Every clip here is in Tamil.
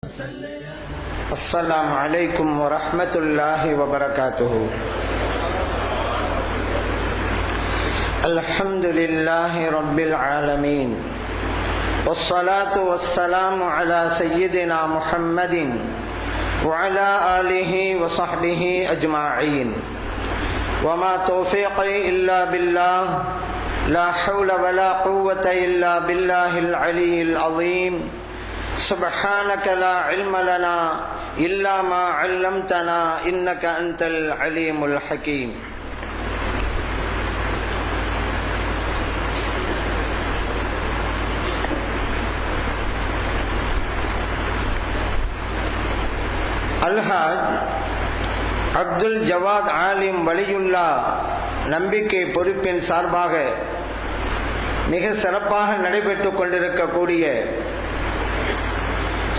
السلام عليكم ورحمة الله وبركاته. الحمد لله رب العالمين، والصلاة والسلام على سيدنا محمد وعلى آله وصحبه أجمعين. وما توفيقي إلا بالله، لا حول ولا قوة إلا بالله العلي العظيم. سبحانك لا علم لنا إلا ما علمتنا إنك أنت العليم الحكيم. அல்ஹாஜ் அப்துல் ஜவாத் ஆலிம் வலியுல்லா நம்பிக்கை பொறுப்பின் சார்பாக மிக சிறப்பாக நடைபெற்றுக் கொண்டிருக்கக்கூடிய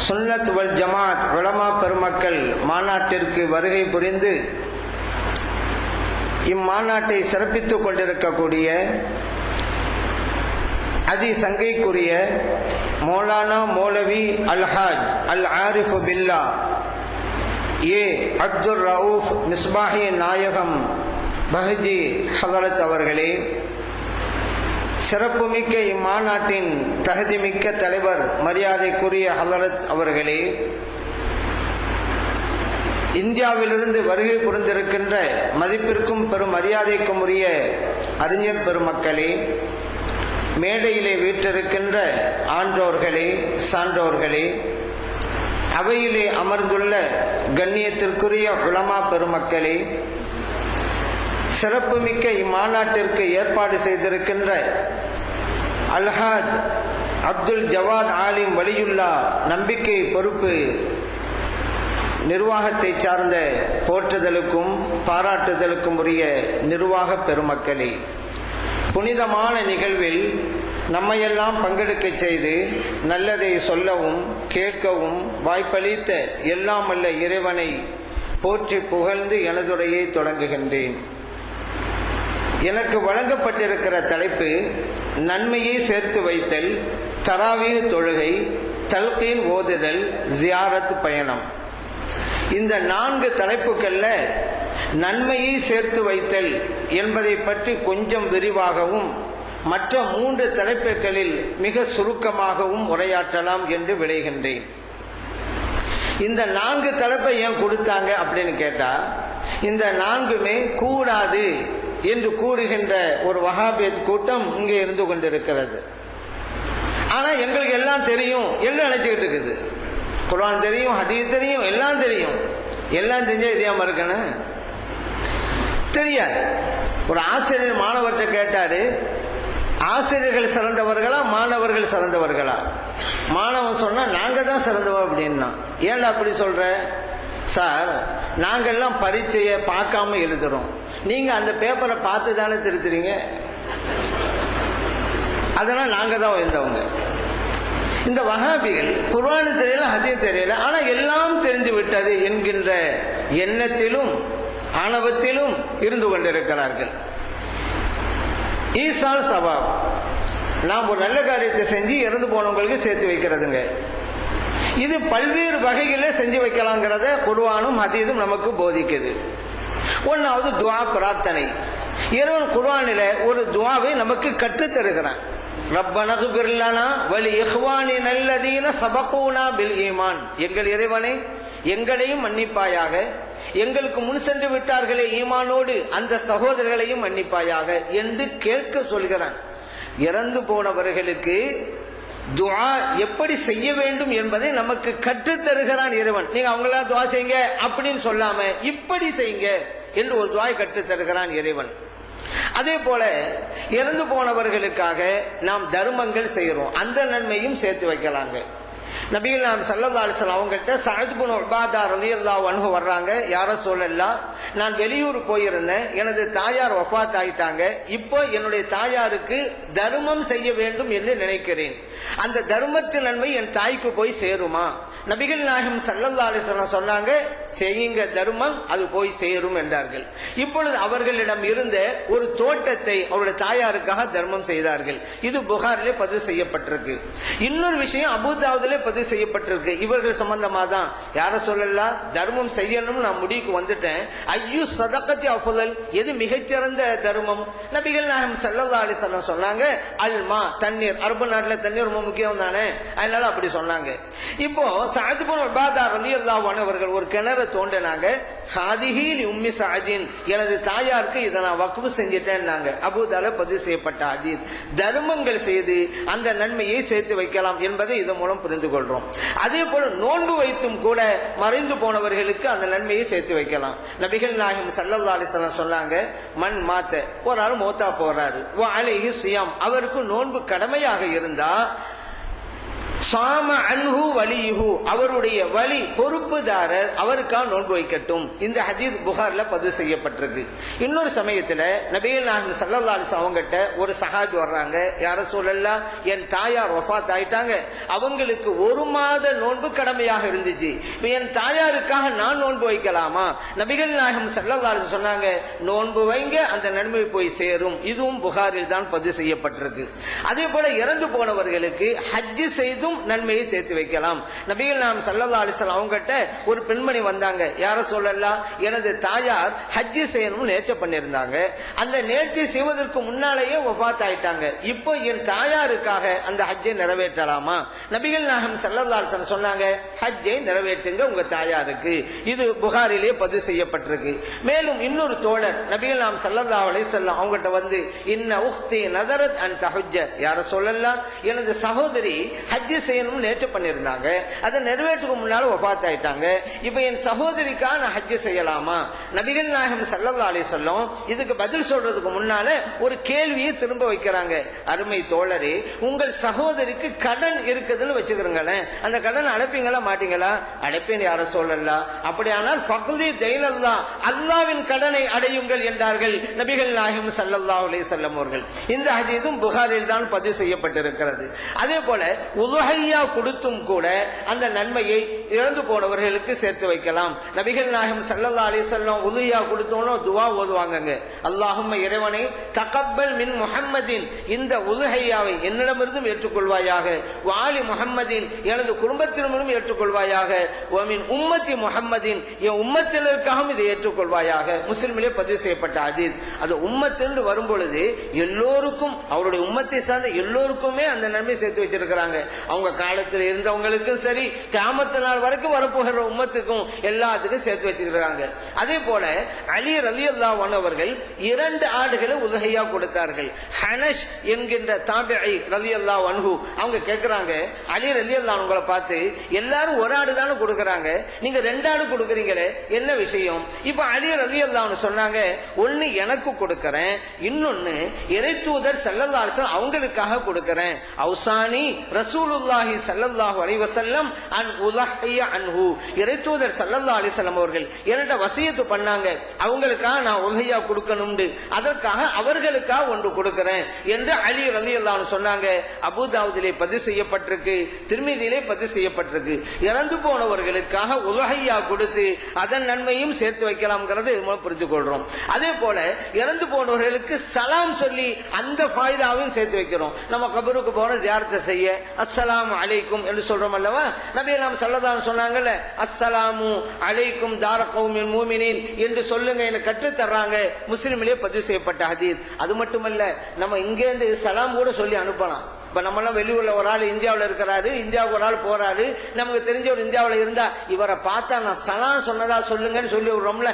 சுன்னத் வல் ஜமாத் உலமா பெருமக்கள் மாநாட்டிற்கு வருகை புரிந்து இம்மாநாட்டை சிறப்பித்துக் கொண்டிருக்கக்கூடிய அதிசங்கைக்குரிய மௌலானா மௌலவி அல்ஹாஜ் அல் ஆரிஃப் பில்லா ஏ அப்துல் ரவுஃப் மிஸ்பாஹி நாயகம் பஹஜி ஹதரத் அவர்களே, சிறப்புமிக்க இம்மாநாட்டின் தகுதிமிக்க தலைவர் மரியாதைக்குரிய ஹலரத் அவர்களே, இந்தியாவிலிருந்து வருகை புரிந்திருக்கின்ற மதிப்பிற்கும் பெரும் மரியாதைக்கும் உரிய அறிஞர் பெருமக்களே, மேடையிலே வீற்றிருக்கின்ற ஆன்றோர்களே, சான்றோர்களே, அவையிலே அமர்ந்துள்ள கண்ணியத்திற்குரிய உலமா பெருமக்களே, சிறப்புமிக்க இம்மாநாட்டிற்கு ஏற்பாடு செய்திருக்கின்ற அல்ஹாஜ் அப்துல் ஜவாத் ஆலிம் வலியுல்லா நம்பிக்கை பொறுப்பு நிர்வாகத்தை சார்ந்த போற்றுதலுக்கும் பாராட்டுதலுக்கும் உரிய நிர்வாக பெருமக்களே, புனிதமான நிகழ்வில் நம்மையெல்லாம் பங்கெடுக்க செய்து நல்லதை சொல்லவும் கேட்கவும் வாய்ப்பளித்த எல்லாம் வல்ல இறைவனை போற்றி புகழ்ந்து எனதுரையை தொடங்குகின்றேன். எனக்கு வழங்கப்பட்டிருக்கிற தலைப்பு நன்மையை சேர்த்து வைத்தல், தராவீஹ் தொழுகை, தல்கீன் ஓதுதல், ஜியாரத் பயணம். இந்த 4 தலைப்புகள்ல நன்மையை சேர்த்து வைத்தல் என்பதை பற்றி கொஞ்சம் விரிவாகவும், மற்ற 3 தலைப்புகளில் மிக சுருக்கமாகவும் உரையாற்றலாம் என்று விளைகின்றேன். இந்த 4 தலைப்பை ஏன் கொடுத்தாங்க அப்படின்னு கேட்டா, இந்த 4மே கூடாது என்று கூறுகின்ற ஒரு வஹாபியத் கூட்டம் இங்கே இருந்து கொண்டிருக்கிறது. ஆனா எங்களுக்கு எல்லாம் தெரியும் என்று நினைச்சுக்கிட்டு இருக்குது. குர்ஆன் தெரியும், ஹதீஸ் தெரியும், எல்லாம் தெரியும். எல்லாம் தெரிஞ்சா இதே இருக்கணும் தெரியாது. ஒரு ஆசிரியர் மாணவர்கிட்ட கேட்டாரு, ஆசிரியர்கள் சிறந்தவர்களா மாணவர்கள் சிறந்தவர்களா? மாணவன் சொன்னா நாங்க தான் சிறந்தவர் அப்படின்னா. ஏன்டா அப்படி சொல்ற? சார், நாங்கெல்லாம் பரீட்சையை பார்க்காம எழுதுறோம், நீங்க அந்த பேப்பரை பார்த்து தானே திருத்துறீங்க, அதெல்லாம் நாங்க தான் உயர்ந்தவங்க. இந்த வஹாபிகள் குர்ஆன் தெரியல, ஹதீஸ் தெரியல, ஆனா எல்லாம் தெரிந்து விட்டது என்கின்ற எண்ணத்திலும் ஆணவத்திலும் இருந்து கொண்டிருக்கிறார்கள். ஈசால் சவாப், நாம் ஒரு நல்ல காரியத்தை செஞ்சு இறந்து போனவங்களுக்கு சேர்த்து வைக்கிறதுங்க. இது பல்வேறு வகைகளை செஞ்சு வைக்கலாங்கிறத குர்ஆனும் ஹதீஸும் நமக்கு போதிக்குது. ஒன்னாவது துஆ, பிரார்த்தனை. இறைவன் குர்ஆனில ஒரு துஆவை நமக்கு கற்றுத் தருகிறான். ரப்பனா இக்ஃபிர் லனா வ லி இஹ்வானினா அல்லதீன சபகூனா பில் ஈமான். எங்கள் இறைவனே, எங்களையும் மன்னிப்பாயாக, எங்களுக்கு முன் சென்று விட்டார்களே ஈமானோடு அந்த சகோதரர்களையும் மன்னிப்பாயாக என்று கேட்க சொல்கிறான். இறந்து போனவர்களுக்கு துஆ எப்படி செய்ய வேண்டும் என்பதை நமக்கு கற்றுத் தருகிறான் இறைவன். நீங்க அவங்களா துஆ செய்யுங்க அப்படின்னு சொல்லாம இப்படி செய்யுங்க என்று ஒரு துஆ கற்றுத் தருகிறான் இறைவன். அதே போல இறந்து போனவர்களுக்காக நாம் தர்மங்கள் செய்கிறோம், அந்த நன்மையும் சேர்த்து வைக்கலாங்க. நபிகள் நாயகம் ஸல்லல்லாஹு அலைஹி வஸல்லம் அவங்கள்ட்ட சஅத் இப்னு உபாதா ரலியல்லாஹு அன்ஹு வர்றாங்க. யா ரசூலல்லாஹ், நான் வெளியூர் போயிருந்தேன், எனது தாயார் வஃபாத் ஆயிட்டாங்க, இப்போ என்னுடைய தாயாருக்கு தர்மம் செய்ய வேண்டும் என்று நினைக்கிறேன், அந்த தர்மத்தின் நன்மை என் தாய்க்கு போய் சேருமா? நபிகள் நாயகம் ஸல்லல்லாஹு அலைஹி வஸல்லம் சொன்னாங்க, செய்யுங்க தர்மம், அது போய் சேரும் என்றார்கள். இப்பொழுது அவர்களிடம் இருந்த ஒரு தோட்டத்தை அவருடைய தாயாருக்காக தர்மம் செய்தார்கள். இது புகாரிலே பதிவு செய்யப்பட்டிருக்கு. இன்னொரு விஷயம் அபூ தாவூதிலே பதிவு செய்யப்பட்டிருக்கு. இவர்கள் சம்பந்தமா தான் யார சொல்லலாம், தர்மம் செய்யணும் நான் முடிவுக்கு வந்துட்டேன். ஐயு சதகத்தி அஃதல், எது மிகச்சிறந்த தர்மம்? நபிகள் நாயகம் ஸல்லல்லாஹு அலைஹி வஸல்லம் சொன்னாங்க, அல்மா, தண்ணீர். அரபு நாட்டுல தண்ணீர் ரொம்ப முக்கியம் தானே, அதனால அப்படி சொன்னாங்க. இப்போ சஅத் இப்னு உபாதா ரலியல்லாஹு அன்ஹு அவர்கள் ஒரு கிணறு தோண்டினாங்க. ஹாதிஹி லி உம்மி சஅதின், எனது தாயாருக்கு இதை நான் வக்ஃப் செஞ்சிட்டேன்னாங்க. அபூதால பதிவு செய்யப்பட்ட ஹதீஸ். தர்மங்கள் செய்து அந்த நன்மையை சேர்த்து வைக்கலாம் என்பதை இதன் மூலம் புரிந்து கொள்றோம். அதே போல நோன்பு வைத்தும் கூட மறைந்து போனவர்களுக்கு அந்த நன்மையை சேர்த்து வைக்கலாம். நபிகள் நாயகம் ஸல்லல்லாஹு அலைஹி வஸல்லம் சொன்னாங்க, மன் மாத்த, ஒரு ஆள் மௌத்தா போறாரு, வ அலைஹி ஸியாம், அவருக்கு நோன்பு கடமையாக இருந்தா, சாம அன்ஹு வலியுஹு, அவருடைய வலி பொறுப்புதாரர் அவருக்காக நோன்பு வைக்கட்டும். இந்த ஹதீஸ் புகார்ல பதிவு செய்யப்பட்டிருக்கு. இன்னொரு சமயத்துல நபிகள் நாயகம் ஸல்லல்லாஹு அலைஹி வஸல்லம் அவங்ககிட்ட ஒரு சஹாபி வர்றாங்க, யார சொல்லலாம், என் தாயார் வஃபாத் ஆயிட்டாங்க, அவங்களுக்கு ஒரு மாத நோன்பு கடமையாக இருந்துச்சு, என் தாயாருக்காக நான் நோன்பு வைக்கலாமா? நபிகள் நாயகம் ஸல்லல்லாஹு அலைஹி வஸல்லம் சொன்னாங்க, நோன்பு வைங்க, அந்த நன்மை போய் சேரும். இதுவும் புகாரில் தான் பதிவு செய்யப்பட்டிருக்கு. அதே போல இறந்து போனவர்களுக்கு ஹஜ் செய்தும் நன்மையை சேர்த்து வைக்கலாம். நபிகள் நாயகம் ஸல்லல்லாஹு அலைஹி வஸல்லம் அவங்ககிட்ட ஒரு பெண்மணி வந்தாங்க, யார சொல்லலாம், எனது தாயார் ஹஜ் செய்யணும்னு நேர்ச்சை பண்ணியிருந்தாங்க, அந்த நேர்ச்சை செய்வதற்கு முன்னாலேயே வஃபாத் ஆயிட்டாங்க, இப்போ என் தாயாருக்காக அந்த ஹஜ்ஜை நிறைவேற்றலாமா? நபிகள் நாயகம் ஸல்லல்லாஹு அலைஹி வஸல்லம் சொன்னாங்க, ஹஜ்ஜை நிறைவேற்றுங்க உங்க தாயாருக்கு. இது புகாரிலே பதிவு செய்யப்பட்டிருக்கு. மேலும் இன்னொரு தோழர் நபிகள் நாயகம் ஸல்லல்லாஹு அலைஹி வஸல்லம் அவங்ககிட்ட வந்து, இன்ன உக்தி நதரத் அன் தஹஜ்ஜ, யார சொல்லலாம், எனது சகோதரி ஹஜ் செய்யணும்னு நேர்ச்சை பண்ணியிருந்தாங்க, அதை நிறைவேற்றுக்கு முன்னால வஃபாத் ஆயிட்டாங்க, இப்ப என் சகோதரிக்காக நான் ஹஜ் செய்யலாமா? நபிகள் நாயகம் ஸல்லல்லாஹு அலைஹி வஸல்லம் இதுக்கு பதில் சொல்றதுக்கு முன்னால ஒரு கேள்வியை திரும்ப வைக்கிறாங்க. அருமை தோழரே, உங்கள் சகோதரிக்கு கடன் இருக்குதுன்னு வச்சுக்கிறீங்களேன், அந்த கடன் அடைப்பீங்களா மாட்டீங்களா? அடைப்பேன் யார சொல்லலாம். அப்படியானால் ஃபக்தி தைனல்லாஹ், அல்லாஹ்வின் கடனை அடையுங்கள் என்றார்கள் நபிகள் நாயகம் ஸல்லல்லாஹு அலைஹி வஸல்லம் அவர்கள். இந்த ஹதீஸும் புகாரில் தான் பதிவு செய்யப்பட்டிருக்கிறது. அதே போல உதுஹையா கொடுத்தும் கூட அந்த நன்மையை இறந்து போனவர்களுக்கு சேர்த்து வைக்கலாம். நபிகள் நாயகம் ஸல்லல்லாஹு அலைஹி வஸல்லம் உதுஹையா கொடுத்தோனோ துஆ ஓதுவாங்கங்க, அல்லாஹும்ம இறைவனே தகப்பல் மின் முஹம்மதின், இந்த உதுஹையாவை என்னிடமிருந்தும் ஏற்றுக்கொள்வாயாக, வாலி முஹம்மதின், எனது குடும்பத்தினரும் ஏற்றுக்கொள்வாயாக, வமின் உம்மத்தி முஹம்மதின், என் உம்மத்தினருக்காகவும் இதை ஏற்றுக்கொள்வாயாக. முஸ்லிமிலே பதிவு செய்யப்பட்ட ஹதீஸ். அது உம்மத்தின்னு வரும் பொழுது எல்லோருக்கும், அவருடைய உம்மத்தை சார்ந்த எல்லோருக்குமே அந்த நன்மை சேர்த்து வச்சிருக்கிறாங்க. அவங்க காலத்தில் இருந்தவங்களுக்கும் சரி, கியாமத் நாள் வரைக்கும் வரப்போகிற உம்மத்துக்கும் எல்லாத்துக்கும் சேர்த்து வச்சிருக்காங்க. அதே போல அலி ரலியல்லாஹு அன்ஹு அவர்கள் 2 ஆடுகளை உதுஹையா கொடுத்தார்கள். ஹனஷ் என்கின்ற தாபிஈ ரலியல்லாஹு அன்ஹு அவங்க கேட்கிறாங்க, அலி ரலியல்லாஹு அன்ஹுவை பார்த்து, எல்லாரும் ஒரு ஆடு தானே கொடுக்கறாங்க, நீங்க 2 ஆடு கொடுக்கறீங்களே, என்ன விஷயம்? இப்ப அலி ரலியல்லாஹு அன்ஹு சொன்னாங்க, ஒன்னு எனக்கு கொடுக்கறேன், இன்னொன்னு இறை தூதர் ஸல்லல்லாஹு அலைஹி வஸல்லம் அவங்களுக்காக கொடுக்கறேன். அவுசானி ரசூலுல்லாஹி ஸல்லல்லாஹு அலைஹி வஸல்லம் அன் உலஹிய அன்ஹு, இறை தூதர் ஸல்லல்லாஹு அலைஹி வஸல்லம் அவர்கள் என்னட்ட வசியத்து பண்ணாங்க, அவங்களுக்காக நான் உலஹியா கொடுக்கணும்னு, அதற்காக அவர்களுக்காக ஒன்று கொடுக்கிறேன் என்று அலி ரலியல்லாஹு அன்ஹு சொன்னாங்க. அபூதாவுதிலே பதிவு செய்யப்பட்டிருக்கு, திர்மிதியிலே பதிவு செய்யப்பட்டிருக்கு. இறந்து போனவர்களுக்காக உலஹியா கொடுத்து அதன் நன்மையும் சேர்த்து வைக்கலாம்ங்கிறது புரிந்து கொள்றோம். அதே போல இறந்து போனவர்களுக்கு சலாம் சொல்லி அந்த ஃபாயிதாவையும் சேர்த்து வைக்கிறோம். நம்ம கபருக்கு போன ஜியாரத்தை செய்ய அஸ்ஸலாமு அலைக்கும் என்று சொல்றோம் அல்லவா? நபி நாம் ஸல்லல்லாஹு அலைஹி சொன்னாங்கல்ல, அஸ்ஸலாமு அலைக்கும் தார கௌமின் மூமினீன் என்று சொல்லுங்க என்று கற்று தர்றாங்க. முஸ்லிமிலே பதிவு செய்யப்பட்ட ஹதீஸ். அது மட்டுமல்ல, நம்ம இங்கேருந்து சலாம் கூட சொல்லி அனுப்பலாம். இப்ப நம்ம எல்லாம் வெளியூர்ல ஒரு ஆள் இந்தியாவில் இருக்கிறாரு, இந்தியாவுக்கு ஒரு ஆள் போறாரு, நமக்கு தெரிஞ்ச ஒரு இந்தியாவில் இருந்தா இவரை பார்த்தா நான் சலாம் சொன்னதா சொல்லுங்கன்னு சொல்லி விடுறோம்ல.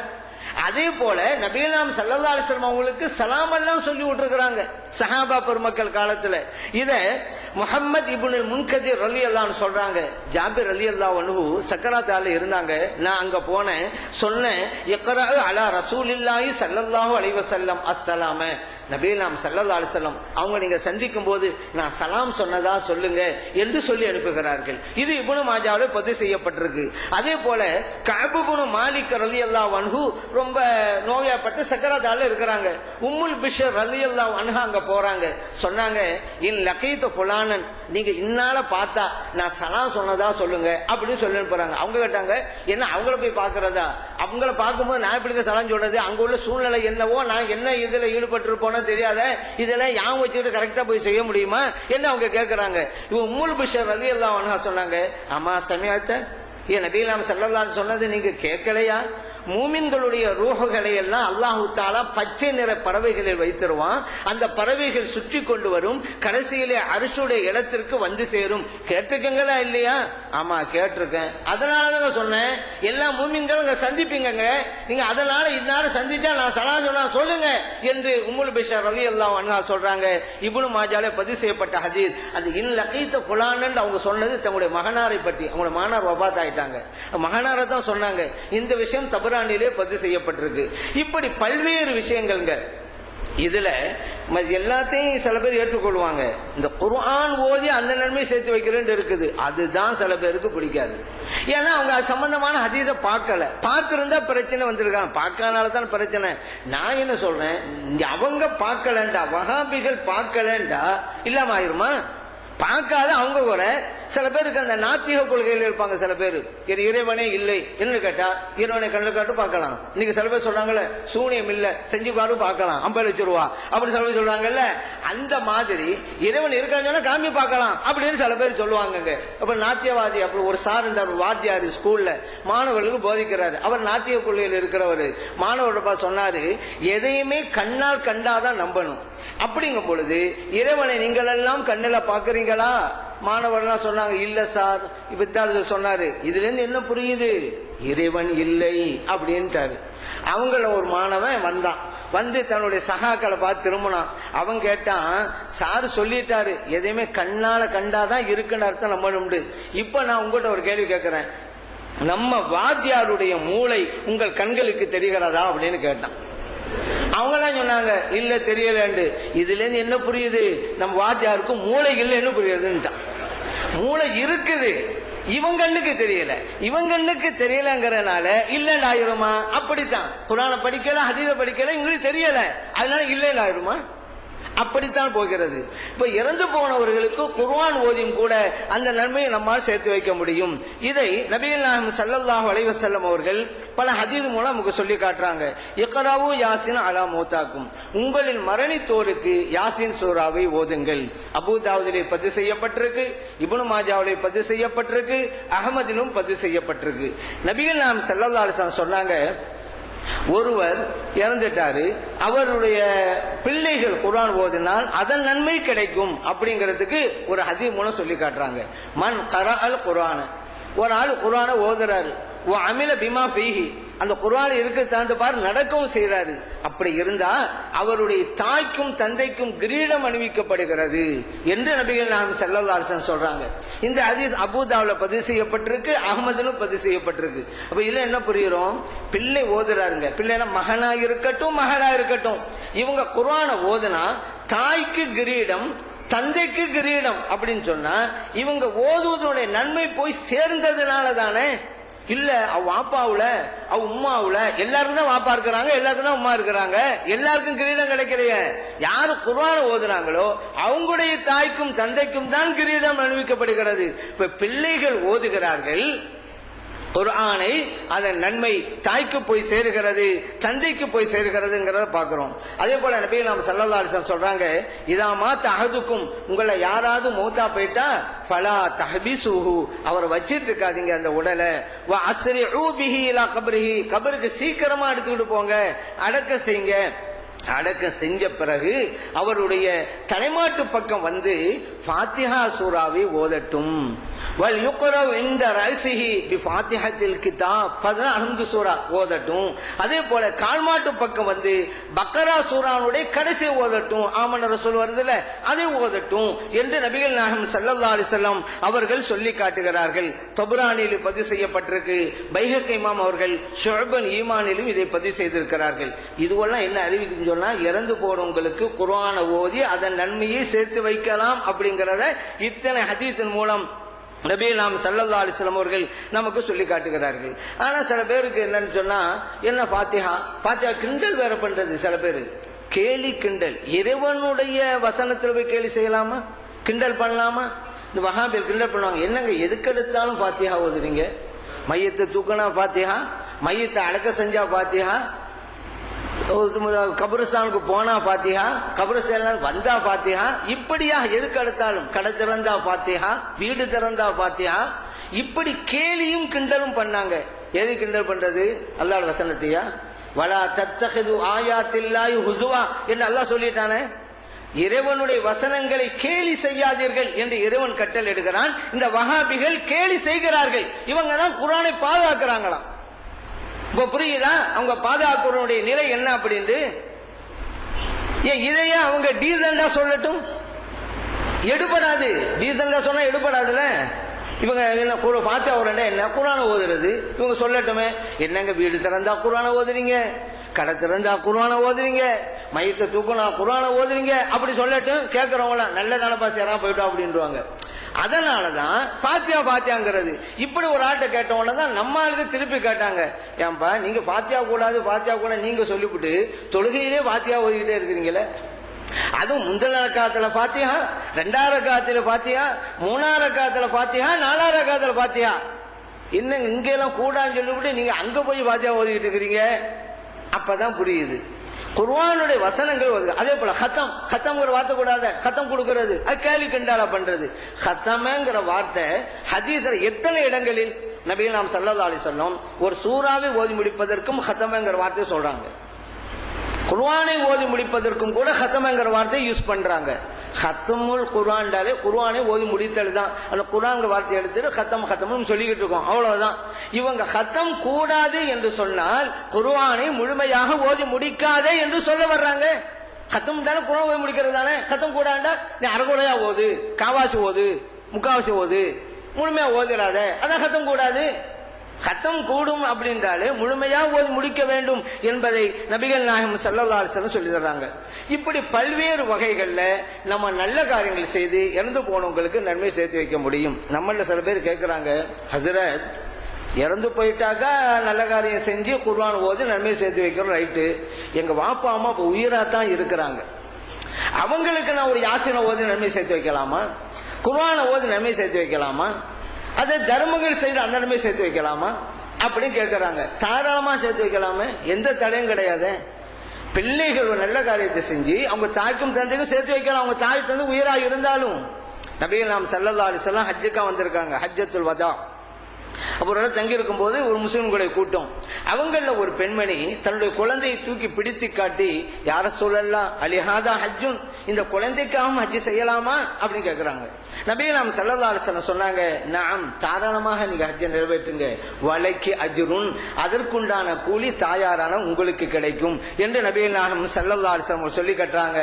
அதே போல நபிகள் நாயகம் ஸல்லல்லாஹு அலைஹி வஸல்லம் அவங்களுக்கு சலாம் எல்லாம் சொல்லி விட்டுருக்காங்க சஹாபா பெருமக்கள் காலத்துல. இத முஹம்மத் இப்னுல் முன்கதிர் ரலியல்லாஹு அன்ஹு சொல்றாங்க, ஜாபிர் ரலியல்லாஹு அன்ஹு சக்கராத்தால இருந்தாங்க, நான் அங்க போனேன், சொன்னேன், இக்ரா அலா ரசூலில்லாஹி ஸல்லல்லாஹு அலைஹி வஸல்லம் அஸ்ஸலாம, நபிகள் நாயகம் ஸல்லல்லாஹு அலைஹி வஸல்லம் அவங்க நீங்க சந்திக்கும் போது நான் சலாம் சொன்னதா சொல்லுங்க என்று சொல்லி அனுப்புகிறார்கள். இது இப்னு மாஜாவிலே பதிவு செய்யப்பட்டிருக்கு. அதே போல கஅப் இப்னு மாலிக் ரலியல்லாஹு அன்ஹு ரொம்ப நோயாப்பட்டு சக்கராத்தால இருக்கிறாங்க. உம்முல் பிஷர் ரலியல்லாஹு அன்ஹா அங்க போறாங்க. சொன்னாங்க, இன் லகீத ஃபுலானன், நீங்க இன்னால பார்த்தா நான் சலாம் சொன்னதா சொல்லுங்க அப்படின்னு சொல்லி போறாங்க. அவங்க கேட்டாங்க, என்ன அவங்கள போய் பாக்குறதா? அவங்கள பார்க்கும்போது நான் எப்படி சலாம் சொல்றது? அங்க உள்ள சூழ்நிலை என்னவோ, நான் என்ன இதுல ஈடுபட்டு இருப்போனோ தெரியாத, இதெல்லாம் யாம் வச்சுக்கிட்டு கரெக்டா போய் செய்ய முடியுமா என்ன அவங்க கேட்கிறாங்க. இவன் உம்முல் பிஷர் ரலியல்லாஹு அன்ஹா சொன்னாங்க, ஆமா சமயத்தை ஏன் நபிலாம் ஸல்லல்லாஹு சொன்னது நீங்க கேட்கலையா? மூமின்களுடைய ரூஹுகளை எல்லாம் அல்லாஹு தஆலா பச்சை நிற பறவைகளில் வைத்திருவான். அந்த பறவைகள் சுற்றி கொண்டு வரும், கடைசியிலே அர்ஷுடைய இடத்திற்கு வந்து சேரும். கேட்டிருக்கீங்களா இல்லையா? ஆமா கேட்டிருக்கேன். அதனாலதான் சொன்னேன், எல்லா மூமின்களும் சந்திப்பீங்க, நீங்க அதனால இதனால சந்திச்சா நான் சலாம் சொன்னா சொல்லுங்க என்று உம்முல் பிஷர் ரலியல்லாஹு அன்ஹா சொல்றாங்க. இப்னு மாஜால பதிவு செய்யப்பட்ட ஹதீஸ். அது இன் லகீத ஃபுலானன் அவங்க சொன்னது தங்களுடைய மகனாரை பற்றி. அவங்களுடைய மகனார் வபாத் ஆயிட்டாங்க, மகனாரை தான் சொன்னாங்க. இந்த விஷயம் தபரானிலே பதிவு செய்யப்பட்டிருக்கு. இப்படி பல்வேறு விஷயங்கள்ங்க. இதுல எல்லாத்தையும் சில பேர் ஏற்றுக்கொள்வாங்க. இந்த குர்ஆன் ஓதி அந்த நன்மை சேர்த்து வைக்கிறேன்னு இருக்குது, அதுதான் சில பேருக்கு பிடிக்காது. ஏன்னா அவங்க அது சம்பந்தமான ஹதீஸை பார்க்கல. பார்த்திருந்தா பிரச்சனை வந்திருக்காங்க, பார்க்கறதுனால தான் பிரச்சனை. நான் என்ன சொல்றேன், அவங்க பார்க்கலண்டா, வஹாபிகள் பார்க்கலண்டா இல்லாம ஆயிருமா? பார்க்காத அவங்க கூட சில பேருக்கு அந்த நாத்திக கொள்கையில் இருப்பாங்க. சில பேர் இறைவனே இல்லை என்று கேட்டா இறைவனை கண்ணு காட்டு பார்க்கலாம். இன்னைக்கு சில பேர் சொல்றாங்கல்ல, சூனியம் இல்ல செஞ்சு பாரு பார்க்கலாம் 50 லட்சம் ரூபா அப்படி சில பேர் சொல்றாங்கல்ல. அந்த மாதிரி இறைவன் இருக்கான்னு காமி பார்க்கலாம் அப்படின்னு சில பேர் சொல்லுவாங்க. அப்ப நாத்தியவாதி அப்படி ஒரு சார் இருந்தார், வாத்தியார் ஸ்கூல்ல மாணவர்களுக்கு போதிக்கிறாரு. அவர் நாத்திக கொள்கையில் இருக்கிறவர். மாணவர்கிட்ட சொன்னாரு, எதையுமே கண்ணால் கண்டாதான் நம்பணும். அப்படிங்கும் பொழுது இறைவனை நீங்கள் எல்லாம் கண்ணில பாக்குறீங்களா? மாணவர்கள் சொன்னாங்க, இல்ல சார். இப்ப சொன்னாரு, இதுல இருந்து என்ன புரியுது? இறைவன் இல்லை அப்படின்ட்டாரு. அவங்கள ஒரு மாணவன் வந்தான், வந்து தன்னுடைய சகாக்களை பார்த்து திரும்பினான். அவன் கேட்டான், சார் சொல்லிட்டாரு எதையுமே கண்ணால கண்டாதான் இருக்குன்னு அர்த்தம் நம்பணும்னு. இப்ப நான் உங்ககிட்ட ஒரு கேள்வி கேட்கிறேன், நம்ம வாத்தியாருடைய மூளை உங்கள் கண்களுக்கு தெரிகிறதா அப்படின்னு கேட்டான். அவங்களாம் சொன்னாங்க, இல்ல தெரியலண்டு. இதுல இருந்து என்ன புரியுது? நம்ம வாத்தியாருக்கு மூளை இல்லைன்னு புரியுதுன்ட்டான். மூளை இருக்குது, இவங்க கண்ணுக்கு தெரியல. இவங்க கண்ணுக்கு தெரியலங்கிறனால இல்லைன்னு ஆயிருமா? அப்படித்தான். குர்ஆனை படிக்கல, ஹதீஸை படிக்கல, இவங்களுக்கு தெரியல, அதனால இல்லைன்னு ஆயிருமா? அப்படித்தான் போகிறது. இப்ப இறந்து போனவர்களுக்கு குர்ஆன் ஓதியும் கூட அந்த நன்மையை நம்மால் சேர்த்து வைக்க முடியும். இதை நபிகள் நாயகம் ஸல்லல்லாஹு அலைஹி வஸல்லம் அவர்கள் பல ஹதீஸ் மூலம் நமக்கு சொல்லி காட்டுறாங்க. இக்ராவு யாசின் அலா மௌதாக்கும், உங்களின் மரணித்தோருக்கு யாசின் சூராவை ஓதுங்கள். அபூ தாவூதிலே பதிவு செய்யப்பட்டிருக்கு, இப்னு மாஜாவிலே பதிவு செய்யப்பட்டிருக்கு, அஹ்மதிலும் பதிவு செய்யப்பட்டிருக்கு. நபிகள் நாயகம் ஸல்லல்லாஹு அலைஹி வஸல்லம் சொன்னாங்க, ஒருவர் இறந்துட்டாரு, அவருடைய பிள்ளைகள் குர்ஆன் ஓதினால் அதன் நன்மை கிடைக்கும் அப்படிங்கிறதுக்கு ஒரு ஹதீஸ் மூலம் சொல்லி காட்டுறாங்க. மன் கரஅல் குர்ஆன, ஒரு ஆள் குர்ஆனை ஓதுறாரு, வ அமில பிமா ஃபீஹி, அந்த குர்ஆன் இருக்கு தகுந்த பாரு நடக்கவும் செய்யறாரு. அப்படி இருந்தா அவருடைய தாய்க்கும் தந்தைக்கும் கிரீடம் அணிவிக்கப்படுகிறது என்று நபிகள் நாயகம் ஸல்லல்லாஹு அலைஹி வஸல்லம் சொல்றாங்க. இந்த ஹதீஸ் அபூ தாவூதுல பதிவு செய்யப்பட்டிருக்கு, அஹ்மதிலும் பதிவு செய்யப்பட்டிருக்கு. அப்ப இதுல என்ன புரியுறோம்? பிள்ளை ஓதுறாருங்க, பிள்ளைனா மகனா இருக்கட்டும் மகளா இருக்கட்டும், இவங்க குர்ஆனை ஓதுனா தாய்க்கு கிரீடம் தந்தைக்கு கிரீடம் அப்படின்னு சொன்னா இவங்க ஓதுவதனுடைய நன்மை போய் சேர்ந்ததுனால தானே. இல்ல அவ வாப்பாவுல அவ உம்மாவுல எல்லாருக்கும் தான் வாப்பா இருக்கிறாங்க, எல்லாருக்கும் தான் உம்மா இருக்கிறாங்க, எல்லாருக்கும் கிரீடம் கிடைக்கலையே. யாரு குர்ஆனை ஓதுறாங்களோ அவங்களுடைய தாய்க்கும் தந்தைக்கும் தான் கிரீடம் அணிவிக்கப்படுகிறது. இப்ப பிள்ளைகள் ஓதுகிறார்கள் குர்ஆனை, அதன் நன்மை தாய்க்கு போய் சேருகிறது, தந்தைக்கு போய் சேருகிறதுங்கிறத பாக்குறோம். அதே போல நபி நாம ஸல்லல்லாஹு அலைஹி வஸல்லம் சொல்றாங்க, இதா மாத அஹதுக்கும், உங்களை யாராவது மௌத்தா போயிட்டா ஃபலா தஹ்பிசுஹு, அவரை வச்சிட்டு இருக்காதீங்க அந்த உடலை, வ அஸ்ரிஉ பிஹி இலா கப்ரிஹி, கபருக்கு சீக்கிரமா எடுத்துக்கிட்டு போங்க, அடக்க செய்யுங்க. அடக்கம் செஞ்ச பிறகு அவருடைய தலைமாட்டு பக்கம் வந்து ஃபாத்திஹா சூராவை ஓதட்டும். வல் யுக்ரவு இன்த ரஸிஹி பி ஃபாத்திஹத்தில் கிதாப், 16 சூரா ஓதட்டும். அதே போல கால்மாட்டு பக்கம் வந்து பக்கரா சூராவுடைய கடைசி ஓதட்டும். ஆமன ரசூல் வருதுல, அதை ஓதட்டும் என்று நபிகள் நாயகம் ஸல்லல்லாஹு அலைஹி வஸல்லம் அவர்கள் சொல்லி காட்டுகிறார்கள். தபரானியில் பதிவு செய்யப்பட்டிருக்கு. பைஹக்கி இமாம் அவர்கள் ஷுஅபுல் ஈமானிலும் இதை பதிவு செய்திருக்கிறார்கள். இதுவெல்லாம் என்ன அறிவிக்குன்னு சொன்னா, இறந்து போனவங்களுக்கு குர்ஆனை ஓதி அதன் நன்மையை சேர்த்து வைக்கலாம் அப்படிங்கறத இத்தனை ஹதீஸின் மூலம் நபி நாம் ஸல்லல்லாஹு அலைஹி வஸல்லம் அவர்கள் நமக்கு சொல்லி காட்டுகிறார்கள். ஆனா சில பேருக்கு என்னன்னு சொன்னா, என்ன ஃபாத்திஹா கிண்டல் வேற பண்றது. சில பேரு கேலி கிண்டல். இறைவனுடைய வசனத்தில் போய் கேலி செய்யலாமா? கிண்டல் பண்ணலாமா? இந்த வஹாபில் கிண்டல் பண்ணுவாங்க. என்னங்க எதுக்கெடுத்தாலும் ஃபாத்திஹா ஓதுறீங்க? மையத்தை தூக்கினா ஃபாத்திஹா, மையத்தை அடக்க செஞ்சா ஃபாத்திஹா, கபருஸ்தானுக்கு போனா ஃபாத்திஹா, கபருஸ்தான் வந்தா ஃபாத்திஹா, இப்படியா எதுக்கு எடுத்தாலும் கடை திறந்தா ஃபாத்திஹா, வீடு திறந்தா ஃபாத்திஹா, இப்படி கேலியும் கிண்டலும் பண்ணாங்க. எது கிண்டல் பண்றது? அல்லாஹ் வசனத்தையா? வலா தத்தஹிது ஆயாத்தில்லாஹி ஹுஸுவா என்று அல்லாஹ் சொல்லிட்டானே. இறைவனுடைய வசனங்களை கேலி செய்யாதீர்கள் என்று இறைவன் கட்டளை எடுக்கிறான். இந்த வஹாபிகள் கேலி செய்கிறார்கள். இவங்க தான் குர்ஆனை பாதுகாக்கிறாங்களாம். இப்ப புரியுதா அவங்க பாதுகாக்கிறவனுடைய நிலை என்ன அப்படின்னு? இதையே அவங்க டீசெண்டா சொல்லட்டும், எடுபடாது. டீசெண்டா சொன்னா எடுபடாதுல. இவங்க என்ன ஃபாத்திஹா ஓதுறேன்னா என்ன குர்ஆனை ஓதுறது? இவங்க சொல்லட்டுமே, என்னங்க வீடு திறந்தா குர்ஆனை ஓதுறீங்க, கடை திறந்தா குர்ஆனை ஓதுறீங்க, மையத்தை தூக்குனா குர்ஆனை ஓதுறீங்க, அப்படி சொல்லட்டும். கேட்கறவங்கள நல்ல நிலப்பா சேரா போயிட்டோம் அப்படின்றாங்க. அதனாலதான் ஃபாத்திஹாங்கிறது. இப்படி ஒரு ஆட்டை கேட்டவன தான் நம்ம ஆளுக்கு திருப்பி கேட்டாங்க, ஏன்பா நீங்க ஃபாத்திஹா கூட நீங்க சொல்லிவிட்டு தொழுகையிலே ஃபாத்திஹா ஓதிக்கிட்டே இருக்கிறீங்களே, அதுவும் முந்தின ரக்காத்துல ஃபாத்திஹா, 2வது ரக்காத்துல ஃபாத்திஹா, 3வது ரக்காத்துல ஃபாத்திஹா, 4வது ரக்காத்துல ஃபாத்திஹா, என்னங்க இங்க எல்லாம் கூடான்னு சொல்லிவிட்டு நீங்க அங்க போய் ஃபாத்திஹா ஓதிக்கிட்டு இருக்கிறீங்க. அப்பதான் புரியுது குர்ஆனுடைய வசனங்கள் வருது. அதே போல ஹத்தம்ங்கிற வார்த்தை கூடாத, ஹத்தம் கொடுக்கிறது அது கேலி கிண்டாலா பண்றது. ஹத்தம்ங்கிற வார்த்தை ஹதீஸ்ல எத்தனை இடங்களில் நபி நாம் ஸல்லல்லாஹு அலைஹி வஸல்லம் ஒரு சூறாவை ஓதி முடிப்பதற்கும் ஹத்தம்ங்கிற வார்த்தையை சொல்றாங்க. குர்ஆனை ஓதி முடிப்பதற்கும் கூட ஹத்தம்ங்கிற வார்த்தையை யூஸ் பண்றாங்க. ஹத்தமுல் குர்ஆன்டாலே குர்ஆனை ஓதி முடித்தல் தான். அந்த குர்ஆன் வார்த்தை எடுத்துட்டு ஹத்தம்னு சொல்லிக்கிட்டு இருக்கோம், அவ்வளவுதான். இவங்க ஹத்தம் கூடாது என்று சொன்னால் குர்ஆனை முழுமையாக ஓதி முடிக்காதே என்று சொல்ல வர்றாங்க. ஹத்தம் தானே குர்ஆன் ஓதி முடிக்கிறது தானே. ஹத்தம் கூடாண்டா நீ அரைகுறையா ஓது, காவாசி ஓது, முக்காவாசி ஓது, முழுமையா ஓதிராத, அதான் ஹத்தம் கூடாது. ஹத்தம் கூடும் அப்படின்றாலே முழுமையா ஓதி முடிக்க வேண்டும் என்பதை நபிகள் நாயகம் ஸல்லல்லாஹு அலைஹி வஸல்லம் சொல்லி தர்றாங்க. இப்படி பல்வேறு வகைகள்ல நம்ம நல்ல காரியங்கள் செய்து இறந்து போனவங்களுக்கு நன்மை சேர்த்து வைக்க முடியும். நம்மள சில பேர் கேட்கிறாங்க, ஹஸ்ரத் இறந்து போயிட்டாக்கா நல்ல காரியம் செஞ்சு குர்ஆன் ஓதி நன்மை சேர்த்து வைக்கிறோம், ரைட்டு. எங்க வாப்பா அம்மா இப்ப உயிரா தான் இருக்கிறாங்க, அவங்களுக்கு நான் ஒரு யாசினை ஓதி நன்மை சேர்த்து வைக்கலாமா? குர்ஆனை ஓதி நன்மை சேர்த்து வைக்கலாமா? அதை தர்மங்கள் செய்து அந்த நன்மை சேர்த்து வைக்கலாமா அப்படின்னு கேட்கிறாங்க. தாராளமா சேர்த்து வைக்கலாமே, எந்த தடையும் கிடையாது. பிள்ளைகள் ஒரு நல்ல காரியத்தை செஞ்சு அவங்க தாய்க்கும் தந்தைக்கும் சேர்த்து வைக்கலாம். அவங்க தாய் தந்தை உயிரா இருந்தாலும். நபிகள் நாம் ஸல்லல்லாஹு அலைஹி வஸல்லம் ஹஜ்ஜுக்கா வந்திருக்காங்க, ஹஜ்ஜத்துல் வதா. அப்புறம் தங்கி இருக்கும் போது ஒரு முஸ்லிம்களுடைய கூட்டம், அவங்கள ஒரு பெண்மணி தன்னுடைய குழந்தையை தூக்கி பிடித்து காட்டி, யார சொல்லலாம் அலிஹாதா ஹஜ்ஜுன், இந்த குழந்தைக்காகவும் ஹஜ் செய்யலாமா அப்படின்னு கேட்கிறாங்க. நபிகள் நாம் ஸல்லல்லாஹு அலைஹி வஸல்லம் சொன்னாங்க, நாம் தாராளமாக நீங்க ஹஜ்ஜை நிறைவேற்றுங்க, வலைக்கு அஜ்ருன், அதற்குண்டான கூலி தாயாரான உங்களுக்கு கிடைக்கும் என்று நபிகள் நாயகம் ஸல்லல்லாஹு அலைஹி வஸல்லம் சொல்லி கட்டுறாங்க.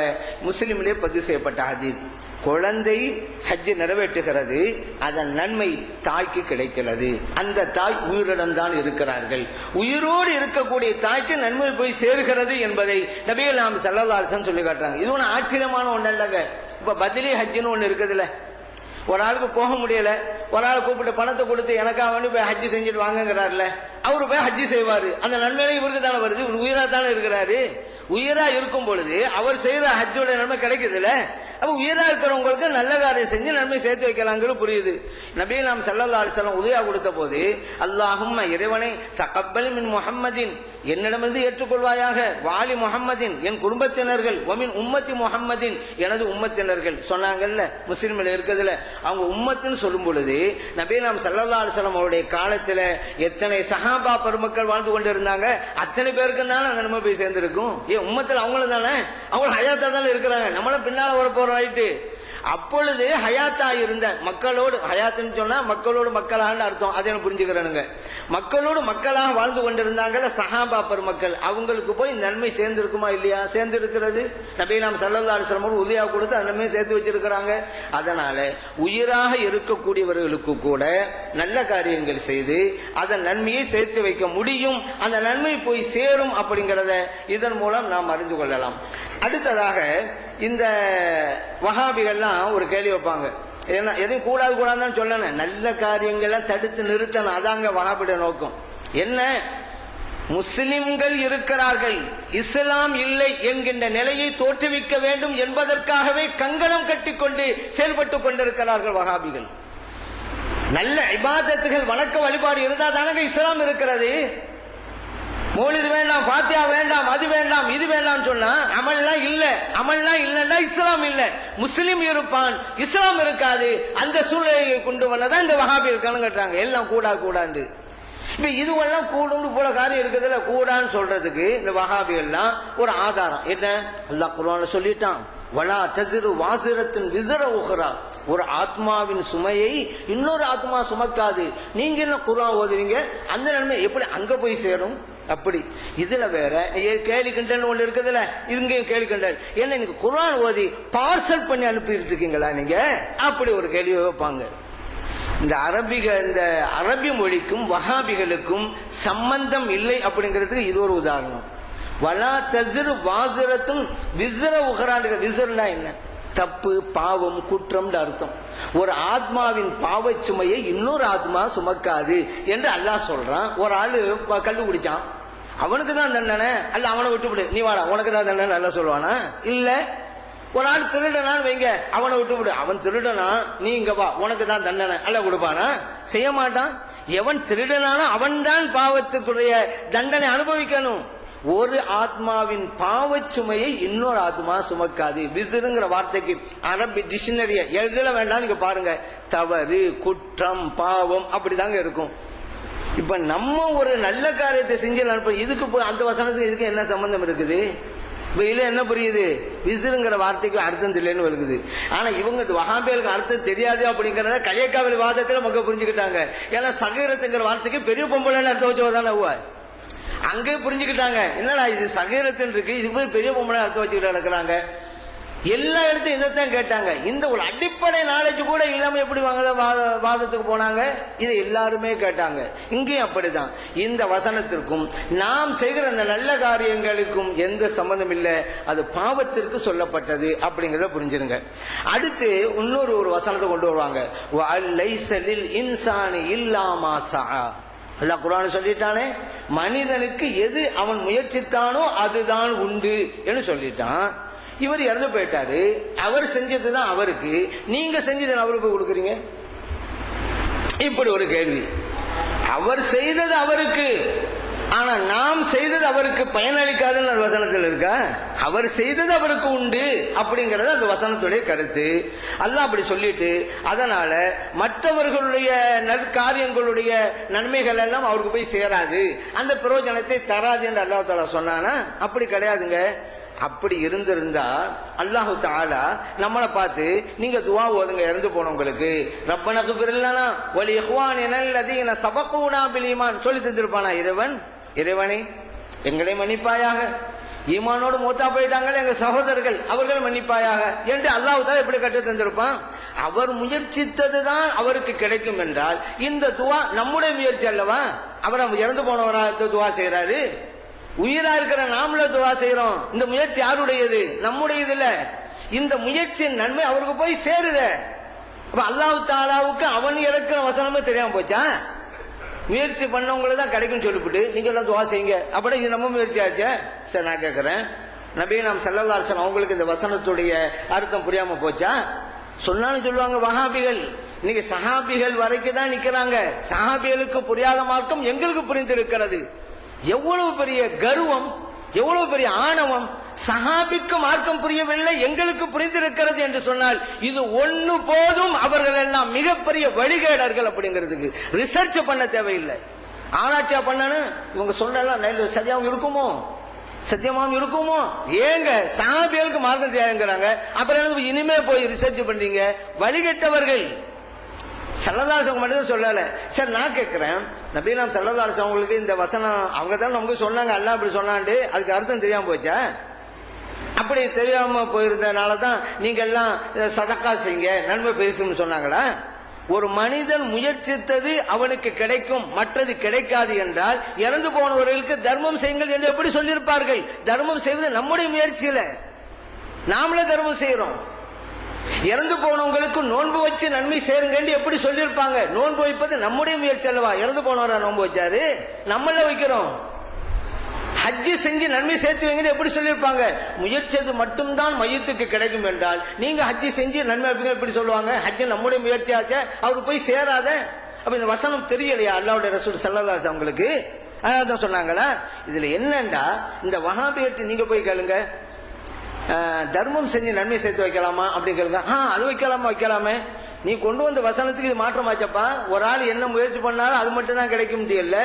முஸ்லிமிலே பதிவு செய்யப்பட்ட ஹதீஸ். குழந்தை ஹஜ் நிறைவேற்றுகிறது, அதன் நன்மை தாய்க்கு கிடைக்கிறது. அந்த தாய் உயிருடன் தான் இருக்கிறார்கள். உயிரோடு இருக்கக்கூடிய தாய்க்கு நன்மை போய் சேர்கிறது என்பதை நபிகள் நாயகம் ஸல்லல்லாஹு அலைஹி வஸல்லம் சொல்லி காட்டுறாங்க. இது ஒன்றும் ஆச்சரியமான ஒன்று இல்லைங்க. இப்ப பதிலி ஹஜ்ஜுன்னு ஒன்று இருக்குதுல்ல, ஒரு ஆளுக்கு போக முடியல, ஒரு ஆள் கூப்பிட்டு பணத்தை கொடுத்து எனக்காக வேண்டி போய் ஹஜ்ஜி செஞ்சுட்டு வாங்குறாருல, அவரு போய் ஹஜ்ஜி செய்வாரு. அந்த நன்மையில இவருக்கு தானே வருது, இவர் உயிரா தானே இருக்கிறாரு. உயிரா இருக்கும் பொழுது அவர் செய்த ஹஜ்ஜோட நன்மை கிடைக்குதுல்ல. அப்ப உயிரா இருக்கிறவங்களுக்கு நல்ல காரியம் செஞ்சு நன்மை சேர்த்து வைக்கலாங்கிறது புரியுது. நபிகள் நாம் ஸல்லல்லாஹு அலைஹி வஸல்லம் உதயா கொடுத்த போது, அல்லாஹும்ம இறைவனை தகப்பல் மின் முஹம்மதின், என்னிடமிருந்து ஏற்றுக்கொள்வாயாக, வாலி முஹம்மதின் என் குடும்பத்தினர்கள், ஒமின் உம்மத்தி முஹம்மதின் எனது உம்மத்தினர்கள் சொன்னாங்கல்ல, முஸ்லிம்கள் இருக்குதுல, அவங்க உம்மத்தின்னு சொல்லும் பொழுது நபிகள் நாம் ஸல்லல்லாஹு அலைஹி வஸல்லம் அவருடைய காலத்துல எத்தனை சஹாபா பெருமக்கள் வாழ்ந்து கொண்டு இருந்தாங்க, அத்தனை பேருக்கு தானே அந்த நன்மை போய் சேர்ந்திருக்கும். உம்மத்தில் அவங்களும் தானே, அவங்க ஹயாத்தா தானே இருக்கிறாங்க, நம்மள பின்னால வர போறோம், ரைட்டு. அப்பொழுது ஹயாத்தா இருந்த மக்களோடு, ஹயாத்துன்னு சொன்னா மக்களோடு மக்களாக அர்த்தம், அதை புரிஞ்சுக்கிறேனுங்க. மக்களோடு மக்களாக வாழ்ந்து கொண்டிருந்தாங்கல்ல சஹாபா பெருமக்கள், அவங்களுக்கு போய் நன்மை சேர்ந்திருக்குமா இல்லையா? சேர்ந்து இருக்கிறது. நபிகள் நாயகம் ஸல்லல்லாஹு அலைஹி வஸல்லம் உதயா கொடுத்து அந்த நன்மையை சேர்த்து வச்சிருக்கிறாங்க. அதனால உயிராக இருக்கக்கூடியவர்களுக்கு கூட நல்ல காரியங்கள் செய்து அதன் நன்மையை சேர்த்து வைக்க முடியும், அந்த நன்மை போய் சேரும் அப்படிங்கிறத இதன் மூலம் நாம் அறிந்து கொள்ளலாம். அடுத்ததாக இந்த வஹாபிகள்லாம் ஒரு கேள்வி வைப்பாங்க, ஏன்னா எதையும் கூடாது கூடாதுன்னு சொல்லணும், நல்ல காரியங்களை தடுத்து நிறுத்தணும். அதாங்க வஹாபிட நோக்கம். என்ன, முஸ்லிம்கள் இருக்கிறார்கள், இஸ்லாம் இல்லை என்கின்ற நிலையை தோற்றுவிக்க வேண்டும் என்பதற்காகவே கங்கணம் கட்டிக்கொண்டு செயல்பட்டுக் கொண்டிருக்கிறார்கள் வஹாபிகள். நல்ல இபாதத்துகள் வணக்க வழிபாடு இருந்தா தானங்க இஸ்லாம் இருக்கிறது. மௌலிது வேண்டாம், ஃபாத்தியா வேண்டாம், அது வேண்டாம், இது வேண்டாம் சொன்னா அமல்லாம் இல்ல. அமல்லாம் இல்லன்னா இஸ்லாம் இல்ல. முஸ்லிம் இருப்பான், இஸ்லாம் இருக்காது. அந்த சூழ்நிலையை கொண்டு வரதான் இந்த வஹாபிகள் கணக்கு கட்டுறாங்க. எல்லாம் கூடா கூடாண்டு. இப்ப இதுவெல்லாம் கூடும் போல காரியம் இருக்குதுல்ல, கூடான்னு சொல்றதுக்கு இந்த வஹாபிகள்லாம் ஒரு ஆதாரம் என்ன, அல்லாஹ் குர்ஆன்ல சொல்லிட்டான், வலா தஸிரு வாஸிரத்துன் விஸர உஹ்ரா, ஒரு ஆத்மாவின் சுமையை இன்னொரு ஆத்மா சுமக்காது. நீங்க என்ன குர்ஆன் ஓதுறீங்க, அந்த நன்மை எப்படி அங்க போய் சேரும்? அப்படி இதுல வேற கேலி கிண்டல் ஒண்ணு இருக்குதுல்ல, இங்கேயும் கேலி கிண்டல். என்ன நீங்க குர்ஆன் ஓதி பார்சல் பண்ணி அனுப்பிட்டு இருக்கீங்களா நீங்க? அப்படி ஒரு கேள்வி வைப்பாங்க. இந்த அரபி மொழிக்கும் வஹாபிகளுக்கும் சம்பந்தம் இல்லை அப்படிங்கிறதுக்கு இது ஒரு உதாரணம். வலா தஸிரு வாஸிரத்துன் விஸர உஹ்ரா. விஸர்னா என்ன? தப்பு, பாவம், குற்றம் அர்த்தம். ஒரு ஆத்மாவின் பாவச் சுமையை இன்னொரு ஆத்மா சுமக்காது என்று அல்லாஹ் சொல்றான். ஒரு ஆளு கல்லு குடிச்சான், அவனுக்கு தான் தண்டனை, அல்ல அவனை விட்டுவிடு, நீ வாடா உனக்கு தான் தண்டனை அல்ல சொல்லுவானா? இல்ல. ஒரு ஆள் திருடனான்னு வைங்க, அவனை விட்டுவிடு, அவன் திருடனா, நீ இங்க வா உனக்கு தான் தண்டனை அல்ல கொடுப்பானா? செய்ய மாட்டான். எவன் திருடனானோ அவன் தான் பாவத்துக்குரிய தண்டனை அனுபவிக்கணும். ஒரு ஆத்மாவின் பாவச் சுமையை இன்னொரு ஆத்மா சுமக்காது. விசுறுங்கிற வார்த்தைக்கு அரபி டிக்ஷனரிய எழுத வேண்டாம், நீங்க பாருங்க. தவறு, குற்றம், பாவம் அப்படிதாங்க இருக்கும். இப்ப நம்ம ஒரு நல்ல காரியத்தை செஞ்சு இதுக்கு அந்த வசனத்துக்கு இதுக்கு என்ன சம்பந்தம் இருக்குது? இப்ப இல்ல என்ன புரியுது? விசுறுங்கிற வார்த்தைக்கு அர்த்தம் தெரியலன்னு வருது. ஆனா இவங்க வஹாபிகளுக்கு அர்த்தம் தெரியாது அப்படிங்கறத கலியக்காவல் வாதத்துல மக்கள் புரிஞ்சுக்கிட்டாங்க. ஏன்னா சகீரத்துங்கிற வார்த்தைக்கு பெரிய பொம்பளைன்னு அர்த்தம் வச்சுதானே அங்கே புரிஞ்சுக்கிட்டாங்க. என்னடா இது சகீரத்துன்னு இருக்கு, இது போய் பெரிய பொம்பளை அர்த்தம் வச்சுக்கிட்டு நடக்கிறாங்க. எல்லா இடத்தையும் இதைத்தான் கேட்டாங்க. இந்த ஒரு அடிப்படை நாலேஜ் கூட இல்லாம எப்படி வாதத்துக்கு போனாங்க? இதை எல்லாருமே கேட்டாங்க. இங்கேயும் அப்படிதான். இந்த வசனத்திற்கும் நாம் செய்கிற அந்த நல்ல காரியங்களுக்கும் எந்த சம்பந்தம் இல்லை, அது பாவத்திற்கு சொல்லப்பட்டது அப்படிங்கறத புரிஞ்சிருங்க. அடுத்து இன்னொரு வசனத்தை கொண்டு வருவாங்க. லைஸலில் இன்சானி இல்லா மா ஸஆ. அல்லாஹ் குர்ஆன் சொல்லிட்டானே, மனிதனுக்கு எது அவன் முயற்சித்தானோ அதுதான் உண்டு என்று சொல்லிட்டான். இவர் இறந்து போயிட்டாரு, அவர் செஞ்சதுதான் அவருக்கு, நீங்க செஞ்சது அவருக்கு கொடுக்குறீங்க. இப்படி ஒரு கேள்வி. அவர் செய்தது அவருக்கு, ஆனா நாம் செய்தது அவருக்கு பயனளிக்காதுன்னு அந்த வசனத்தில் இருக்கா? அவர் செய்தது அவருக்கு உண்டு அப்படிங்கறது அந்த வசனத்துடைய கருத்து. அல்லாஹ் அப்படி சொல்லிட்டு அதனால மற்றவர்களுடைய நற்காரியங்களுடைய நன்மைகள் எல்லாம் அவருக்கு போய் சேராது, அந்த பிரயோஜனத்தை தராது என்று அல்லாஹ் தஆலா சொன்னானா? அப்படி கிடையாதுங்க. அப்படி இருந்திருந்தா அல்லாஹு தஆலா நம்மளை பார்த்து நீங்க துஆ ஓதுங்க இறந்து போனவங்களுக்கு, ரப்பனா குஃபிர் லனா வ லி இஹ்வானினா அல்லதீன சபகூனா பில் ஈமான் சொல்லி தந்திருப்பானா? இறைவனே எங்களை மன்னிப்பாயாக, ஈமானோடு மூத்தா போயிட்டாங்களே எங்க சகோதரர்கள், அவர்கள் மன்னிப்பாயாக என்று அல்லாஹ் தான் எப்படி கற்று தந்திருப்பான்? அவர் முயற்சித்ததுதான் அவருக்கு கிடைக்கும் என்றால் இந்த துஆ நம்முடைய முயற்சி அல்லவா? அவர் இறந்து போனவரா துஆ செய்யறாரு, உயிரா இருக்கிற நாமள துஆ செய்யறோம். இந்த முயற்சி யாருடையது? நம்முடையது இல்ல. இந்த முயற்சியின் நன்மை அவருக்கு போய் சேருத. அப்ப அல்லாஹ் தஆலாவுக்கு அவன் இறக்குற வசனமே தெரியாம போச்சா? முயற்சி பண்ணவங்களுக்கு தான் கிடைக்கும் சொல்லிவிட்டு நீங்க எல்லாம் துஆ செய்யுங்க, அப்படி இது நம்ம முயற்சி ஆச்சா? சரி, நான் கேட்கிறேன், நபி நாம் ஸல்லல்லாஹு அலைஹி வஸல்லம் அவங்களுக்கு இந்த வசனத்துடைய அர்த்தம் புரியாம போச்சா? சொன்னாலும் சொல்லுவாங்க வஹாபிகள். இன்னைக்கு சஹாபிகள் வரைக்கும் தான் நிக்கிறாங்க. சஹாபிகளுக்கு புரியாத மார்க்கம் எங்களுக்கு புரிந்திருக்கிறது. எவ்வளவு பெரிய கர்வம், எவ்வளவு பெரிய ஆணவம்! சஹாபிக்கு மார்க்கம் புரியவில்லை, எங்களுக்கு புரிந்திருக்கிறது என்று சொன்னால் இது ஒண்ணு போதும். அவர்கள் எல்லாம் மிகப்பெரிய வழிகேடர்கள் அப்படிங்கிறதுக்கு ரிசர்ச் பண்ண தேவையில்லை, ஆராய்ச்சியா பண்ணணும். இவங்க சொல்றதெல்லாம் சரியாவும் இருக்குமோ, சத்தியமாவும் இருக்குமோ? ஏங்க சஹாபிகளுக்கு மார்க்கம் தேவைங்கிறாங்க, அப்புறம் இனிமே போய் ரிசர்ச் பண்றீங்க? வழிகெட்டவர்கள். ஸல்லல்லாஹு அலைஹி வஸல்லம் மட்டும் சொல்லல. சரி, நான் கேட்கிறேன், நபி நாம் ஸல்லல்லாஹு அலைஹி வஸல்லம் அவங்களுக்கு இந்த வசனம் அவங்க தான் நமக்கு சொன்னாங்க, அல்லாஹ் அப்படி சொன்னாண்டு அதுக்கு அர்த்தம் தெரியாம போச்சா? அப்படி தெரியாம போயிருந்தனால தான் நீங்க எல்லாம் சதக்கா செய்யுங்க நன்மை பேசும் சொன்னாங்களா? ஒரு மனிதன் முயற்சித்தது அவனுக்கு கிடைக்கும், மற்றது கிடைக்காது என்றால் இறந்து போனவர்களுக்கு தர்மம் செய்யுங்கள் என்று எப்படி சொல்லியிருப்பார்கள்? தர்மம் செய்வது நம்முடைய முயற்சியில, நாமளே தர்மம் செய்யறோம். இறந்து போனவங்களுக்கு நோன்பு வச்சு நன்மை சேருங்கன்னு எப்படி சொல்லியிருப்பாங்க? நோன்பு வைப்பது நம்முடைய முயற்சி அல்லவா? இறந்து போனவரா நோன்பு வச்சாரு? நம்மள வைக்கிறோம். ஹஜ்ஜி செஞ்சு நன்மை சேர்த்து வைங்க எப்படி சொல்லியிருப்பாங்க? முயற்சியது மட்டும்தான் மையத்துக்கு கிடைக்கும் என்றால் நீங்க ஹஜ்ஜி செஞ்சு நன்மை வைப்பீங்க எப்படி சொல்லுவாங்க? ஹஜ்ஜி நம்முடைய முயற்சியாச்ச, அவருக்கு போய் சேராத. அப்ப இந்த வசனம் தெரியலையா அல்லாஹ்வுடைய ரசூல் ஸல்லல்லாஹு அலைஹி அவங்களுக்கு? அதான் சொன்னாங்களா? இதுல என்னண்டா, இந்த வஹாபியத்தை நீங்க போய் கேளுங்க, தர்மம் செஞ்சு நன்மை சேர்த்து வைக்கலாமா அப்படி கேளுங்க. அது வைக்கலாமே. நீ கொண்டு வந்த வசனத்துக்கு இது மாற்றமாச்சப்பா. ஒரு ஆள் என்ன முயற்சி பண்ணாலும் அது மட்டும் தான் கிடைக்கும் முடியல,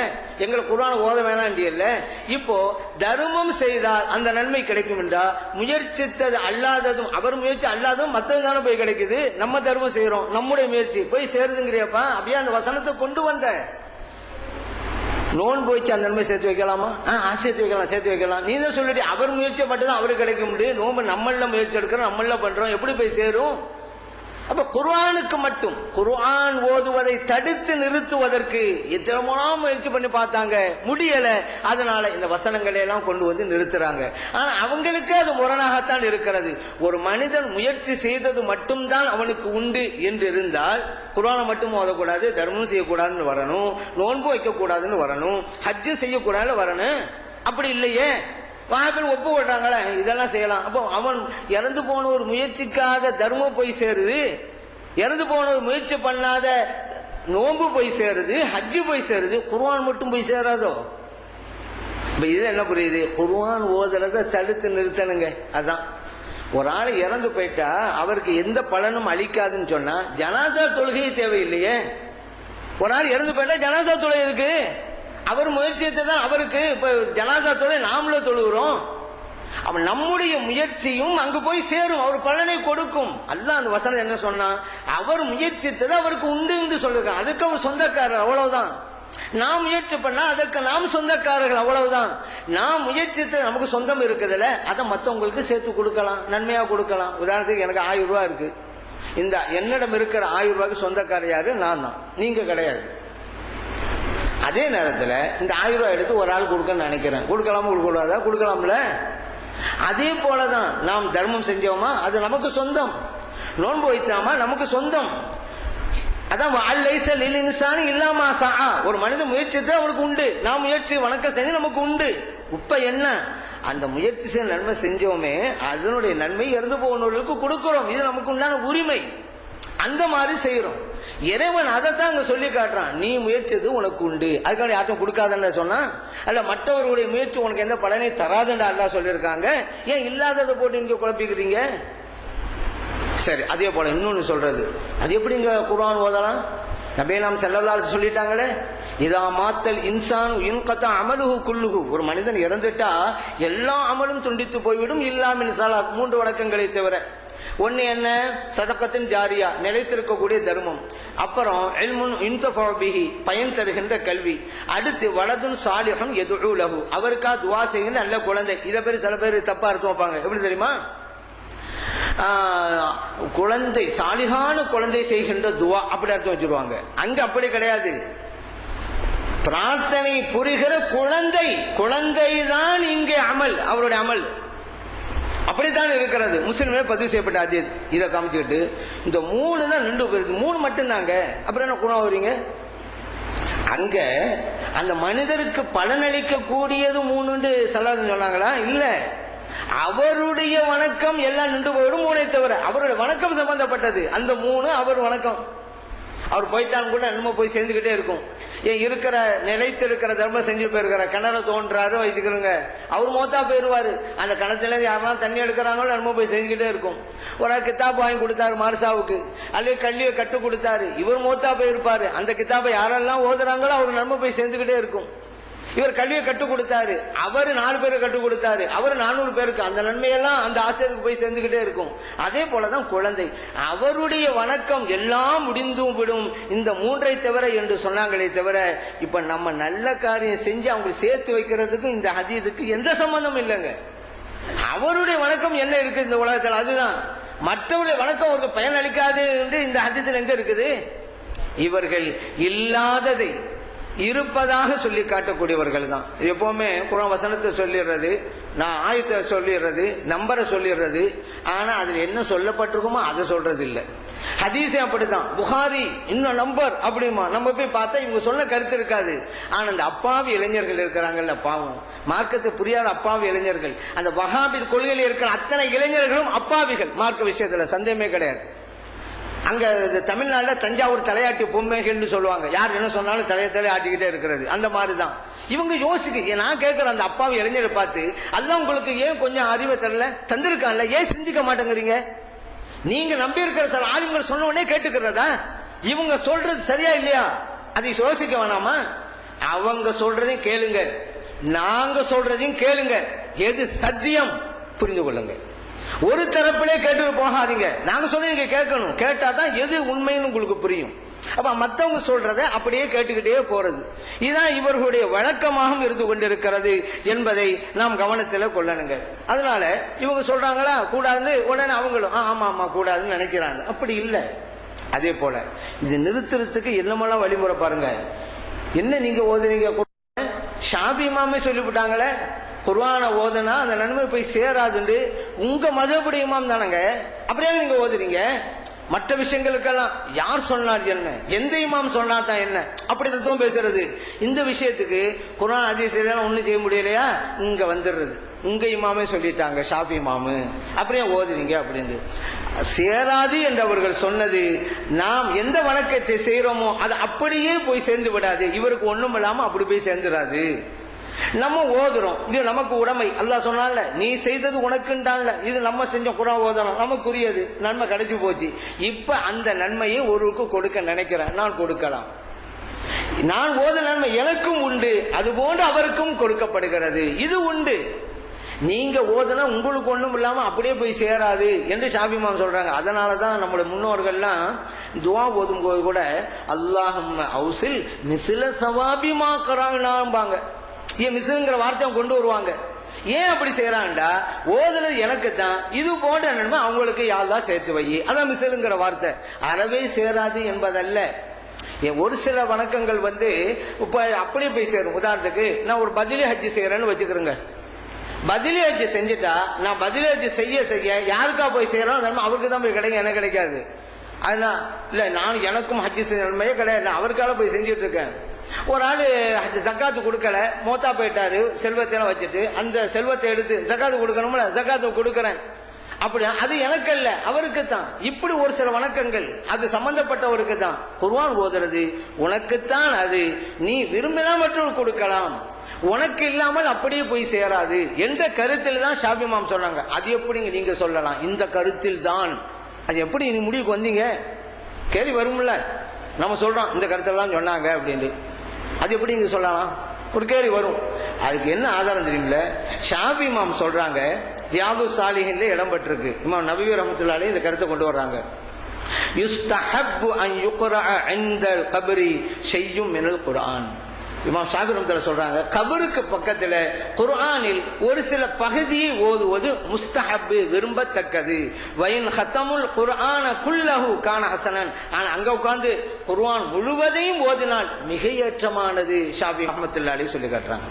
எங்களை குர்ஆனை ஓத வேணாம் முடியல. இப்போ தர்மம் செய்தால் அந்த நன்மை கிடைக்கும் என்றா, முயற்சித்தது அல்லாததும், அவர் முயற்சி அல்லாததும் மற்றது தானே போய் கிடைக்குது. நம்ம தர்மம் செய்யறோம், நம்முடைய முயற்சி போய் சேருதுங்கிறியப்பா. அப்படியே அந்த வசனத்தை கொண்டு வந்த நோன்பு வச்சு அந்த நன்மை சேர்த்து வைக்கலாமா? சேர்த்து வைக்கலாம். நீ தான் சொல்லிட்டு அவர் முயற்சியை மட்டும்தான் அவருக்கு கிடைக்க முடியும். நோன்பு நம்மள முயற்சி எடுக்கிறோம், நம்மள பண்றோம், எப்படி போய் சேரும்? அப்ப குர்ஆனுக்கு மட்டும், குர்ஆன் ஓதுவதை தடுத்து நிறுத்துவதற்கு எத்தனை முயற்சி பண்ணி பார்த்தாங்க, முடியல. அதனால இந்த வசனங்களை எல்லாம் கொண்டு வந்து நிறுத்துறாங்க. ஆனா அவங்களுக்கு அது முரணாகத்தான் இருக்கிறது. ஒரு மனிதன் முயற்சி செய்தது மட்டும்தான் அவனுக்கு உண்டு என்று இருந்தால் குர்ஆனை மட்டும் ஓதக்கூடாது, தர்மம் செய்யக்கூடாதுன்னு வரணும், நோன்பு வைக்க கூடாதுன்னு வரணும், ஹஜ்ஜு செய்யக்கூடாதுன்னு வரணும். அப்படி இல்லையே, வாய்ப்பில் ஒப்பு கொள்றாங்களே இதெல்லாம் செய்யலாம். அப்போ அவன் இறந்து போன ஒரு முயற்சிக்காத தர்மம் போய் சேருது, இறந்து போன ஒரு முயற்சி பண்ணாத நோன்பு போய் சேருது, ஹஜ்ஜு போய் சேருது, குர்ஆன் மட்டும் போய் சேராதோ? இது என்ன புரியுது? குர்ஆன் ஓதுறத தடுத்து நிறுத்தணுங்க. அதான் ஒரு ஆள் இறந்து போயிட்டா அவருக்கு எந்த பலனும் அளிக்காதுன்னு சொன்னா ஜனாசா தொழுகை தேவையில்லையே. ஒரு ஆள் இறந்து போயிட்டா ஜனாசா தொழுகை இருக்கு, அவர் முயற்சியத்தை தான் அவருக்கு. இப்ப ஜனாசா தொழுகை நாமள தொழுகிறோம். அவன் நம்முடைய முயற்சியும் அங்கு போய் சேரும், அவர் பலனை கொடுக்கும். அல்லாஹ் அந்த வசனம் என்ன சொன்னா, அவர் முயற்சித்தது அவருக்கு உண்டு என்று சொல்லுங்க. அதுக்கு அவர் சொந்தக்காரர், அவ்வளவுதான். நாம் முயற்சி பண்ணா அதற்கு நாம் சொந்தக்காரர்கள், அவ்வளவுதான். நாம் முயற்சித்த நமக்கு சொந்தம் இருக்குதுல்ல, அதை மற்றவங்களுக்கு சேர்த்து கொடுக்கலாம், நன்மையா கொடுக்கலாம். உதாரணத்துக்கு எனக்கு 1000 ரூபாய் இருக்கு, இந்த என்னிடம் இருக்கிற 1000 ரூபாய்க்கு சொந்தக்காரர் யாரு? நான் தான், நீங்க கிடையாது. அதே நேரத்தில் இந்த 1000 ரூபாய் எடுத்து ஒரு ஆள் கொடுக்க நினைக்கிறேன், கொடுக்கலாமா கொடுக்கூடாதா? கொடுக்கலாம்ல. அதே போலதான் நாம் தர்மம் செஞ்சோமா அது நமக்கு சொந்தம், நோன்பு வைத்தாமா நமக்கு சொந்தம். அதான் இல்லாம ஒரு மனித முயற்சித்து அவனுக்கு உண்டு, நாம் முயற்சி வணக்கம் செஞ்சு நமக்கு உண்டு. இப்ப என்ன, அந்த முயற்சி செய்ய நன்மை செஞ்சோமே அதனுடைய நன்மை இறந்து போனவர்களுக்கு கொடுக்கிறோம், இது நமக்கு உண்டான உரிமை. அந்த மாதிரி செய்யறோம். இறைவன் அதைத்தான் அங்க சொல்லி காட்டுறான், நீ முயற்சிது உனக்கு உண்டு, அதுக்காக யார்ட்டும் கொடுக்காதன்னு சொன்னா அல்ல, மற்றவர்களுடைய முயற்சி உனக்கு எந்த பலனை தராதுன்னு அல்லாஹ் சொல்லியிருக்காங்க. ஏன் இல்லாததை போட்டு இங்க குழப்பிக்கிறீங்க? சரி, அதே போல இன்னொன்னு சொல்றது, அது எப்படி இங்க குர்ஆன் ஓதலாம்? நபி நாம் ஸல்லல்லாஹு அலைஹி சொல்லிட்டாங்களே, இதா மாத்தல் இன்சான் இன்கதா அமலுஹு குல்லுஹு, ஒரு மனிதன் இறந்துட்டா எல்லா அமலும் துண்டித்து போய்விடும், இல்லாமின் ஸலாத், 3 வணக்கங்களை தவிர. ஒன்னு என்ன? சதகத்தின் ஜாரியா, நிலைத்திருக்கக்கூடிய தர்மம். அப்புறம் இல்முன் யுன்தஃபஉ பிஹி, பயன் தருகின்ற கல்வி. அடுத்து வலதுன் சாலிஹுன் யதுஉ லஹு, அவருக்கா துஆ செய்கிற நல்ல குழந்தை. இத பேர் சில பேர் தப்பா அர்த்தம் வைப்பாங்க. எப்படி தெரியுமா? குழந்தை, சாலிஹான குழந்தை செய்கின்ற துஆ அப்படி அர்த்தம் வச்சிருவாங்க. அங்க அப்படி கிடையாது. பிரார்த்தனை புரிகிற குழந்தை, குழந்தைதான் இங்கே அமல், அவருடைய அமல் அப்படித்தான் இருக்கிறது. முஸ்லிம்களே பதிவு செய்யப்பட்ட ஹதீஸ். இதை காமிச்சுக்கிட்டு இந்த 3 தான் நின்று போயிருக்கு, 3 மட்டும்தாங்க. அப்புறம் என்ன குணம் வரீங்க? அங்க அந்த மனிதருக்கு பலனளிக்க கூடியது 3 சலாதுன்னு சொன்னாங்களா? இல்ல, அவருடைய வணக்கம் எல்லாம் நின்று போயிடும், 3 தவிர. அவருடைய வணக்கம் சம்பந்தப்பட்டது அந்த 3, அவர் வணக்கம். அவர் போயிட்டாலும் கூட நம்ம போய் சேர்ந்துகிட்டே இருக்கும். ஏன் இருக்கிற நிலைத்து இருக்கிற தர்மம் செஞ்சு போயிருக்கிற கிணறு தோன்றாரு வச்சுக்கிறோங்க, அவர் மோத்தா போயிருவாரு. அந்த கிணத்துல யாரெல்லாம் தண்ணி எடுக்கிறாங்களோ நம்ம போய் செஞ்சுக்கிட்டே இருக்கும். ஒரு கித்தாப் வாங்கி கொடுத்தாரு மார்சாவுக்கு, அல்லது கல்வியை கட்டு கொடுத்தாரு, இவர் மோத்தா போயிருப்பாரு. அந்த கித்தாப்பை யாரெல்லாம் ஓதுறாங்களோ அவர் நம்ம போய் சேர்ந்துகிட்டே இருக்கும். இவர் கல்வியை கற்றுக் கொடுத்தாரு, அவர் 4 பேருக்கு கற்றுக் கொடுத்தாரு, அவர் 400 பேருக்கு. அந்த நன்மையெல்லாம் அந்த ஆசிரியருக்கு போய் சேர்ந்துகிட்டே இருக்கும். அதே போலதான் குழந்தை, அவருடைய வணக்கம் எல்லாம் முடிந்தும் விடும் இந்த 3 தவிர என்று சொன்னாங்களே தவிர, இப்ப நம்ம நல்ல காரியம் செஞ்சு அவங்க சேர்த்து வைக்கிறதுக்கும் இந்த ஹதீஸுக்கு எந்த சம்பந்தம் இல்லைங்க. அவருடைய வணக்கம் என்ன இருக்கு இந்த உலகத்தில்? அதுதான். மற்றவருடைய வணக்கம் அவருக்கு பயன் அளிக்காது என்று இந்த ஹதீஸில் எங்க இருக்குது? இவர்கள் இல்லாததை இருப்பதாக சொல்லி காட்டக்கூடியவர்கள் தான். எப்பவுமே குர்ஆன் வசனத்தை சொல்லிடுறது, நான் ஆயத்தை சொல்லிடுறது, நம்பரை சொல்லிடுறது, ஆனா அதுல என்ன சொல்லப்பட்டிருக்குமோ அதை சொல்றது இல்லை. ஹதீஸே அப்படித்தான். புகாரி இன்னும் நம்பர் அப்படிமா நம்ம போய் பார்த்தா இவங்க சொன்ன கருத்து இருக்காது. ஆனா அந்த அப்பாவி இளைஞர்கள் இருக்கிறாங்கல்ல, பாவம் மார்க்கத்தை புரியாத அப்பாவி இளைஞர்கள், அந்த வஹாபி கொள்கையில் இருக்கிற அத்தனை இளைஞர்களும் அப்பாவிகள். மார்க்க விஷயத்துல சந்தேகமே கிடையாது. அங்க தமிழ்நாடுல தஞ்சாவூர் தலையாட்டி பொம்மைகள்னு சொல்லுவாங்க, யார் என்ன சொன்னாலும் தலையை ஆட்டிக்கிட்டே இருக்கிறது. அந்த மாதிரிதான் இவங்க யோசிக்க. நான் கேட்கிறேன் அந்த அப்பாவி இளைஞரை பார்த்து, அல்லாஹ் உங்களுக்கு ஏன் கொஞ்சம் அறிவை தரல, தந்திருக்கான்ல, ஏன் சிந்திக்க மாட்டேங்கிறீங்க? நீங்க நம்பி இருக்கிற சில ஆளுங்கள் சொன்ன உடனே கேட்டுக்கிறதா? இவங்க சொல்றது சரியா இல்லையா அதை யோசிக்க வேணாமா? அவங்க சொல்றதையும் கேளுங்க, நாங்க சொல்றதையும் கேளுங்க, எது சத்தியம் புரிந்து கொள்ளுங்க. ஒரு தரப்பிலே கேட்டு போகாதீங்க, நாங்க சொல்ல நீங்க கேட்கணும். கேட்டாதான் எது உண்மைன்னு உங்களுக்கு புரியும். அப்ப மத்தவங்க சொல்றத அப்படியே கேட்டுக்கிட்டே போறது, இதுதான் இவர்களுடைய வழக்கமாக இருந்து கொண்டிருக்கிறது என்பதை நாம் கவனத்தில் கொள்ளணுங்க. அதனால இவங்க சொல்றாங்களா கூடாதுன்னு, உடனே அவங்களும் ஆமா ஆமா கூடாதுன்னு நினைக்கிறாங்க. அப்படி இல்லை. அதே போல இது நிறுத்துறதுக்கு என்னமெல்லாம் வழிமுறை பாருங்க. என்ன நீங்க ஓதுறீங்க? ஷாபி இமாமே சொல்லிவிட்டாங்களே, குர்ஆனை ஓதுனா அந்த நன்மை போய் சேராதுண்டு. உங்க மதபடி இமாம் தானங்க, அப்படியே நீங்க ஓதுறீங்க. மற்ற விஷயங்களுக்கெல்லாம் யார் சொன்னார் என்ன, எந்த இமாம் சொன்னா தான் என்ன, அப்படி தத்துவம் பேசுறது. இந்த விஷயத்துக்கு குர்ஆன் ஹதீஸ் ஒண்ணும் செய்ய முடியலையா, இங்க வந்துடுறது. உங்க இமாமே சொல்லிட்டாங்க, ஷாஃபி இமாமு, அப்படியே ஓதுறீங்க அப்படின்னு. சேராது என்று அவர்கள் சொன்னது, நாம் எந்த வணக்கத்தை செய்யறோமோ அது அப்படியே போய் சேர்ந்து விடாது. இவருக்கு ஒண்ணும் இல்லாம அப்படி போய் சேர்ந்துடாது. நம்ம ஓதுறோம், இது நமக்கு உடைமை. அல்லாஹ் சொன்னால நீ செய்தது உனக்குண்டான்ல, இது நம்ம செஞ்ச குர்ஆன் ஓதணும், நமக்குரியது, நன்மை கிடைச்சு போச்சு. இப்ப அந்த நன்மையை ஒருவருக்கு கொடுக்க நினைக்கிறேன், நான் கொடுக்கலாம். நான் ஓத நன்மை எனக்கும் உண்டு, அது போன்று அவருக்கும் கொடுக்கப்படுகிறது, இது உண்டு. நீங்க ஓதுனா உங்களுக்கு ஒண்ணும் இல்லாம அப்படியே போய் சேராது என்று ஷாஃபி இமாம் சொல்றாங்க. அதனாலதான் நம்முடைய முன்னோர்கள்லாம் துஆ ஓதும் போது கூட அல்லாஹும்ம அவுசில் மிஸ்ல ஸவாபி மா கரானாம்பாங்க. ஏன் மிஸ்ங்கிற வார்த்தை கொண்டு வருவாங்க. ஏன் அப்படி செய்யறான்டா, ஓதுனது எனக்கு தான், இது போன்ற நன்மை அவங்களுக்கு யாழ்தான் சேர்த்து வை, அதான் மிஸ்ங்கிற வார்த்தை. அறவே சேராது என்பதல்ல. ஒரு சில வணக்கங்கள் இப்ப அப்படியே போய் சேரும். உதாரணத்துக்கு நான் ஒரு பதிலி ஹஜ்ஜி செய்யறேன்னு வச்சுக்கிறேங்க. பதிலி ஹஜ்ஜி செஞ்சுட்டா நான் பதிலி ஹஜ்ஜி செய்ய செய்ய யாருக்கா போய் செய்யறோம் நன்மை அவருக்கு தான் போய் கிடைக்கும், எனக்கு கிடைக்காது. அதனால இல்ல, நான் எனக்கும் ஹஜ்ஜி செய்ய நன்மையே கிடையாது, நான் அவருக்காக போய் செஞ்சுட்டு இருக்கேன். ஒரு ஆளு ஜக்காத்து கொடுக்கல, மோத்தா போயிட்டாரு, செல்வத்தை எல்லாம் வச்சுட்டு, அந்த செல்வத்தை எடுத்து ஜக்காத்து கொடுக்கணும்ல, ஜக்காத்து கொடுக்கறேன். அப்படி அது எனக்கு அல்ல, அவருக்கு தான். இப்படி ஒரு சில வணக்கங்கள் அது சம்பந்தப்பட்டவருக்கு தான். குர்ஆன் ஓதுறது உனக்குத்தான், அது நீ விரும்பினா மற்றவருக்கு கொடுக்கலாம், உனக்கு இல்லாமல் அப்படியே போய் சேராது என்ற கருத்தில் தான் ஷாஃபி இமாம் சொன்னாங்க. அது எப்படிங்க நீங்க சொல்லலாம்? இந்த கருத்தில் தான். அது எப்படி நீ முடிவுக்கு வந்தீங்க? கேள்வி வரும்ல. நம்ம சொல்றோம் இந்த கருத்தில் தான் சொன்னாங்க அப்படின்னு, அது எப்படி நீங்க சொல்லலாம்? ஒரு கேள்வி வரும். அதுக்கு என்ன ஆதாரம் தெரியுமில்ல? ஷாஃபி இமாம் சொல்றாங்க, ரியாது சாலிஹின்ல இடம் பெற்றிருக்கு. இமாம் நபவி ரஹ்மத்துல்லாஹி அலைஹி இந்த கருத்தை கொண்டு வர்றாங்க. யுஸ்தஹப்பு அன் யுக்ரஅ இன்தல் கப்ரி ஷையும் மினல் குர்ஆன். இமாம் ஷாஃபி ரஹ்மத்துல்லாஹி சொல்றாங்க, கபருக்கு பக்கத்துல குர்ஆனில் ஒரு சில பகுதியை ஓதுவது முஸ்தஹப், விரும்பத்தக்கது. வயின் ஹத்தமுல் குர்ஆன குல்லஹு கான ஹஸனன். ஆனா அங்க உட்கார்ந்து குர்ஆன் முழுவதையும் ஓதினால் மிகையேற்றமானது ஷாஃபி ரஹ்மத்துல்லாஹி அலைஹி சொல்லி காட்டுறாங்க.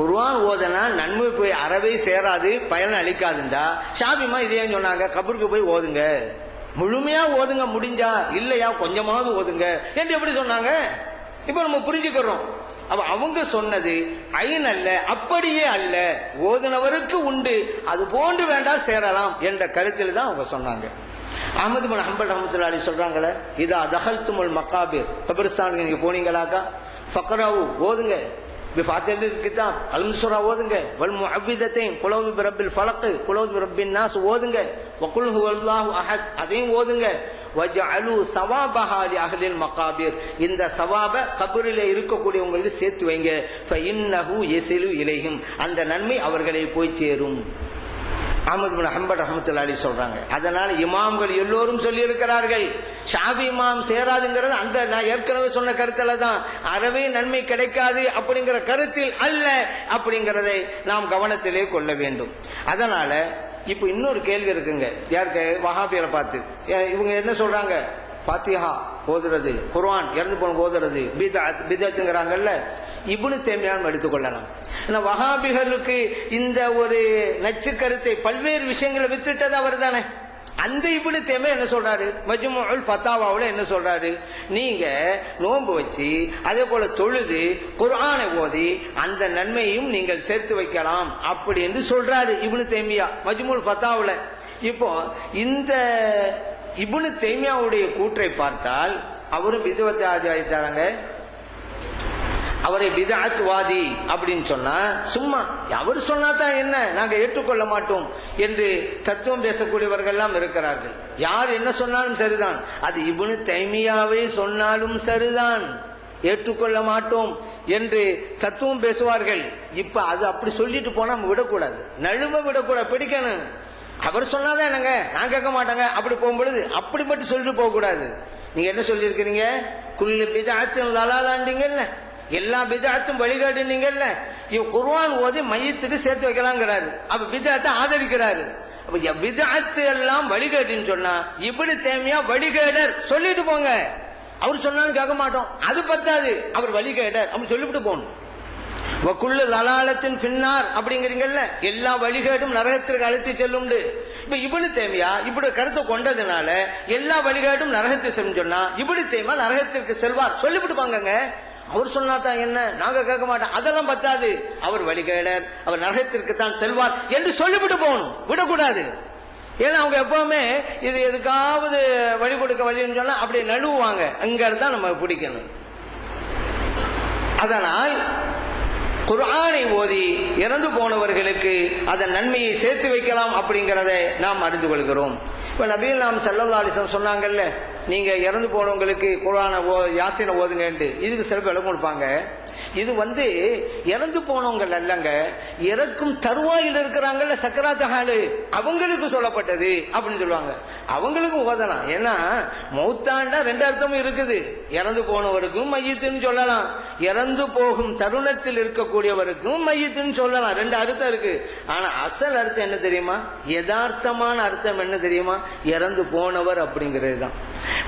குர்ஆன் ஓதனா நன்மை போய் அறவே சேராது, பயன் அளிக்காதுண்டா ஷாஃபிமா இதே சொன்னாங்க, கபருக்கு போய் ஓதுங்க, முழுமையா ஓதுங்க முடிஞ்சா, இல்லையா கொஞ்சமாவது ஓதுங்க என்று எப்படி சொன்னாங்க? இப்ப நம்ம புரிஞ்சுக்கிறோம். அப்ப அவங்க சொன்னது ஐன் அல்ல, அப்படியே அல்ல, ஓதுனவருக்கு உண்டு, அது போன்று வேண்டாம் சேரலாம் என்ற கருத்தில் தான் அவங்க சொன்னாங்க. அஹ்மது பின் ஹம்பல் ரஹ்மத்துல்லாஹி அலைஹி சொல்றாங்களே, இதா தஹல்துமுல் மகாபிர், கபிரிஸ்தானுக்கு நீங்க போனீங்களாக்கா, ஃபக்ரவு ஓதுங்க, பிஃபாத்திஹத்தில் கிதாப் அல்முஸ்ரா ஓதுங்க, வல் முஅவ்விதத்தைன் குலௌ பிரப்பில் ஃபலக் குலௌ பிரப்பின் நாஸ் ஓதுங்க, வகுல் ஹுவல்லாஹு அஹத் அதையும் ஓதுங்க, வஜஅலு ஸவாபஹா லி அஹ்லில் மகாபிர், இந்த ஸவாப கபரிலே இருக்கக்கூடியவங்களுக்கு சேர்த்து வைங்க, ஃபஇன்னஹு யஸிலு இலைஹிம், அந்த நன்மை அவர்களை போய் சேரும். அஹ்மது பின் ஹம்பல் ரஹ்மத்துல்லாஹி அலைஹி சொல்றாங்க. அதனால இமாம்கள் எல்லோரும் சொல்லி இருக்கிறார்கள், ஷாஃபி இமாம் சேராதுங்கிறது அந்த நான் ஏற்கனவே சொன்ன கருத்துல தான், அறவே நன்மை கிடைக்காது அப்படிங்கிற கருத்தில் அல்ல அப்படிங்கிறதை நாம் கவனத்திலே கொள்ள வேண்டும். அதனால இப்ப இன்னொரு கேள்வி இருக்குங்க, யாருக்கு? வஹாபியரை பார்த்து. இவங்க என்ன சொல்றாங்க? ஃபாத்திஹா ஓதுறது, குர்ஆன் இறந்து போன ஓதுறது பிதஅத்துங்கறாங்கல்ல, இப்னு தய்மியாவும் எடுத்துக்கொள்ளலாம். ஏன்னா வஹாபிகளுக்கு இந்த ஒரு நச்சு கருத்தை பல்வேறு விஷயங்களை வித்துட்டது அவர் தானே. அந்த இப்னு தய்மியா என்ன சொல்றாரு, மஜ்முஉல் ஃபதாவாவுல என்ன சொல்றாரு, நீங்க நோன்பு வச்சு அதே போல தொழுது குர்ஆனை ஓதி அந்த நன்மையும் நீங்கள் சேர்த்து வைக்கலாம் அப்படி என்று சொல்றாரு இப்னு தய்மியா மஜ்முஉல் ஃபதாவுல. இப்போ இந்த இப்னு தய்மியாவுடைய கூற்றை பார்த்தால் அவரும் பிதஅத் ஆயிட்டாங்க. அவரை பிதஅத்வாதி அப்படின்னு சொன்னா சும்மா அவர் சொன்னாதான் என்ன, நாங்க ஏற்றுக்கொள்ள மாட்டோம் என்று தத்துவம் பேசக்கூடியவர்கள் எல்லாம் இருக்கிறார்கள். யார் என்ன சொன்னாலும் சரிதான், அது இப்னு தய்மியாவே சொன்னாலும் சரிதான், ஏற்றுக்கொள்ள மாட்டோம் என்று தத்துவம் பேசுவார்கள். இப்ப அது அப்படி சொல்லிட்டு போனா நம்ம விடக்கூடாது, நழுவ விடக்கூடாது, பிடிக்கணும். அவர் சொன்னாதான் என்னங்க, நான் கேட்க மாட்டாங்க அப்படி போகும்பொழுது அப்படி மட்டும் சொல்லிட்டு போக கூடாது. நீங்க என்ன சொல்லி இருக்கிறீங்க, குல்லு பிதஅத்தின் லலாலாண்டீங்கல்ல, எல்லா பிதஅத்தும் வழிகாட்டுனீங்கல்ல, இவ குர்ஆன் ஓதி மையத்துக்கு சேர்த்து வைக்கலாங்கிறாரு. அப்ப பிதஅத்தை ஆதரிக்கிறாரு. அப்ப பிதஅத்து எல்லாம் வழிகாட்டுன்னு சொன்னா இப்னு தய்மியா வழிகேடர் சொல்லிட்டு போங்க. அவர் சொன்னாலும் கேட்க மாட்டோம், அது பத்தாது, அவர் வழிகேடர் அப்படி சொல்லிவிட்டு போகணும். வக்குள்ளு லலாலத்தின் பின்னார் அப்படிங்கிறீங்கல்ல, எல்லா வழிகேடும் நரகத்திற்கு அழைத்து செல்லும். இப்ப இப்னு தய்மியா இப்படி கருத்தை கொண்டதுனால எல்லா வழிகேடும் நரகத்துக்கு செல்லும் சொன்னா இப்னு தய்மியா நரகத்திற்கு செல்வார் சொல்லிவிட்டு பாங்க. அவர் சொன்னாதான் என்ன, நாங்க கேட்க மாட்டோம், அதெல்லாம் பத்தாது, அவர் வழிகேடர், அவர் நரகத்திற்கு தான் செல்வார் என்று சொல்லிவிட்டு போகணும், விடக்கூடாது. ஏன்னா அவங்க எப்பவுமே இது எதுக்காவது வழி கொடுக்க வழின்னு சொன்னா அப்படி நழுவுவாங்க, அங்க இருந்தா நம்ம பிடிக்கணும். அதனால் குர்ஆனை ஓதி இறந்து போனவர்களுக்கு அதன் நன்மையை சேர்த்து வைக்கலாம் அப்படிங்கிறத நாம் அறிந்து கொள்கிறோம். இப்ப நபிகள் நாம் ஸல்லல்லாஹு அலைஹி வஸல்லம் சொன்னாங்கல்ல, நீங்க இறந்து போனவங்களுக்கு குர்ஆனை யாசீனை ஓதுங்கன்ட்டு, இதுக்கு சிறப்பு விளக்கம் கொடுப்பாங்க. இது இறந்து போனவங்க அல்லங்க, இறக்கும் தருவாயில் இருக்கிறாங்கல்ல சக்கராத் ஹாலு, அவங்களுக்கு சொல்லப்பட்டது அப்படின்னு சொல்லுவாங்க. அவங்களுக்கும் ஓதலாம். ஏன்னா மௌத்தாண்டா ரெண்டு அர்த்தமும் இருக்குது, இறந்து போனவருக்கும் மையத்துன்னு சொல்லலாம், இறந்து போகும் தருணத்தில் இருக்கக்கூடியவருக்கும் மையத்துன்னு சொல்லலாம், ரெண்டு அர்த்தம் இருக்கு. ஆனா அசல் அர்த்தம் என்ன தெரியுமா, யதார்த்தமான அர்த்தம் என்ன தெரியுமா, இறந்து போனவர் அப்படிங்கிறது தான்.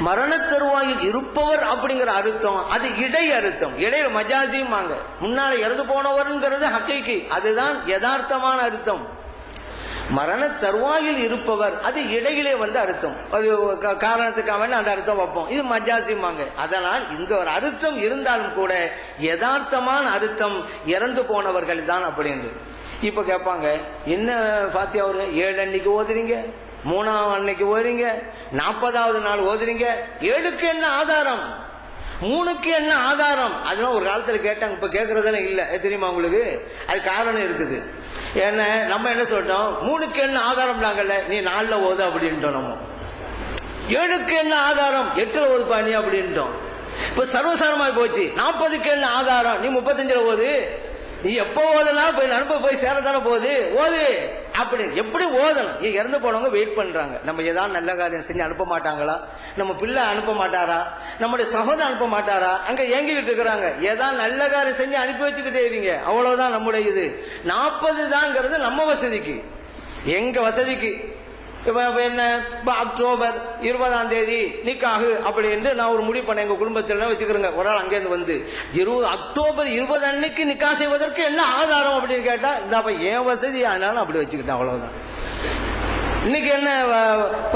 மரண தருவாயில் இருப்பவர் அப்படிங்கிற அர்த்தம் அது இடை அர்த்தம், இடையில மஜாசியும் முன்னால இறந்து போனவர்ங்கிறது ஹக்கீகி, அதுதான் யதார்த்தமான அர்த்தம். மரண தருவாயில் இருப்பவர் அது இடையிலே அர்த்தம், அது காரணத்துக்காக அந்த அர்த்தம் வைப்போம், இது மஜாசிமாங்க. அதனால் இந்த ஒரு அர்த்தம் இருந்தாலும் கூட யதார்த்தமான அர்த்தம் இறந்து போனவர்கள் தான் அப்படின்னு. இப்ப கேட்பாங்க, என்ன ஃபாத்தியா ஒரு 7 அன்னைக்கு ஓதுறீங்க, 3ஆம் அன்னைக்கு ஓதுறீங்க, 40வது நாள் ஓதுறீங்க, 7க்கு என்ன ஆதாரம், 3க்கு என்ன ஆதாரம்? அதெல்லாம் ஒரு காலத்துல கேட்டாங்க, இப்ப கேட்கறதுன்னு இல்ல தெரியுமா உங்களுக்கு. அது காரணம் இருக்குது. ஏன்னா நம்ம என்ன சொல்றோம், 3க்கு என்ன ஆதாரம் நாங்கல்ல, நீ 4ல ஓது அப்படின்ட்டோம். நம்ம 7க்கு என்ன ஆதாரம், 8ல ஓதுப்பா நீ அப்படின்ட்டோம். இப்ப சர்வசாரமாய் போச்சு. 40க்கு என்ன ஆதாரம், நீ 35ல ஓது, நீ எப்ப ஓதனாலும் போய் நண்ப போய் சேரத்தானே போகுது, ஓது அப்படி எப்படி ஓதணும். இறந்து போனவங்க வெயிட் பண்றாங்க, நம்ம ஏதாவது நல்ல காரியம் செஞ்சு அனுப்ப மாட்டாங்களா, நம்ம பிள்ளை அனுப்ப மாட்டாரா, நம்முடைய சகோதரன் அனுப்ப மாட்டாரா, அங்க ஏங்கிக்கிட்டு இருக்கிறாங்க. ஏதாவது நல்ல காரியம் செஞ்சு அனுப்பி வச்சுக்கிட்டே இருங்க, அவ்வளவுதான் நம்முடைய இது. 40 தாங்கிறது நம்ம வசதிக்கு, எங்க வசதிக்கு. என்ன அக்டோபர் 20ஆம் தேதி நிக்காகு அப்படி என்று நான் ஒரு முடிவு பண்ண, எங்க குடும்பத்தில் வச்சுக்கிறேங்க. ஒரு ஆள் அங்கேருந்து அக்டோபர் 20 அன்னைக்கு நிக்கா செய்வதற்கு என்ன ஆதாரம் அப்படின்னு கேட்டா, இந்த என் வசதி ஆனாலும் அப்படி வச்சுக்கிட்டேன், அவ்வளவுதான். இன்னைக்கு என்ன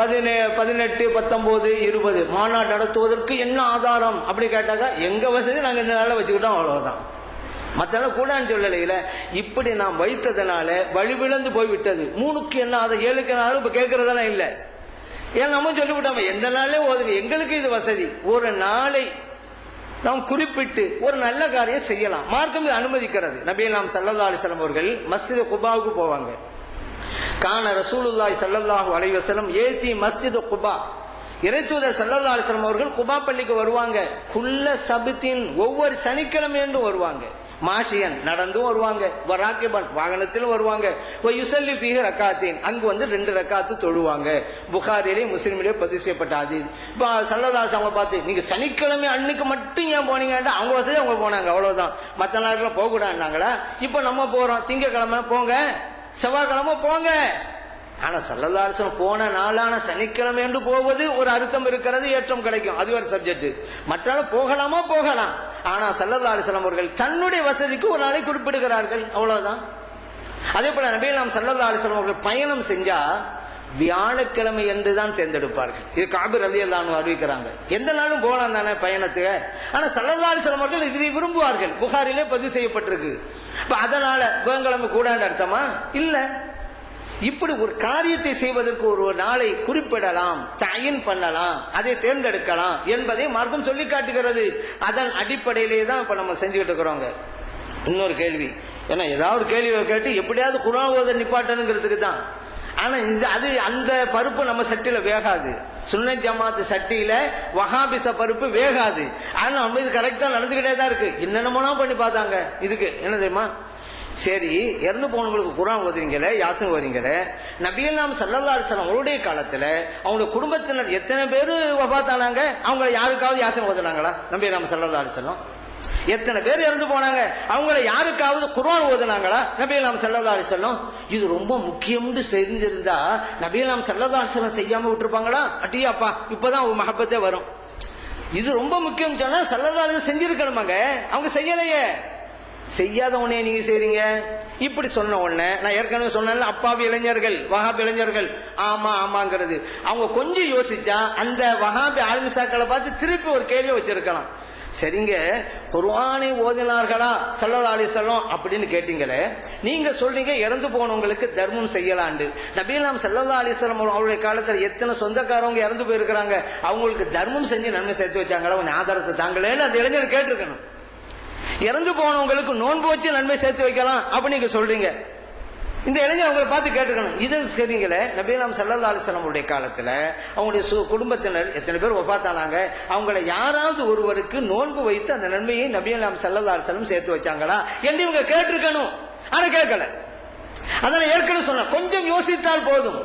18, 19, 20 மாநாடு நடத்துவதற்கு என்ன ஆதாரம் அப்படி கேட்டாக்கா, எங்க வசதி நாங்க இந்த நாளில் வச்சுக்கிட்டோம், அவ்வளவுதான். மற்ற கூடான்னு சொல்லல. இப்படி நாம் வைத்ததனால வழிவிழந்து போய்விட்டது. 3க்கு என்ன ஆதாரம், 7க்கு என்ன ஆதாரம் இப்ப கேட்கறதெல்லாம் இல்ல. ஏன் நம்ம சொல்லிவிட்டோம், எந்த நாளே ஓதுங்க, எங்களுக்கு இது வசதி. ஒரு நாளை நாம் குறிப்பிட்டு ஒரு நல்ல காரியம் செய்யலாம், மார்க்கம் அனுமதிக்கிறது. நபிகள் நாம் ஸல்லல்லாஹு அலைஹி வஸல்லம் அவர்கள் மஸ்ஜித் குபாவுக்கு போவாங்க. கான ரசூலுல்லாஹி ஸல்லல்லாஹு அலைஹி வஸல்லம் ஏதி மஸ்ஜித் குபா, இறைத்தூதர் ஸல்லல்லாஹு அலைஹி வஸல்லம் அவர்கள் குபா பள்ளிக்கு வருவாங்க. குல்ல சபத்தின் ஒவ்வொரு சனிக்கிழமையும் வருவாங்க. மாஷியன் நடந்தும் வருவாங்க, வராக்கிபன் வாகனத்திலும் வருவாங்க. யுஸல்லி ஃபீஹி ரக்காத்தீன், அங்கு 2 ரக்காத்து தொழுவாங்க. புகாரிலே முஸ்லிமிலே பதிவு செய்யப்பட்ட ஹதீஸ். இப்ப ஸல்லல்லாஹு அலைஹி வஸல்லம் பார்த்து, நீங்க சனிக்கிழமை அன்னைக்கு மட்டும் ஏன் போனீங்கன்னா, அவங்க வசதி அவங்க போனாங்க, அவ்வளவுதான். மற்ற நாட்கள் போக கூடாதுனாங்களா? இப்ப நம்ம போறோம், திங்கக்கிழமை போங்க, செவ்வாய்க்கிழமை போங்க, ஆனா ஸல்லல்லாஹு அலைஹி வஸல்லம் போன நாளான சனிக்கிழமை என்று போவது ஒரு அர்த்தம் இருக்கிறது, ஏற்றம் கிடைக்கும், அது ஒரு சப்ஜெக்ட். மற்ற போகலாமா போகலாம். ஆனா ஸல்லல்லாஹு அலைஹி வஸல்லம் அவர்கள் தன்னுடைய வசதிக்கு ஒரு நாளை குறிப்பிடுகிறார்கள், அவ்வளவுதான். அதே போல நபிகள் ஸல்லல்லாஹு அலைஹி வஸல்லம் அவர்கள் பயணம் செஞ்சா வியாழக்கிழமை என்று தான் தேர்ந்தெடுப்பார்கள். இது காபி ரலியல்லாஹு அன்ஹு அறிவிக்கிறாங்க. எந்த நாளும் போகலாம் தானே பயணத்துக்கு. ஆனா ஸல்லல்லாஹு அலைஹி வஸல்லம் அவர்கள் இதை விரும்புவார்கள். புகாரிலே பதிவு செய்யப்பட்டிருக்கு. இப்ப அதனால புதன்கிழமை கூடாது அர்த்தமா இல்ல. இப்படி ஒரு காரியத்தை செய்வதற்கு ஒரு நாளை குறிப்பிடலாம், தயின் பண்ணலாம், அதை தேர்ந்தெடுக்கலாம் என்பதை மார்க்கம் சொல்லி காட்டுகிறது. அதன் அடிப்படையிலே தான் இப்ப நம்ம செஞ்சுக்கிட்டு இருக்கிறோங்க. இன்னொரு கேள்வி, ஏன்னா ஏதாவது ஒரு கேள்வி கேட்டு எப்படியாவது குர்ஆன் ஓத நிப்பாட்டணுங்கிறதுக்கு தான். ஆனா அது அந்த பருப்பு நம்ம சட்டியில வேகாது. சுன்னத் ஜமாத் சட்டியில வஹாபிச பருப்பு வேகாது. ஆனா நம்ம இது கரெக்டா நடந்துகிட்டே தான் இருக்கு. என்னென்னமோ பண்ணி பார்த்தாங்க. இதுக்கு என்ன தெரியுமா, சரி இறந்து போனவங்களுக்கு குர்ஆன் ஓதுறீங்களே, யாசின் ஓதுறீங்களே, நபிகள் நாயகம் ஸல்லல்லாஹு அலைஹி வஸல்லம் அவருடைய காலத்துல அவங்க குடும்பத்தினர் எத்தனை பேரு வஃபாத்தானாங்க? அவங்க யாருக்காவது யாசின் ஓதுனாங்களா? நபிகள் நாயகம் ஸல்லல்லாஹு அலைஹி வஸல்லம் எத்தனை பேர் இறந்து போனாங்க? அவங்கள யாருக்காவது குர்ஆன் ஓதுனாங்களா? நபிகள் நாயகம் ஸல்லல்லாஹு அலைஹி வஸல்லம். இது ரொம்ப முக்கியம்னு தெரிஞ்சிருந்தா நபிகள் நாயகம் ஸல்லல்லாஹு அலைஹி வஸல்லம் செய்யாம விட்டுருப்பாங்களா? அட்டியாப்பா இப்பதான் ஒரு மஹப்பத்தே வரும். இது ரொம்ப முக்கியம் சொன்னா ஸல்லல்லாஹு அலைஹி வஸல்லம் செஞ்சிருக்கணுமாங்க. அவங்க செய்யலையே. செய்யாத உடனே நீங்க செய்றீங்க. இப்படி சொன்ன உடனே நான் ஏற்கனவே சொன்ன அப்பாவி இளைஞர்கள், வஹாபி இளைஞர்கள் ஆமா ஆமாங்கிறது, அவங்க கொஞ்சம் யோசிச்சா அந்த வஹாபி ஆலிம்சாக்களை பார்த்து திருப்பி ஒரு கேள்வி வச்சிருக்கலாம். சரிங்க, குர்ஆனை ஓதினார்களா ஸல்லல்லாஹு அலைஹி வஸல்லம் அப்படின்னு கேட்டீங்களே, நீங்க சொல்றீங்க இறந்து போனவங்களுக்கு தர்மம் செய்யலாண்டு. நபிகள் நாயகம் ஸல்லல்லாஹு அலைஹி வஸல்லம் அவருடைய காலத்துல எத்தனை சொந்தக்காரவங்க இறந்து போயிருக்கிறாங்க, அவங்களுக்கு தர்மம் செஞ்சு நன்மை சேர்த்து வச்சாங்களா? உன் ஆதாரத்தை தாங்களேன்னு அந்த இளைஞர் கேட்டிருக்கணும். இறந்து போனவங்களுக்கு நோன்பு வச்சு நன்மை சேர்த்து வைக்கலாம் அப்படின்னு நீங்க சொல்றீங்க. இந்த இளைஞர் அவங்களை பார்த்து கேட்டுக்கணும். இது சரிங்களே, நபிகள் நாயகம் ஸல்லல்லாஹு அலைஹி வஸல்லம் அவருடைய காலத்துல அவங்களுடைய குடும்பத்தினர் எத்தனை பேர் வஃபாத்தானாங்க, அவங்கள யாராவது ஒருவருக்கு நோன்பு வைத்து அந்த நன்மையை நபிகள் நாயகம் ஸல்லல்லாஹு அலைஹி வஸல்லம் சேர்த்து வச்சாங்களா என்று இவங்க கேட்டிருக்கணும். ஆனா கேட்கல. அதனால ஏற்கனவே சொன்ன கொஞ்சம் யோசித்தால் போதும்.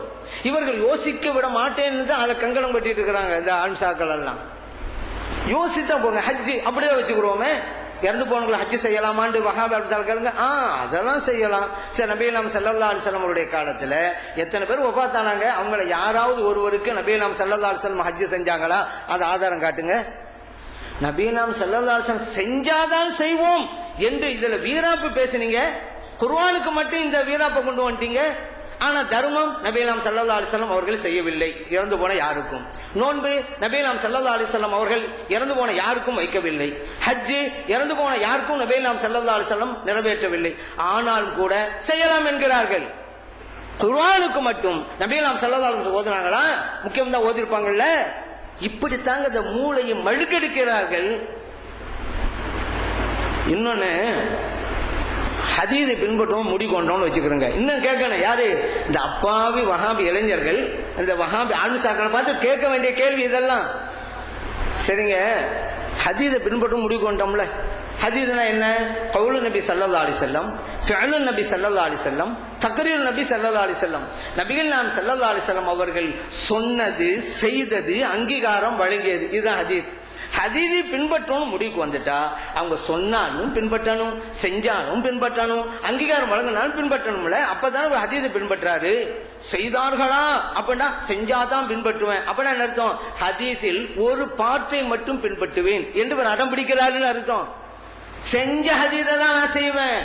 இவர்கள் யோசிக்க விட மாட்டேன்னு தான் அதை கங்கணம் கட்டிட்டு இருக்கிறாங்க இந்த ஆன்சாக்கள் எல்லாம். யோசித்தா போங்க. ஹஜ்ஜி அப்படியே வச்சுக்கிறோமே, இறந்து போனவங்களை ஹஜ் செய்யலாமான்னு வஹாபி கேளுங்க. அதெல்லாம் செய்யலாம். சரி, நபிகள் நாயகம் ஸல்லல்லாஹு அலைஹி வஸல்லம் அவருடைய காலத்துல எத்தனை பேர் வஃபாத்தானாங்க, அவங்கள யாராவது ஒருவருக்கு நபிகள் நாயகம் ஸல்லல்லாஹு அலைஹி வஸல்லம் ஹஜ் செஞ்சாங்களா? அது ஆதாரம் காட்டுங்க. நபிகள் நாயகம் ஸல்லல்லாஹு அலைஹி வஸல்லம் செஞ்சாதான் செய்வோம் என்று இதுல வீராப்பு பேசுனீங்க. குர்ஆனுக்கு மட்டும் இந்த வீராப்பை கொண்டு வந்துட்டீங்க. ஆனா தர்மம் நபிகள் நாயகம் ஸல்லல்லாஹு அலைஹி வஸல்லம் அவர்கள் செய்யவில்லை, இறந்து போன யாருக்கும். நோன்பு நபிகள் நாயகம் ஸல்லல்லாஹு அலைஹி வஸல்லம் அவர்கள் இறந்து போன யாருக்கும் வைக்கவில்லை. ஹஜ் இறந்து போன யாருக்கும் நபிகள் நாயகம் ஸல்லல்லாஹு அலைஹி வஸல்லம் நிறைவேற்றவில்லை. ஆனாலும் கூட செய்யலாம் என்கிறார்கள். குர்ஆனுக்கு மட்டும் நபிகள் நாயகம் ஸல்லல்லாஹு அலைஹி வஸல்லம் ஓதுனாங்களா? முக்கியம் தான் ஓதிருப்பாங்கல்ல. இப்படித்தாங்க இந்த மூளையை மழுக்கெடுக்கிறார்கள். இன்னொன்னு, ஹதீஸை பின்பற்றவும் முடிக்கொண்டோம்னு வச்சுக்கிறோங்க. இன்னும் கேட்கணும், யாரு? இந்த அப்பாவி வஹாபி இளைஞர்கள், இந்த வஹாபி ஆலிம்சாக்களை பார்த்து கேட்க வேண்டிய கேள்வி இதெல்லாம். சரிங்க, ஹதீஸை பின்பற்றவும் முடிக்கொண்டோம்ல. ஹதீஸ்னா என்ன? கவுலு நபி ஸல்லல்லாஹு அலைஹி வஸல்லம், ஃபிஅலு நபி ஸல்லல்லாஹு அலைஹி வஸல்லம், தக்ரீர் நபி ஸல்லல்லாஹு அலைஹி வஸல்லம். நபிகள் நாயகம் ஸல்லல்லாஹு அலைஹி வஸல்லம் அவர்கள் சொன்னது, செய்தது, அங்கீகாரம் வழங்கியது, இதுதான் ஹதீஸ். ஹதீஸை பின்பற்றணும் முடிவுக்கு வந்துட்டா அவங்க சொன்னாலும் பின்பற்றணும், செஞ்சாலும் பின்பற்றணும், அங்கீகாரம் வழங்கினாலும் பின்பற்றணும்ல. அப்பதான் ஒரு ஹதீஸை பின்பற்றாரு. செய்தார்களா அப்படின்னா செஞ்சாதான் பின்பற்றுவேன் அப்படின்னா என்ன அர்த்தம்? ஹதீஸில் ஒரு பாட்டை மட்டும் பின்பற்றுவேன் என்று ஒரு அடம் பிடிக்கிறாருன்னு அர்த்தம். செஞ்ச ஹதீஸை தான் நான் செய்வேன்,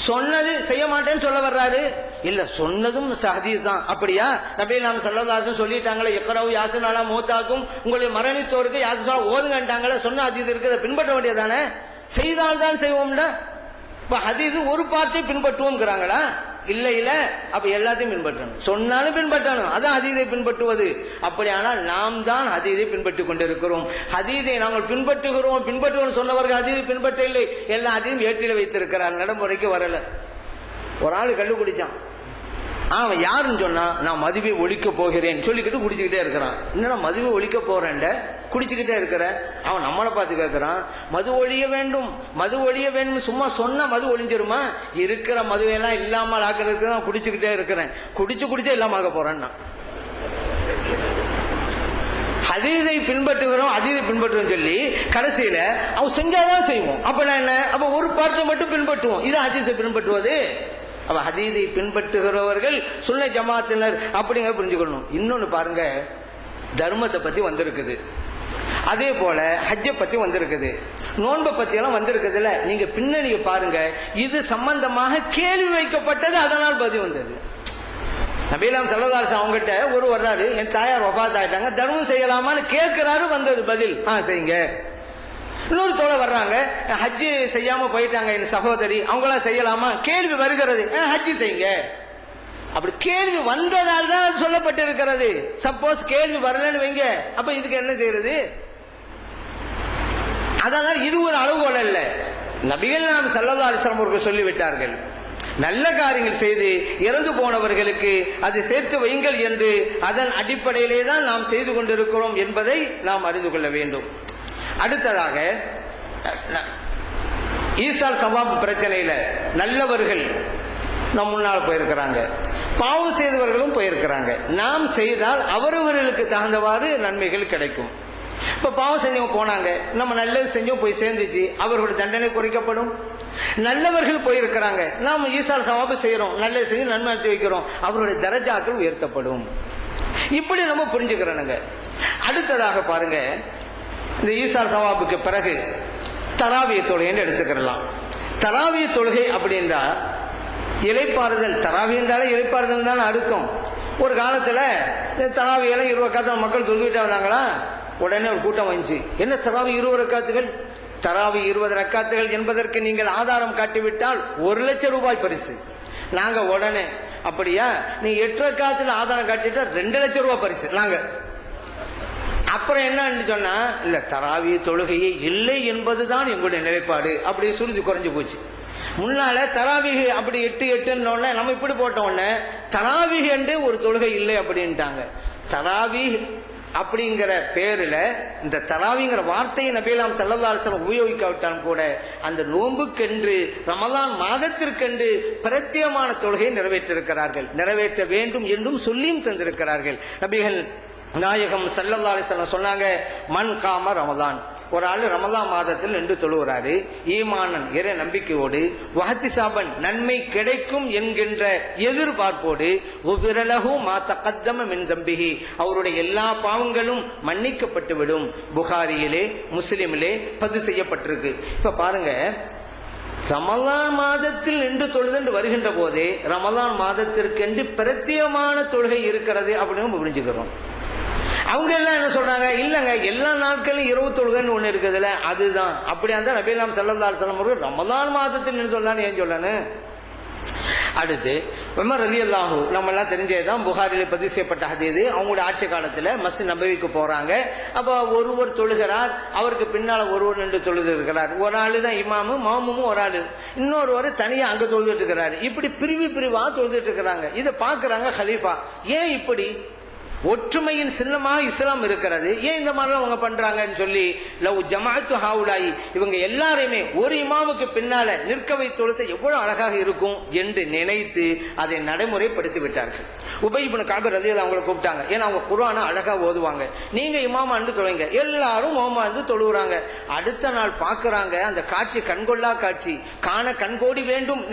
சொன்னது செய்ய மாட்டேன்னு சொல்ல வர்றாரு. இல்ல, சொன்னதும் ஹதீஸ் தான். அப்படியா? நபிகள் நாயகம் ஸல்லல்லாஹு அலைஹி வஸல்லம் சொல்லிட்டாங்களே, இக்ராஉ யாசின் அலா மௌதாக்கும், உங்களுடைய மரணித்தோருக்கு யாசின் ஓதுங்கட்டாங்களே, சொன்ன ஹதீஸ் இருக்கு, அதை பின்பற்ற வேண்டியதானே. செய்தால் தான் செய்வோம்ல. இப்ப ஹதீஸ் ஒரு பாட்டை பின்பற்றுவோம்ங்கிறாங்களா? இல்ல இல்ல, அப்ப எல்லாத்தையும் பின்பற்றணும், சொன்னாலும் பின்பற்றணும், அதான் ஹதீஸை பின்பற்றுவது. அப்படியானால் நாம் தான் ஹதீஸை பின்பற்றிக் கொண்டிருக்கிறோம். ஹதீஸை நாங்கள் பின்பற்றுகிறோம் சொன்னவர்கள் ஹதீஸை பின்பற்ற இல்லை, எல்லா ஹதீஸும் ஏற்றில வைத்திருக்கிறார், நடைமுறைக்கு வரல. ஒரு ஆள் கள்ளு குடிச்சான். அவன் யாருன்னு சொன்னா, நான் மதுவை ஒழிக்க போகிறேன் சொல்லிக்கிட்டு குடிச்சுக்கிட்டே இருக்கிறான். என்னன்னா மதுவை ஒழிக்க போறேன் குடிச்சுக்கிட்டே இருக்கிற. அவன் நம்மளை பார்த்து கேட்கிறான், மது ஒழிய வேண்டும், மது ஒழிய வேண்டும். சும்மா சொன்னா மது ஒழிஞ்சிருமா? இருக்கிற மதுவையெல்லாம் இல்லாமல் ஆக்கிறதுக்கு தான் குடிச்சுக்கிட்டே இருக்கிறேன், குடிச்சே இல்லாம ஆக போறேன்னா. ஹதீஸை பின்பற்றுகிறோம், ஹதீஸை பின்பற்றுவோம் சொல்லி கடைசியில அவன் செஞ்சாதான் செய்வோம். அப்ப என்ன? அப்ப ஒரு பாட்டை மட்டும் பின்பற்றுவோம், இது ஹதீஸை பின்பற்றுவது. அவ ஹதீஸை பின்பற்றுகிறவர்கள் சுன்ன ஜமாத்தினர் அப்படிங்கிற புரிஞ்சுக்கணும். இன்னொன்னு பாருங்க, தர்மத்தை பத்தி வந்திருக்குது, அதே போல ஹஜ்ஜை பத்தி வந்திருக்குது, நோன்பை பத்தி எல்லாம் வந்திருக்குதுல. நீங்க பின்னணியை பாருங்க, இது சம்பந்தமாக கேள்வி வைக்கப்பட்டது, அதனால் பதில் வந்தது. நபிலாம் ஸல்லல்லாஹு அலைஹி வஸல்லம் அவங்ககிட்ட ஒரு வர்றாரு, என் தாயார் வஃபாத் ஆயிட்டாங்க, தர்மம் செய்யலாமான்னு கேட்கிறாரு, வந்தது பதில் செய்யுங்க. இன்னொரு தோழ வர்றாங்க, ஹஜ்ஜு செய்யாம போயிட்டாங்க என் சகோதரி, அவங்களா செய்யலாமா கேள்வி வருகிறது, ஹஜ்ஜு செய்யுங்க. அப்படி கேள்வி வந்ததால் தான் சொல்லப்பட்டிருக்கிறது. சப்போஸ் கேள்வி வரலன்னு வைங்க, அப்ப இதுக்கு என்ன செய்யறது? அதனால் இது ஒரு அளவுகோல் அல்ல. நபிகள் நாம் ஸல்லல்லாஹு அலைஹி வஸல்லம் அவர்கள் சொல்லிவிட்டார்கள், நல்ல காரியங்கள் செய்து இறந்து போனவர்களுக்கு அதை சேர்த்து வையுங்கள் என்று. அதன் அடிப்படையிலே தான் நாம் செய்து கொண்டிருக்கிறோம் என்பதை நாம் அறிந்து கொள்ள வேண்டும். அடுத்ததாக, ஈசால் சவாப் பிரச்சனையில நல்லவர்கள் நம் முன்னால் போயிருக்கிறாங்க, பாவம் செய்தவர்களும் போயிருக்கிறாங்க. நாம் செய்தால் அவரவர்களுக்கு தகுந்தவாறு நன்மைகள் கிடைக்கும். இப்ப பாவம் செஞ்சவங்க போனாங்க, நம்ம நல்லது செஞ்சோம் போய் சேர்ந்துச்சு, அவர்களுடைய தண்டனை குறைக்கப்படும். நல்லவர்கள் போயிருக்கிறாங்க, நாம் ஈசால் சவாபு செய்யறோம், நல்லது செஞ்சு நன்மை நடத்தி வைக்கிறோம், அவருடைய தரஜாக்கள் உயர்த்தப்படும். இப்படி நம்ம புரிஞ்சுக்கிறோங்க. அடுத்ததாக பாருங்க, இந்த ஈசால் சவாபுக்கு பிறகு தராவிய தொழுகைன்னு எடுத்துக்கலாம். தராவிய தொழுகை அப்படின்றா இளைப்பாறுதல். தராவி என்றாலே இளைப்பாறுதல் தான் அர்த்தம். ஒரு காலத்துல தராவியெல்லாம் 20 ரக்காத்து மக்கள் தொழுதுகிட்டே வந்தாங்களா, உடனே ஒரு கூட்டம் வந்துச்சு, என்ன தராவி 20 ரக்காத்துகள்? தராவி 20 ரக்காத்துகள் என்பதற்கு நீங்கள் ஆதாரம் காட்டிவிட்டால் 1 லட்சம் ரூபாய் பரிசு. நாங்க உடனே, அப்படியா, நீ 8 ரக்காத்துல ஆதாரம் காட்டிட்டா 2 லட்சம் ரூபாய் பரிசு நாங்க. அப்புறம் என்ன சொன்னா, இல்ல தராவி தொழுகையே இல்லை என்பதுதான் எங்களுடைய நிலைப்பாடு. அப்படி சுருதி குறைஞ்சு போச்சு. முன்னால தராவிஹ் அப்படி 8 நம்ம இப்படி போட்ட உடனே தராவிஹ் என்று ஒரு தொழுகை இல்லை அப்படின்ட்டாங்க. தராவிஹ் அப்படிங்கிற பேருல இந்த தராவிங்கிற வார்த்தையை நபிலாம் ஸல்லல்லாஹு அலைஹி வஸல்லம் உபயோகிக்காவிட்டாலும் கூட அந்த நோன்புக்கென்று ரமலான் மாதத்திற்கென்று பிரத்யேகமான தொழுகையை நிறைவேற்றிருக்கிறார்கள், நிறைவேற்ற வேண்டும் என்றும் சொல்லியும் தந்திருக்கிறார்கள். நபிகள் நாயகம் ஸல்லல்லாஹு அலைஹி வஸல்லம் சொன்னாங்க, மன் காம ரமலான், ஒரு ஆளு ரமலான் மாதத்தில் நின்று தொழுகிறாரு, ஈமானன் இறை நம்பிக்கையோடு, வஹ்திசாபன் நன்மை கிடைக்கும் என்கின்ற எதிர்பார்ப்போடு, உபிரலஹு மா தகத்தம மின் தம்பிஹி, அவருடைய எல்லா பாவங்களும் மன்னிக்கப்பட்டு விடும். புகாரியிலே முஸ்லிமிலே பதிவு செய்யப்பட்டிருக்கு. இப்ப பாருங்க, ரமலான் மாதத்தில் நின்று தொழுது வருகின்ற போதே ரமலான் மாதத்திற்கென்று பிரத்யேகமான தொழுகை இருக்கிறது அப்படின்னு புரிஞ்சுக்கிறோம். அவங்க எல்லாம் என்ன சொல்றாங்க, இல்லங்க எல்லா நாட்களும் இரவு தொழுகைன்னு ஒண்ணு இருக்குதுல்ல, அதுதான். அப்படியா இருந்தா நபிலாம் ஸல்லல்லாஹு அலைஹி வஸல்லம் அவர்கள் ரமலான் மாதத்தில் நின்று சொல்லலான்னு ஏன் சொல்லணும்? அடுத்து உமர் ரலியல்லாஹு, நம்ம எல்லாம் தெரிஞ்சதுதான், புகாரிலே பதிவு செய்யப்பட்ட ஹதீஸ். அவங்களுடைய ஆட்சி காலத்துல மஸ்ஜித் நபவிக்கு போறாங்க. அப்ப ஒருவர் தொழுகிறார், அவருக்கு பின்னால ஒருவர் நின்று தொழுது இருக்கிறார். ஒரு ஆளு தான் இமாமு, மாமுமும் ஒரு ஆளு, இன்னொருவர் தனியா அங்க தொழுதுட்டு இருக்கிறாரு. இப்படி பிரிவா தொழுதுட்டு இருக்கிறாங்க. இதை பாக்குறாங்க ஹலீஃபா, ஏன் இப்படி? ஒற்றுமையின் சின்னமாக இஸ்லாம் இருக்கிறது, ஏன் இந்த மாதிரிலாம் அவங்க பண்றாங்கன்னு சொல்லி, லவ் ஜமாஅத்து ஹாவுலாயி, இவங்க எல்லாரையுமே ஒரு இமாமுக்கு பின்னால நிற்க வைத்து தொழுது எவ்வளவு அழகாக இருக்கும் என்று நினைத்து அதை நடைமுறைப்படுத்தி விட்டார்கள். உபை இப்னு கஅப் ரலியல்லாஹு அவங்களை கூப்பிட்டாங்க, ஏன்னா அவங்க குர்ஆனை அழகா ஓதுவாங்க, நீங்க இமாமா அன்று தொழுங்க. எல்லாரும் மாமா அன்று தொழுகிறாங்க. அடுத்த நாள் பாக்குறாங்க, அந்த காட்சி கண்கொள்ளா காட்சி, காண கண்கோடி வேண்டும்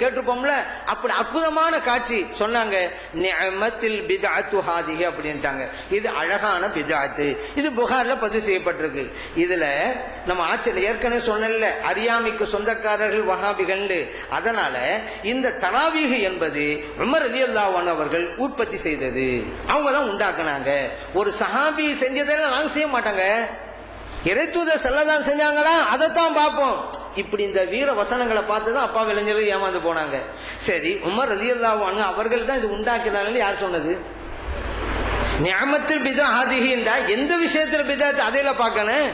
கேட்டிருப்போம்ல, அப்படி அற்புதமான காட்சி. சொன்னாங்க, நிஅமத்தில் பித்அத்து ஹாதிஹி அப்படின்ட்டாங்க, இது அழகான பித்அத். இது புகார்ல பதிவு செய்யப்பட்டிருக்கு. இதுல நம்ம ஆட்சியில் ஏற்கனவே சொன்னல, அறியாமைக்கு சொந்தக்காரர்கள் வஹாபிகள். அதனால இந்த தராவீஹ் என்பது உமர் ரலியல்லாஹு அன்ஹு அவர்கள் உற்பத்தி செய்தது, அவங்க தான் உண்டாக்குனாங்க. ஒரு சஹாபி செஞ்சதெல்லாம் நாங்க செய்ய மாட்டாங்க, இறைத்தூதர் ஸல்லல்லாஹு செஞ்சாங்களா அதைத்தான் பார்ப்போம். இப்படி இந்த வீர வசனங்களை பார்த்துதான் அப்பா இளைஞர்கள் ஏமாந்து போனாங்க. சரி, உமர் ரலியல்லாஹு அன்ஹு அவர்கள் தான் இது உண்டாக்கினாங்கன்னு யார் சொன்னது? நிஅமத்துல் பித்அஹிஹி என்றா எந்த விஷயத்துல பித்அத் அதையில பார்க்கணும்.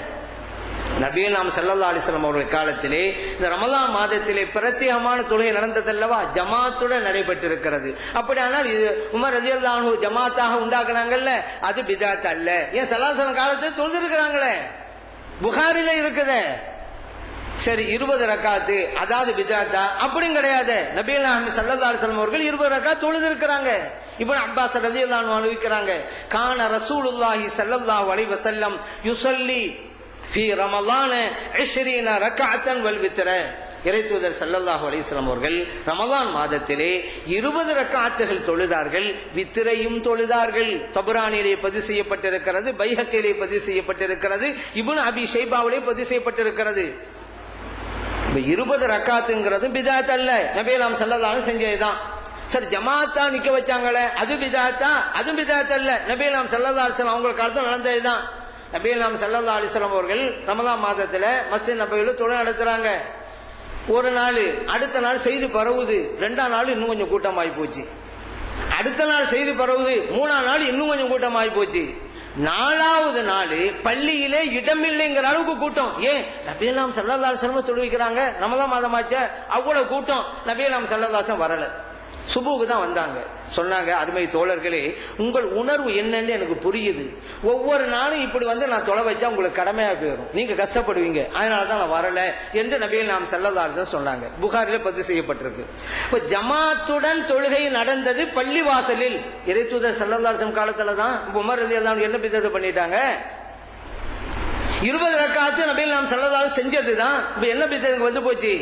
நபிகள் நாம் ஸல்லல்லாஹு அலைஹி வஸல்லம் அவருடைய காலத்திலே இந்த ரமலான் மாதத்திலே பிரத்யேகமான தொழுகை நடந்ததல்லவா, ஜமாத்துடன் நடைபெற்றிருக்கிறது. அப்படியானால் இது உமர் ரலியல்லாஹு அன்ஹு ஜமாத்தாக உண்டாக்குனாங்கல்ல, அது பித்அத் அல்ல. ஏன் ஸல்லல்லாஹு அலைஹி வஸல்லம் காலத்தில் தொழுது இருக்கிறாங்களே, புகாரில இருக்குது. சரி, 20 ரக்காத்து அதாவது பித்அத்தா? அப்படியும் கிடையாது. நபிகள் நாயகம் ஸல்லல்லாஹு அலைஹி வஸல்லம் அவர்கள் 20 ரக்காத் தொழுது இருக்கிறாங்க. இப்னு அப்பாஸ் ரலியல்லாஹு அன்ஹு அறிவிக்கிறாங்க, கான ரசூலுல்லாஹி ஸல்லல்லாஹு அலைஹி வஸல்லம் யுஸல்லி ஃபீ ரமலான 20 ரக்அத்தன் வல் வித்ர. இறைத்தூதர் ஸல்லல்லாஹு அலைஹி வஸல்லம் அவர்கள் ரமலான் மாதத்திலே 20 ரக்காத்துகள் தொழுதார்கள், வித்திரையும் தொழுதார்கள். தபரானியிலே பதிவு செய்யப்பட்டிருக்கிறது, பைஹக்கியிலே பதிவு செய்யப்பட்டிருக்கிறது, இப்னு அபி ஷைபாவிலே பதிவு செய்யப்பட்டிருக்கிறது. 20 ரக்காத்துங்கிறது பிதாத் அல்ல, நபியலாம் ஸல்லல்லாஹு அலைஹி வஸல்லம் செஞ்சதுதான். சரி, ஜமாத்தா நிக்க வச்சாங்களே அது பிதாத்தா? அது பிதாத் அல்ல, நபியலாம் ஸல்லல்லாஹு அலைஹி வஸல்லம் அவங்க காலத்துல நடந்ததுதான். நபியலாம் ஸல்லல்லாஹு அலைஹி வஸல்லம் அவர்கள் ரமலான் மாதத்துல மஸ்ஜித் நபவியில தொழுகை நடத்துறாங்க. ஒரு நாள், அடுத்த நாள் செய்தி பரவுது, 2ஆம் நாள் இன்னும் கொஞ்சம் கூட்டமாகி போச்சு. அடுத்த நாள் செய்தி பரவுது, 3ஆம் நாள் இன்னும் கொஞ்சம் கூட்டமாகி போச்சு. 4வது நாள் பள்ளியிலே இடமில்லைங்கிற அளவுக்கு கூட்டம். ஏன்? நபியலாம் ஸல்லல்லாஹு அலைஹி வஸல்லம் தொழுவிக்கிறாங்க, ரமலான் மாதமாச்ச, அவ்வளவு கூட்டம். நபியலாம் ஸல்லல்லாஹு அலைஹி வஸல்லம் வரல, சுபுக்கு தான் வந்தாங்க. சொன்னாங்க, அருமை தோழர்களே, உங்கள் உணர்வு என்னன்னு எனக்கு புரியுது. ஒவ்வொரு நாளும் இப்படி வந்து நான் தொலை வச்சா உங்களுக்கு கடமையா போயிடும், நீங்க கஷ்டப்படுவீங்க, அதனாலதான் நான் வரல என்று நபியலாம் ஸல்லல்லாஹு அலைஹி வஸல்லம் சொன்னாங்க. புகாரில பதிவு செய்யப்பட்டிருக்கு. இப்ப ஜமாத்துடன் தொழுகை நடந்தது பள்ளி வாசலில். இறைத்தூதர் ஸல்லல்லாஹு அலைஹி வஸல்லம் காலத்துல தான். உமர் ரலியல்லாஹு அன்ஹு என்ன பிதஅத் பண்ணிட்டாங்க? 20 ரக்காத்து நபியலாம் ஸல்லல்லாஹு அலைஹி வஸல்லம் செஞ்சதுதான். இப்ப என்ன பிதஅத் வந்து போச்சு?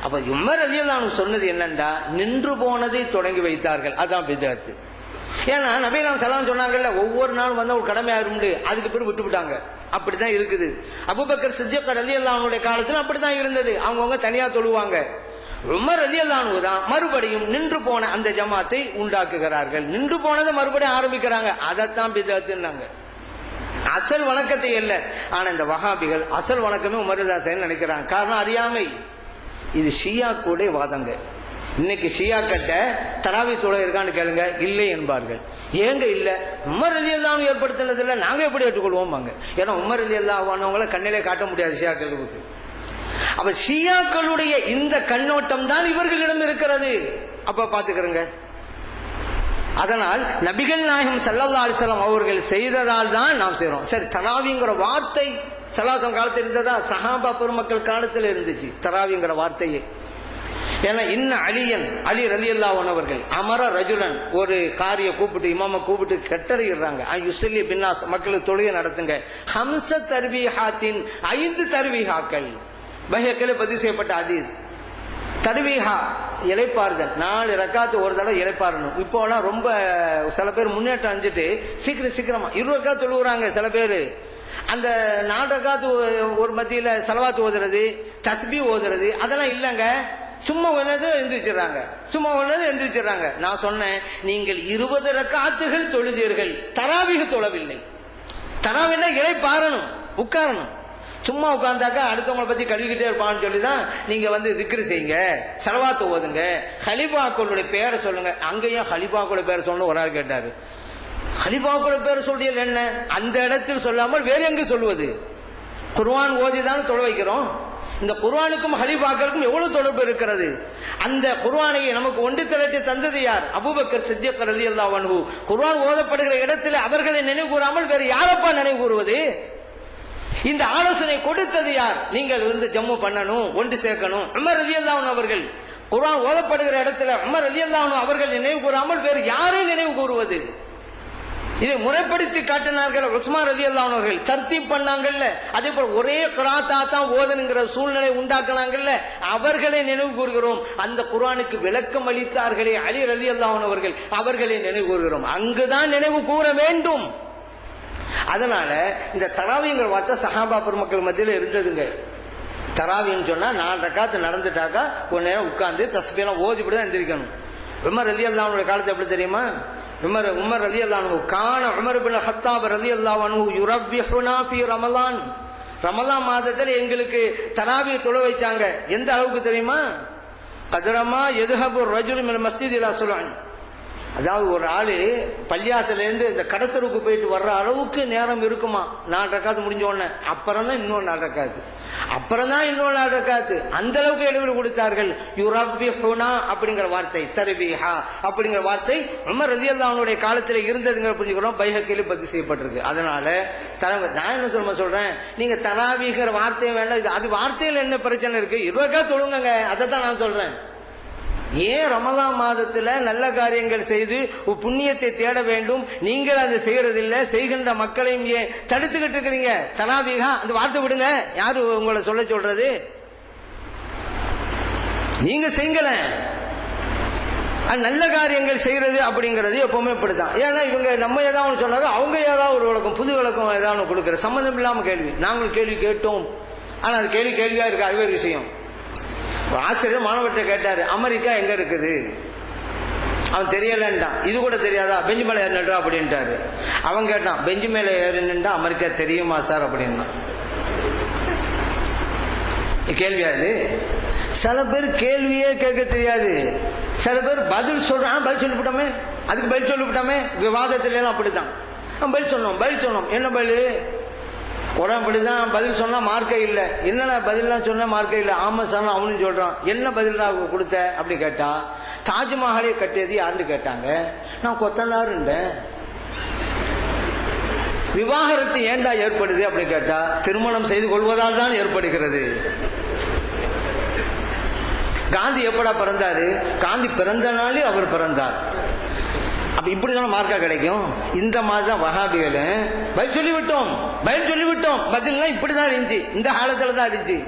அப்ப உமர் ரலியல்லாஹு அன்ஹு சொன்னது என்னண்டா, நின்று போனதை தொடங்கி வைத்தார்கள், அதான் பிதஅத். ஏன்னா நபியலாம் ஸல்லல்லாஹு அலைஹி வஸல்லம் சொன்னாங்கல்ல, ஒவ்வொரு நாளும் வந்து ஒரு கடமையா இருக்கும்னு, அதுக்கு பிறகு விட்டு விட்டாங்க. அப்படிதான் இருக்குது. அபூபக்கர் சித்திக் ரலியல்லாஹு அன்ஹுடைய காலத்துல அப்படிதான் இருந்தது, அவங்கவங்க தனியா தொழுவாங்க. உமர் ரலியல்லாஹு அன்ஹு தான் மறுபடியும் நின்று போன அந்த ஜமாத்தை உண்டாக்குகிறார்கள். நின்று போனதை மறுபடியும் ஆரம்பிக்கிறாங்க, அதைத்தான் பிதஅத்னாங்க. அசல் வணக்கத்தை இல்ல. ஆனா இந்த வஹாபிகள் அசல் வணக்கமே உமர் ரலியல்லாஹு அன்ஹு நினைக்கிறாங்க. காரணம் அறியாமை. இது ஷியாக்களுடைய வாதங்க. இன்னைக்கு ஷியாக்கிட்ட தராவி தொழுகை இருக்கான்னு கேளுங்க, இல்லை என்பார்கள். ஏங்க இல்ல? உமர் ரலியல்லாஹு அன்ஹு ஏற்படுத்தினது இல்ல, நாங்க எப்படி ஏற்றுக்கொள்வோம்? ஏன்னா உமர் ரலியல்லாஹு அன்ஹுவங்கள கண்ணிலே காட்ட முடியாது ஷியாக்களுக்கு. அப்ப ஷியாக்களுடைய இந்த கண்ணோட்டம் தான் இவர்களிடம் இருக்கிறது. அப்ப பாத்துக்கிறங்க. அதனால் நபிகள் நாயகம் ஸல்லல்லாஹு அலைஹி வஸல்லம் அவர்கள் செய்ததால் தான் நாம் செய்றோம். சரி, தராவிங்கிற வார்த்தை ஸல்லல்லாஹு காலத்தில் இருந்ததா? சஹாபா பெருமக்கள் காலத்தில் இருந்துச்சு தராவிங்கிற வார்த்தையே. ஏன்னா இன்ன அலியன், அலி ரலியல்லாஹு அன்ஹு அவர்கள் அமர ரஜுலன், ஒரு காரிய கூப்பிட்டு, இமாம கூப்பிட்டு கட்டளையிடுறாங்க, யுஸல்லி பின்னாஸ், மக்களுக்கு தொழுகை நடத்துங்க. ஹம்ஸ தர்வீஹாத்தின், 5 தர்வீஹாக்கள் பைஹக்கில பதிவு செய்யப்பட்ட ஹதீஸ். தர்வீஹா இளைப்பாறுதல், 4 ரக்காத்து ஒரு தடவை இளைப்பாறணும். இப்போலாம் ரொம்ப சில பேர் முன்னேற்றம் அஞ்சிட்டு சீக்கிரமா 20 ரக்காத்து தொழுகிறாங்க. சில பேர் அந்த 4 ரக்காத்து ஒரு மத்தியில ஸலவாத் ஓதுறது, தஸ்பீஹ் ஓதுறது, அதெல்லாம் இல்லங்க. சும்மா ஒன்னது எந்திரிச்சிடறாங்க, சும்மா ஒன்னது எந்திரிச்சிடறாங்க. நான் சொன்னேன், நீங்கள் 20 ரக்காத்துகள் தொழுதீர்கள், தராவீஹ் தொழவில்லை. தராவீஹ்னா இளைப்பாறணும், உட்காரணும். சும்மா உட்கார்ந்தாக்கா அடுத்தவங்களை பத்தி கழுவிக்கிட்டே இருப்பான்னு சொல்லிதான் நீங்க வந்து திக்ரு செய்யுங்க, ஸலவாத் ஓதுங்க, ஹலீஃபாக்களுடைய பேரை சொல்லுங்க. அங்கேயும் ஹலீஃபாக்களுடைய பேரை சொல்லணும். ஒரு ஆள் கேட்டாரு, ஹலீஃபாக்களுடைய பேரை சொல்றீங்க என்ன? அந்த இடத்தில் சொல்லாமல் வேற எங்க சொல்லுவது? குர்ஆன் ஓதிதான் தொழ வைக்கிறோம். இந்த குர்ஆனுக்கும் ஹலீஃபாக்களுக்கும் எவ்வளவு தொடர்பு இருக்கிறது? அந்த குர்ஆனை நமக்கு ஒன்று திரட்டி தந்தது யார்? அபூபக்கர் சித்திக் ரலியல்லாஹு அன்ஹு. குர்ஆன் ஓதப்படுகிற இடத்துல அவர்களை நினைவு கூறாமல் வேற யாரப்பா நினைவு கூறுவது? இந்த ஆலோசனை கொடுத்தது யார்? நீங்கள் வந்து ஜம்மு பண்ணணும், ஒன்று சேர்க்கணும். உமர் ரலியல்லாஹு அன்ஹு அவர்கள். குர்ஆன் ஓதப்படுகிற இடத்துல உமர் ரலியல்லாஹு அன்ஹு அவர்கள் நினைவு கூறாமல் வேறு யாரை நினைவு கூறுவது? இதை முறைப்படுத்தி காட்டினார்கள் உஸ்மான் ரலியல்லாஹு அன்ஹு அவர்கள். தர்த்தீப் பண்ணாங்கல்ல, அதே போல ஒரே கிராத்தா தான் ஓதனுங்கிற சூழ்நிலை உண்டாக்குனாங்கல்ல, அவர்களை நினைவு கூறுகிறோம். அந்த குர்ஆனுக்கு விளக்கம் அளித்தார்களே அலி ரலியல்லாஹு அன்ஹு அவர்கள், அவர்களை நினைவு கூறுகிறோம். அங்குதான் நினைவு கூற வேண்டும். அதனால இந்த தராவிங்கிற வார்த்தை சஹாபா பெருமக்கள் மத்தியில் இருந்ததுங்க. தராவின்னு சொன்னா 4 ரக்காத்து நடந்துட்டாக்கா கொஞ்ச நேரம் உட்கார்ந்து தஸ்பீஹ் ஓதிவிட்டு தான் எந்திரிக்கணும். உமர் ரலியல்லாஹு அன்ஹு காலத்தை எப்படி தெரியுமா? உமர் ரலியல்லாஹு அன்ஹு கான உமர் இப்னு ஹத்தாப் ரலியல்லாஹு அன்ஹு யுரப்பிஹுனா ஃபீ ரமலான். ரமலான் மாதத்தில் எங்களுக்கு தராவீஹ் தொழ வைச்சாங்க. எந்த அளவுக்கு தெரியுமா? கத்ரமா யذهبு الرجل من المسجد الى صلاه. அதாவது ஒரு ஆளு பள்ளியாசல இருந்து இந்த கடத்தருக்கு போயிட்டு வர்ற அளவுக்கு நேரம் இருக்குமா? 4 ரக்காத்து முடிஞ்ச உடனே அப்புறம் தான் இன்னொரு 4 ரக்காத்து, அப்புறம் தான் இன்னொரு 4 ரக்காத்து. அந்த அளவுக்கு இடைவெளி கொடுத்தார்கள். யுரப்பிஹுனா அப்படிங்கிற வார்த்தை, தர்வீஹா அப்படிங்கிற வார்த்தை உமர் ரலியல்லாஹு அன்ஹுடைய காலத்தில் இருந்ததுங்கிற புரிஞ்சுக்கிறோம். பைஹக்கில பதிவு செய்யப்பட்டிருக்கு. அதனால நான் என்ன சொல்றேன், நீங்க தராவீஹ்ங்கிற வார்த்தையை வேண்டாம், இது அது வார்த்தையில் என்ன பிரச்சனை இருக்கு? 20 ரக்காத் தொழுங்க, அதை தான் நான் சொல்றேன். ஏன் ரமலான் மாதத்துல நல்ல காரியங்கள் செய்து புண்ணியத்தை தேட வேண்டும், நீங்கள் அதை செய்யறதில்லை, செய்கின்ற மக்களையும் ஏன் தடுத்துக்கிட்டு இருக்கிறீங்க? தராவீஹா அந்த வார்த்தை விடுங்க, யாரு உங்களை சொல்ல சொல்றது? நீங்க செய்யல. நல்ல காரியங்கள் செய்யறது அப்படிங்கிறது எப்பவுமே இப்படித்தான். ஏன்னா இவங்க நம்ம ஏதாவது சொன்னாங்க, அவங்க ஏதாவது ஒரு விளக்கம், புது விளக்கம் ஏதாவது கொடுக்குற சம்பந்தம் இல்லாம கேள்வி. நாங்கள் கேள்வி கேட்டோம், ஆனா அது கேள்வியா இருக்கு. அது ஒரு விஷயம். ஆசிரியர் மாணவர்கிட்ட கேட்டாரு, அமெரிக்கா எங்க இருக்குது? அவன் தெரியலன்ட்டான். இது கூட தெரியாதா? பெஞ்சு மேல ஏறினா அப்படின்ட்டாரு. அவன் கேட்டான், பெஞ்சு மேல ஏறினா அமெரிக்கா தெரியுமா சார் அப்படின்னா. கேள்வியா இது? சில பேர் கேள்வியே கேட்க தெரியாது, சில பேர் பதில் சொல்றான். பதில் சொல்லிவிட்டோமே, அதுக்கு பதில் சொல்லிவிட்டோமே. விவாதத்துல எல்லாம் அப்படித்தான். பதில் சொன்னோம். என்ன பதில்? உடம்படிதான் பதில் சொன்னா மார்க்கே இல்லை. என்னடா பதிலாம் சொன்ன மார்க்கே இல்லை. ஆமா சார் அவனும் சொல்றான். என்ன பதில் கொடுத்த அப்படி கேட்டா, தாஜ்மஹாலை கட்டியது யாருன்னு கேட்டாங்க. நான் கொத்தனாருண்டேன். விவாகரத்து ஏண்டா ஏற்படுது அப்படி கேட்டா, திருமணம் செய்து கொள்வதால் தான் ஏற்படுகிறது. காந்தி எப்படா பிறந்தாரு? காந்தி பிறந்த நாளே அவர் பிறந்தார். அப்ப இப்படிதான் மார்க்கா கிடைக்கும். இந்த மாதிரி தான் வஹாபிகள் பதில் சொல்லிவிட்டோம். பதில்லாம் இப்படிதான் இருந்துச்சு, இந்த காலத்துல தான் இருந்துச்சு.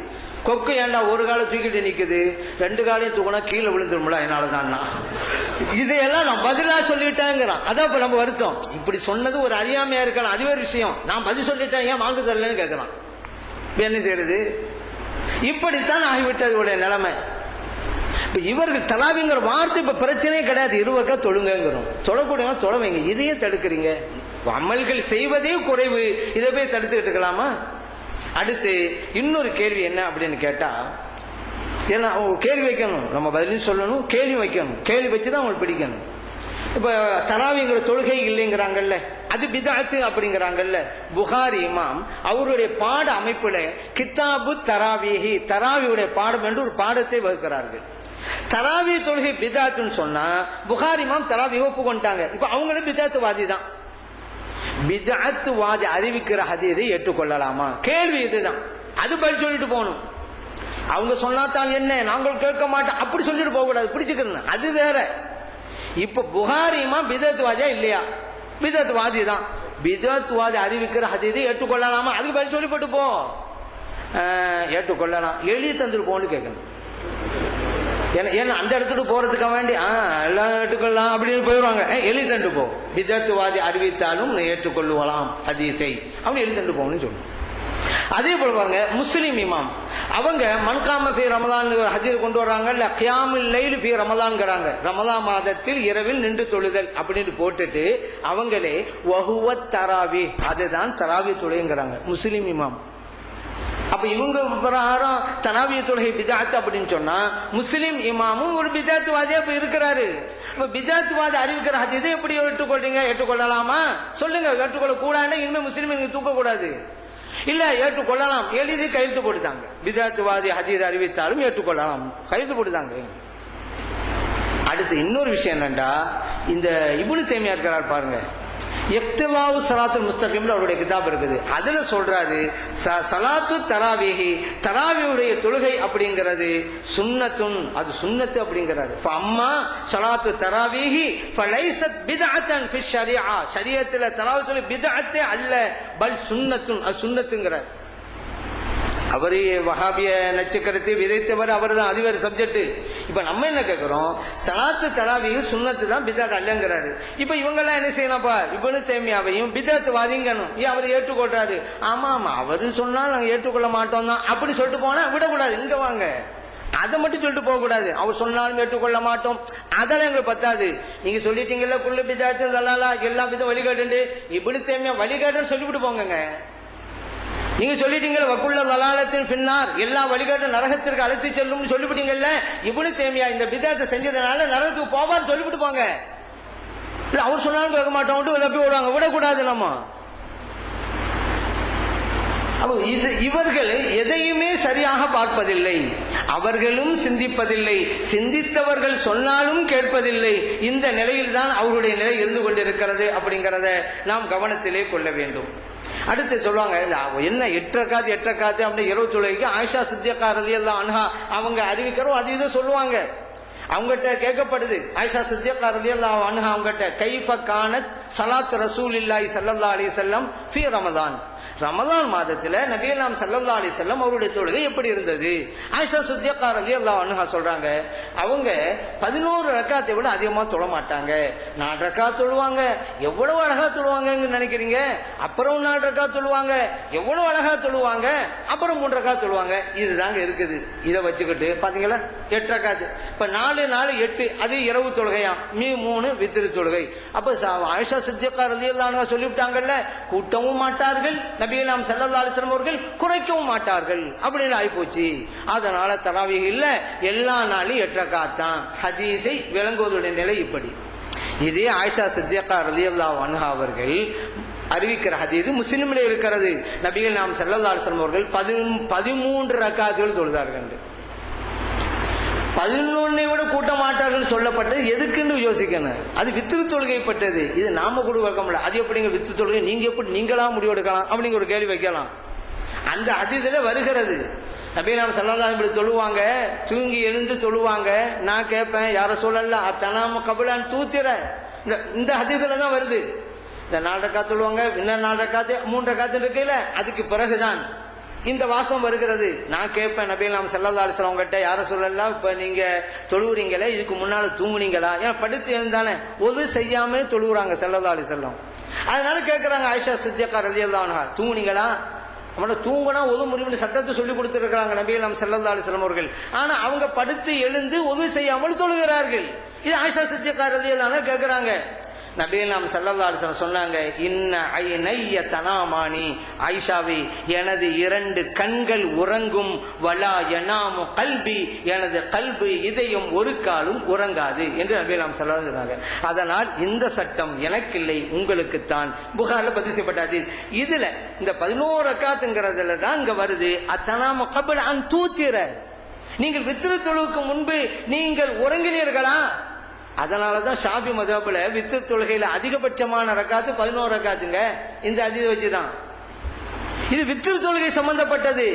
கொக்கு ஏண்டா ஒரு காலம் தூக்கிட்டு நிக்குது, ரெண்டு காலையும் தூக்கினா கீழே விழுந்துரும்ல, என்னாலதான். இதையெல்லாம் நான் பதிலா சொல்லிட்டேங்கிறான். அதான் இப்ப நம்ம வருத்தம். இப்படி சொன்னது ஒரு அறியாமையா இருக்கலாம், அதுவே விஷயம். நான் பதில் சொல்லிட்டேன், ஏன் மார்க்கு தரலன்னு கேட்கறான். என்ன செய்யறது? இப்படித்தான் ஆகிவிட்டது நிலைமை. இவர்கள் தலாவிங்கிற வார்த்தை இப்ப பிரச்சனையே கிடையாது. இருவக்கா தொழுங்கிறோம். தொழக்கூடிய தொலைவைங்க, இதையே தடுக்கிறீங்க. அமல்கள் செய்வதே குறைவு, இதை போய் தடுத்துக்கிட்டு இருக்கலாமா? அடுத்து இன்னொரு கேள்வி என்ன அப்படின்னு கேட்டா, ஏன்னா கேள்வி வைக்கணும், நம்ம பதிலும் சொல்லணும், கேள்வி வைக்கணும். கேள்வி வச்சுதான் அவங்களுக்கு பிடிக்கணும். இப்ப தராவிங்கிற தொழுகை இல்லைங்கிறாங்கல்ல, அது பிதாத்து அப்படிங்கிறாங்கல்ல. புகாரி இமாம் அவருடைய பாட அமைப்புல கித்தாபு தராவிஹி, தராவியுடைய பாடம் என்று ஒரு பாடத்தை வகுக்கிறார்கள். தராவி தொழுகை பிதாத்துன்னு சொன்னா புகாரி இமாம் தராவி ஒப்புக்கொண்டாங்க. இப்ப அவங்களும் பிதாத்துவாதி தான். பிதாத்துவாதி அறிவிக்கிற ஹதீஸை ஏற்றுக்கொள்ளலாமா? கேள்வி இதுதான். அது பதில் சொல்லிட்டு போகணும். அவங்க சொன்னாத்தான் என்ன, நாங்கள் கேட்க மாட்டோம் அப்படி சொல்லிட்டு போக கூடாது, பிடிச்சுக்கணும். அது வேற. இப்ப புகாரி இமாம் பிதாத்துவாதியா இல்லையா? பிதாத்துவாதி தான். பிதாத்துவாதி அறிவிக்கிற ஹதீஸை ஏற்றுக்கொள்ளலாமா? அதுக்கு பதில் சொல்லி போட்டு போ. ஏற்றுக்கொள்ளலாம், எழுதி தந்துட்டு போன்னு கேட்கணும். ஏன்னா அந்த இடத்துக்கு போறதுக்காக வேண்டி எல்லாம் ஏற்றுக்கொள்ளலாம் அப்படின்னு போயிடுவாங்க. எழுதி தண்டு போ. பிதத்துவாதி அறிவித்தாலும் ஏற்றுக்கொள்ளுவலாம் ஹதீஸை, அப்படி எழுதி தண்டு போகணும்னு சொல்லணும். அதே போல பாருங்க, முஸ்லிம் இமாம் அவங்க மன்காம ஃபி ரமலான் ஹதீஸ் கொண்டு வர்றாங்கல்ல, கியாமுல் லைல் ஃபி ரமலான்ங்கறாங்க. ரமலான் மாதத்தில் இரவில் நின்று தொழுதல் அப்படின்னு போட்டுட்டு அவங்களே வஹுவத் தராவி, அதுதான் தராவி தொழுகைங்கறாங்க முஸ்லிம் இமாம். அப்ப இவங்க பிரகாரம் தராவிய தொழுகை பிதாத் அப்படின்னு சொன்னா முஸ்லிம் இமாமும் ஒரு பிதாத்துவாதியா இப்ப இருக்கிறாரு. இப்ப பிதாத்துவாதி அறிவிக்கிற ஹதீஸை எப்படி ஏற்றுக்கொள்றீங்க? ஏற்றுக்கொள்ளலாமா சொல்லுங்க. ஏற்றுக்கொள்ள கூடாது, இனிமே முஸ்லிம் தூக்க கூடாது. இல்ல ஏற்றுக்கொள்ளலாம், எழுதி கையெழுத்து போட்டுதாங்க. பிதாத்துவாதி ஹதீஸ் அறிவித்தாலும் ஏற்றுக்கொள்ளலாம், கையெழுத்து போட்டுதாங்க. அடுத்து இன்னொரு விஷயம் என்னண்டா, இந்த இப்னு தைமியா இருக்கிறார் பாருங்க, இக்திலாவு ஸலாத்துல் முஸ்தகீம்ல அவருடைய கிதாப் இருக்குது. அதுல சொல்றாரு, ஸலாத்து தராவீஹி, தராவியுடைய தொழுகை அப்படிங்கிறது சுன்னத்துன், அது சுன்னத்து அப்படிங்கிறாரு. ஃபஅம்மா ஸலாத்து தராவீஹி ஃபலைஸத் பித்அத்தன் ஃபி ஷரீஆ, ஷரியத்துல தராவி தொழுகை பித்அத்தே அல்ல, பல் சுன்னத்துன், அது சுன்னத்துங்கிறார். அவரு வஹாபிய நட்சக்கரத்தை விதைத்தவர் அவர் தான், அது வேறு சப்ஜெக்ட். இப்ப நம்ம என்ன கேட்கிறோம், ஸலாத்து தராவி சுன்னத்து தான், பிதாத் அல்லங்கிறாரு. இப்ப இவங்க எல்லாம் என்ன செய்யணும்ப்பா, இப்னு தைமியாவையும் பிதாத் வாதிங்கணும். ஏன் அவர் ஏற்றுக்கொள்றாரு? ஆமா அவரு சொன்னா நாங்க ஏற்றுக்கொள்ள மாட்டோம் தான் அப்படி சொல்லிட்டு போனா விடக்கூடாது. இங்க வாங்க, அதை மட்டும் சொல்லிட்டு போக கூடாது. அவர் சொன்னாலும் ஏற்றுக்கொள்ள மாட்டோம், அதெல்லாம் எங்களுக்கு பத்தாது. நீங்க சொல்லிட்டீங்கல்ல குல்லு பிதாத்து தலாலா, எல்லா விதம் வழிகாட்டு, இப்னு தைமியா வழிகாட்டுன்னு சொல்லிவிட்டு போங்க. நீங்க சொல்லிட்டீங்கல்ல வக்குள்ள லலாலத்தின் பின்னார், எல்லா வழிகாட்டும் நரகத்திற்கு அழைத்து செல்லும் சொல்லிவிட்டீங்கல்ல. இப்னு தைமியா இந்த பிதாத்தை செஞ்சதுனால நரகத்துக்கு போவான்னு சொல்லிவிட்டு போங்க. இல்ல அவர் சொன்னாலும் கேட்க மாட்டோம், தப்பி விடுவாங்க. விடக்கூடாது நம்ம. இவர்கள் எதையுமே சரியாக பார்ப்பதில்லை, அவர்களும் சிந்திப்பதில்லை, சிந்தித்தவர்கள் சொன்னாலும் கேட்பதில்லை. இந்த நிலையில் தான் அவருடைய நிலை இருந்து கொண்டிருக்கிறது அப்படிங்கிறத நாம் கவனத்திலே கொள்ள வேண்டும். அடுத்து சொல்லுவாங்க, என்ன எட்டரை காத்து அப்படி 20 தொழுகைக்கு ஆயிஷா சித்திகா ரலியல்லாஹு அன்ஹா அவங்க அறிவிக்கிறோம், அது இதை சொல்லுவாங்க. அவங்ககிட்ட கேட்கப்படுது, ஆயிஷா சித்திகா ரலியல்லாஹு அன்ஹா அவங்ககிட்ட, கைஃப கானத் ஸலாத்து ரசூலில்லாஹி ஸல்லல்லாஹு அலைஹி வஸல்லம் ஃபீ ரமதான், ரமதான் மாதத்துல நபியல்லாம் ஸல்லல்லாஹு அலைஹி வஸல்லம் அவருடைய தொழுகை எப்படி இருந்தது? ஆயிஷா சித்திகா ரலியல்லாஹு அன்ஹா சொல்றாங்க, அவங்க 11 ரக்காத்தை விட அதிகமா தொழ மாட்டாங்க. 4 ரக்காத் தொழுவாங்க. எவ்வளவு அழகா தொழுவாங்கன்னு நினைக்கிறீங்க? அப்புறம் 4 ரக்காத் தொழுவாங்க. எவ்வளவு அழகா தொழுவாங்க. அப்புறம் 3 ரக்காத் தொழுவாங்க. இதுதாங்க இருக்குது. இதை வச்சுக்கிட்டு பாத்தீங்களா 8 ரக்காத். இப்ப 4 4 8 அது இரவு தொழுகையா, 3 வித்ரு தொழுகை. அப்ப ஆயிஷா சித்திகா ரலியல்லாஹு அன்ஹா சொல்லிவிட்டாங்கல்ல, கூட்டவும் மாட்டார்கள், நபியல்லாம் ஸல்லல்லாஹு அலைஹி வஸல்லம் அவர்கள் குறைக்கவும் மாட்டார்கள் அப்படின்னு ஆயிப்போச்சு. அதனால தராவீஹ் இல்ல, எல்லா நாளும் 8 ரக்காத் தான். ஹதீஸை விளங்குவதுடைய நிலை இப்படி. இதே ஆயிஷா சித்திகா ரலியல்லாஹு அன்ஹா அவர்கள் அறிவிக்கிற ஹதீஸ் முஸ்லிமிலே இருக்கிறது. நபிகள் நாம் ஸல்லல்லாஹு அலைஹி வஸல்லம் அவர்கள் 13 ரக்காத்துகள் தொழுதார்கள். 11 விட கூட்ட மாட்டார்கள் சொல்லப்பட்டது எதுக்குன்னு யோசிக்கணும். அது வித்ரு தொழுகைப்பட்டது. இது நாம கூட வைக்கல. அது எப்படிங்க வித்ரு தொழுகை, நீங்க எப்படி நீங்களா முடிவு எடுக்கலாம் அப்படிங்கிற ஒரு கேள்வி வைக்கலாம். அந்த ஹதீஸ்ல வருகிறது, நபி நாம் ஸல்லல்லாஹு அலைஹி வஸல்லம் தொழுவாங்க, தூங்கி எழுந்து தொழுவாங்க. நான் கேட்பேன், யார சொல்லலாம் அத்தனாம கபலான் தூத்திர, இந்த ஹதீஸ்ல தான் வருது. இந்த 4 ரக்காத் தொழுவாங்க, இன்னும் 4 ரக்காத்து 3 ரக்காத்து இருக்குல்ல, அதுக்கு பிறகுதான் இந்த வாசம் வருகிறது. நான் கேட்பேன், நபி நாம் ஸல்லல்லாஹு அலைஹி வஸல்லம் கிட்ட, யார சொல்லலாம் இப்ப நீங்க தொழுவுறீங்களே, இதுக்கு முன்னால தூங்குனீங்களா? ஏன் படுத்து எழுந்தானே ஒது செய்யாம தொழுவுறாங்க ஸல்லல்லாஹு அலைஹி வஸல்லம். அதனால கேட்கிறாங்க ஆயிஷா சித்திகா ரலியல்லாஹு அன்ஹா, தூங்குனீங்களா? அவனை தூங்கினா ஒது முடிவுன்னு சட்டத்தை சொல்லி கொடுத்துருக்காங்க நபிகள் நாம் ஸல்லல்லாஹு அலைஹி வஸல்லம் அவர்கள். ஆனா அவங்க படுத்து எழுந்து ஒது செய்யாமல் தொழுகிறார்கள். இது ஆயிஷா சித்திகா ரலியல்லாஹு அன்ஹா கேட்கிறாங்க. நபிகள் நாம் ஸல்லல்லாஹு அலைஹி வஸல்லம் சொன்னாங்க, இன்ன ஐனைய தனாமானி, ஆயிஷாவே எனது 2 கண்கள் உறங்கும், வலா யனாமு கல்பி, எனது கல்பு இதயம் ஒரு காலும் உறங்காது என்று நபிகள் நாம் ஸல்லல்லாஹு அலைஹி வஸல்லம் சொன்னாங்க. அதனால் இந்த சட்டம் எனக்கில்லை, உங்களுக்குத்தான். புகாரில் பதிவு செய்யப்பட்டது. இதுல இந்த 11 ரக்காத்துங்கிறதுல தான் இங்க வருது, அத்தனாமு கபல அன் தூத்திர, நீங்கள் வித்ரு தொழுவுக்கு முன்பு நீங்கள் உறங்கினீர்களா? அதனாலதான் ஷாஃபி மذஹப்ல வித்ரு தொழுகையில அதிகபட்சமான ரக்காத்து 11 ரக்காத்துங்க. இந்த ஹதீஸ் வச்சுதான் இது வித்ரு தொழுகை சம்பந்தப்பட்டது.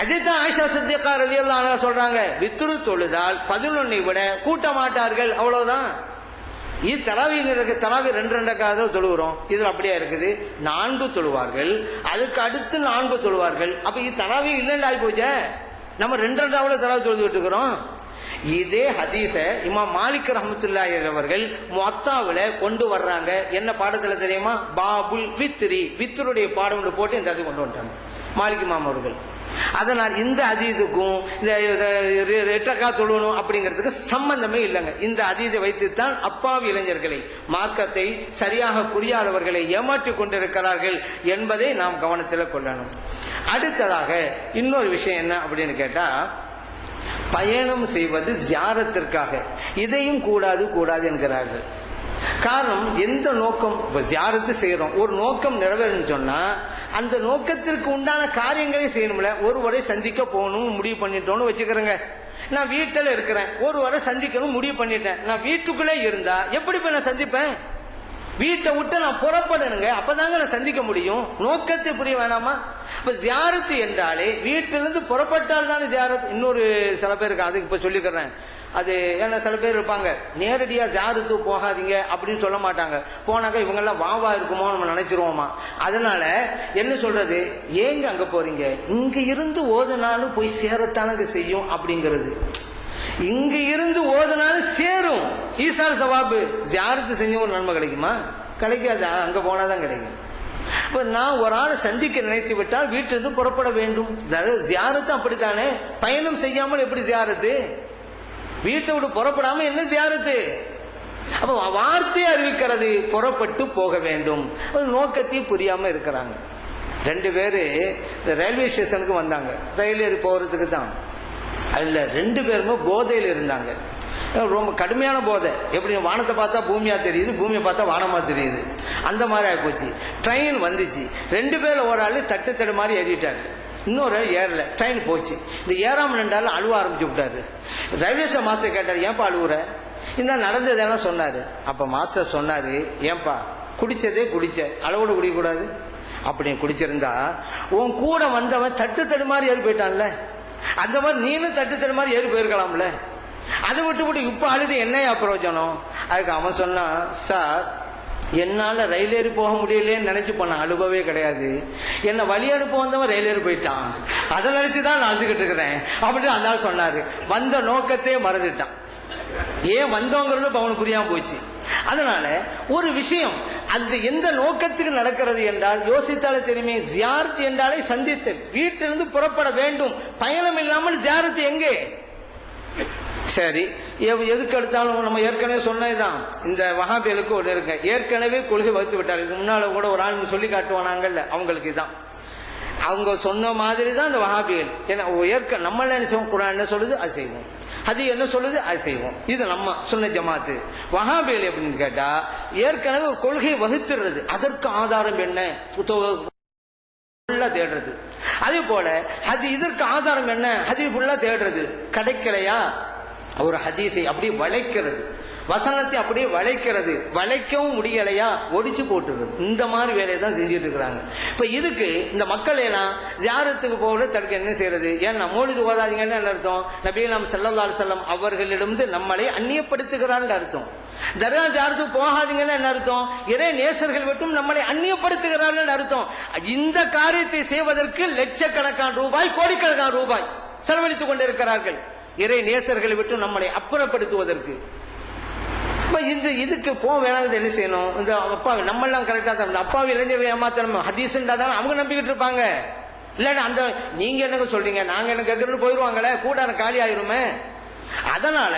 அதைத்தான் ஆயிஷா சித்திகா ரலியல்லாஹு அன்ஹா சொல்றாங்க, வித்ரு தொழுதால் 11 விட கூட்ட மாட்டார்கள், அவ்வளவுதான். இது தராவீஹ் 2 ரக்காத் தொழுகிறோம். இதுல அப்படியே இருக்குது, 4 தொழுவார்கள், அதுக்கு அடுத்து 4 தொழுவார்கள். அப்ப இது தராவீஹ் இல்லைன்னு ஆகி போச்சே. நம்ம 2 தராவீஹ் தொழுதுட்டு இருக்கிறோம். இதே ஹதீஸ இமாம் மாலிக் ரஹ்மத்துல்லாஹி அவர்கள் முஅத்தாவுல கொண்டு வர்றாங்க. என்ன பாடத்துல தெரியுமா? பாபுல் வித்ரி, வித்ருடைய பாடம் போட்டு இந்த அது கொண்டு வந்துட்டாங்க மாலிக் இமாம் அவர்கள். அதனால் இந்த ஹதீஸுக்கும் இந்த 8 ரக்காத் தொழணும் அப்படிங்கிறதுக்கு சம்பந்தமே இல்லைங்க. இந்த ஹதீஸை வைத்துத்தான் அப்பாவி இளைஞர்களை, மார்க்கத்தை சரியாக புரியாதவர்களை ஏமாற்றிக் கொண்டிருக்கிறார்கள் என்பதை நாம் கவனத்தில் கொள்ளணும். அடுத்ததாக இன்னொரு விஷயம் என்ன அப்படின்னு கேட்டா, பயணம் செய்வது ஜியாரத்திற்காக, இதையும் கூடாது என்கிறார்கள். காரணம், எந்த நோக்கம், ஜியாரத்து செய்யறோம், ஒரு நோக்கம் நிறைவேறும் சொன்னா அந்த நோக்கத்திற்கு உண்டான காரியங்களை செய்யணும்ல. ஒருவரை சந்திக்க போகணும் முடிவு பண்ணிட்டோம்னு வச்சுக்கிறேங்க. நான் வீட்டில் இருக்கிறேன், ஒருவரை சந்திக்கணும் முடிவு பண்ணிட்டேன். நான் வீட்டுக்குள்ளே இருந்தா எப்படி போய் நான் சந்திப்பேன்? வீட்டை விட்டு நான் புறப்படணுங்க, அப்பதாங்க நான் சந்திக்க முடியும். நோக்கத்தை புரிய வேணாமா? இப்ப ஜியாரத்து என்றாலே வீட்டிலிருந்து புறப்பட்டால் தானே ஜியாரத். இன்னொரு சில பேருக்கு அதுக்கு இப்ப சொல்லிக்கிறேன், அது ஏன்னா சில பேர் இருப்பாங்க, நேரடியா ஜியாரத்து போகாதீங்க அப்படின்னு சொல்ல மாட்டாங்க. போனாக்க இவங்க எல்லாம் வாவா இருக்குமோ நம்ம நினைச்சிருவோமா. அதனால என்ன சொல்றது, ஏங்க அங்க போறீங்க, இங்க இருந்து ஓதுனாலும் போய் சேரத்தானங்க செய்யும் அப்படிங்கிறது. இங்க இருந்து ஓதுனாலும் சேரும், ஈசால் சவாபு. ஜியாரத்து செஞ்ச ஒரு நன்மை கிடைக்குமா? கிடைக்காது, அங்க போனாதான் கிடைக்கும். இப்ப நான் ஒரு ஆள் சந்திக்க நினைத்து விட்டால் வீட்டிலிருந்து புறப்பட வேண்டும். ஜியாரத்து அப்படித்தானே, பயணம் செய்யாமல் எப்படி ஜியாரத்து? வீட்டை விட்டு புறப்படாம என்ன ஜியாரத்து? அப்ப வார்த்தை அறிவிக்கிறது, புறப்பட்டு போக வேண்டும். நோக்கத்தையும் புரியாம இருக்கிறாங்க. 2 பேரு ரயில்வே ஸ்டேஷனுக்கு வந்தாங்க, ரயில் ஏறி போறதுக்கு தான். அதுல 2 பேருமே போதையில் இருந்தாங்க, ரொம்ப கடுமையான போதை. எப்படி வானத்தை பார்த்தா பூமியா தெரியுது, பூமியை பார்த்தா வானமா தெரியுது, அந்த மாதிரி ஆயிப்போச்சு. ட்ரெயின் வந்துச்சு, 2 பேர்ல ஒரு ஆளு தட்டு தடு மாதிரி ஏறிட்டாரு, இன்னொரு ஏறல. ட்ரெயின் போச்சு, இந்த ஏறாம நின்றாலும் அழுவ ஆரம்பிச்சு விட்டாரு. ரயில்வே ஸ்டேஷன் மாஸ்டர் கேட்டாரு, ஏன்பா அழுவுற? இந்த நடந்ததெல்லாம் சொன்னாரு. அப்ப மாஸ்டர் சொன்னாரு, ஏன்பா குடிச்சதே குடிச்ச, அளவோடு குடிக்கக்கூடாது. அப்படி குடிச்சிருந்தா உன் கூட வந்தவன் தட்டு தடு மாதிரி ஏறி போயிட்டான்ல, அந்த மாதிரி நீனும் தட்டு தடு மாதிரி ஏறி போயிருக்கலாம்ல. அதை விட்டு இப்ப அழுது என்னையா பிரயோஜனம்? அதுக்கு அவன் சொன்னான், சார் என்னால ரயில் ஏறி போக முடியலன்னு நினைச்சு போன அனுபவமே கிடையாது. என்ன வழி அனுப்ப வந்தவன் ரயில் ஏறி போயிட்டான், அதை நினைச்சுதான் நான் அழுதுகிட்டு இருக்கிறேன் அப்படின்னு அந்த ஆள் சொன்னாரு. வந்த நோக்கத்தையே மறந்துட்டான். ஏன் வந்தோங்கிறது அவனுக்கு புரியாம போச்சு. அதனால ஒரு விஷயம் அது எந்த நோக்கத்துக்கு நடக்கிறது என்றால் யோசித்தாலே தெரியுமே. ஜியாரத் என்றாலே சந்தித்தல், வீட்டிலிருந்து புறப்பட வேண்டும். பயணம் இல்லாமல் ஜியாரத் எங்கே? சரி, எதுக்கு எடுத்தாலும் நம்ம ஏற்கனவே சொன்னதுதான். இந்த வஹாபிகளுக்கு ஒரு இருக்கு, ஏற்கனவே கொள்கை வகுத்து விட்டார்கள். முன்னால கூட ஒரு ஆள் சொல்லி காட்டுவானாங்கல்ல, அவங்களுக்கு தான் அவங்க சொன்ன மாதிரி தான் இந்த வஹாபிகள். ஏன்னா நம்ம என்ன செய்வோம், குர்ஆன் என்ன சொல்லுது அது செய்வோம், அது என்ன சொல்லுது அது செய்வோம். இது நம்ம சுன்னத் ஜமாத்து. வஹாபிகள் எப்படின்னு கேட்டா ஏற்கனவே ஒரு கொள்கையை வகுத்துறது, அதற்கு ஆதாரம் என்ன தேடுறது. அதே போல அது இதற்கு ஆதாரம் என்ன, ஹதீஸ் ஃபுல்லா தேடுறது. கிடைக்கலையா ஒரு ஹதீஸை அப்படியே வளைக்கிறது, வசனத்தை அப்படியே வளைக்கிறது. வளைக்கவும் முடியலையா ஒடிச்சு போட்டுறது. இந்த மாதிரி வேலையை தான் செஞ்சுட்டு இருக்கிறாங்க. இப்ப இதுக்கு இந்த மக்கள் எல்லாம் ஜியாரத்துக்கு போக தடுக்க என்ன செய்யறது? ஏன்னா மௌலிது ஓதாதீங்கன்னு என்ன அர்த்தம்? நபிகள் ஸல்லல்லாஹு அலைஹி வஸல்லம் அவர்களிடமிருந்து நம்மளை அந்நியப்படுத்துகிறான்னு அர்த்தம். தர்கா ஜியாரத்துக்கு போகாதீங்கன்னு என்ன அர்த்தம்? இறை நேசர்கள் மட்டும் நம்மளை அந்நியப்படுத்துகிறார்கள் அர்த்தம். இந்த காரியத்தை செய்வதற்கு லட்சக்கணக்கான ரூபாய், கோடிக்கணக்கான ரூபாய் செலவழித்துக் கொண்டிருக்கிறார்கள், இறை நேசர்களை விட்டு நம்மளை அப்புறப்படுத்துவதற்கு. இதுக்கு போக வேணாம். என்ன செய்யணும்? இந்த அப்பா நம்ம எல்லாம் கரெக்டா தான், அப்பாவி இளைஞர்கள் ஏமாத்தணும் ஹதீஸ்ன்றா தான் அவங்க நம்பிக்கிட்டு இருப்பாங்க. இல்ல அந்த நீங்க என்ன சொல்றீங்க, நாங்க என்ன கேட்கறது போயிருவாங்களே, கூடாரம் காலி ஆயிருமே. அதனால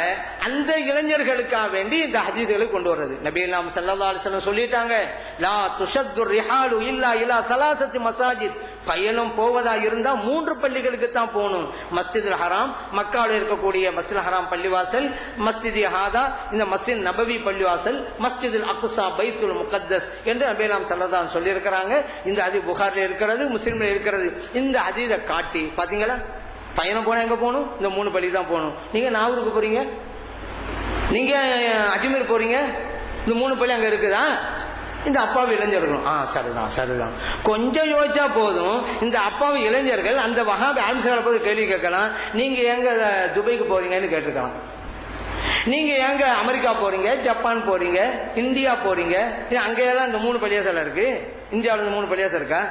அந்த இளைஞர்களுக்காக வேண்டி இந்த ஹதீஸ்களை கொண்டு வர்றது. நபிகள் ஸல்லல்லாஹு அலைஹி வஸல்லம் சொல்லிட்டாங்க, லா துஷத்து ரிஹாலு இல்லா இலா ஸலாஸத்தி மசாஜித். பயணம் போவதா இருந்தா 3 பள்ளிகளுக்கு தான் போகணும். மஸ்ஜிதுல் ஹராம், மக்காவில் இருக்கக்கூடிய மஸ்ஜிதுல் ஹராம் பள்ளிவாசல், மஸ்ஜித் ஹாதா இந்த மஸ்ஜித் நபவி பள்ளிவாசல், மஸ்ஜிதுல் அக்ஸா பைத்துல் முகத்தஸ் என்று நபிகள் ஸல்லல்லாஹு அலைஹி வஸல்லம் சொல்லி இருக்கிறாங்க. இந்த ஹதீஸ் புகாரில இருக்கிறது, முஸ்லிம்ல இருக்கிறது. இந்த ஹதீஸை காட்டி பாத்தீங்களா, பயணம் போனா எங்க போகணும்? இந்த 3 பள்ளி தான் போகணும். நீங்க நாகூருக்கு போறீங்க, நீங்க அஜ்மீர் போறீங்க, இந்த 3 பள்ளி அங்க இருக்குதா? இந்த அப்பாவி இளைஞர்களும் சரிதான் கொஞ்சம் யோசிச்சா போதும். இந்த அப்பாவி இளைஞர்கள் அந்த வஹாபி ஆளுநர்களை போய் கேள்வி கேட்கலாம். நீங்க எங்க துபாய்க்கு போறீங்கன்னு கேட்டுக்கலாம். நீங்க எங்க அமெரிக்கா போறீங்க, ஜப்பான் போறீங்க, இந்தியா போறீங்க, அங்கெல்லாம் இந்த 3 பள்ளியாசல் இருக்கு. இந்தியாவில் இந்த 3 பள்ளியாசல் இருக்கா?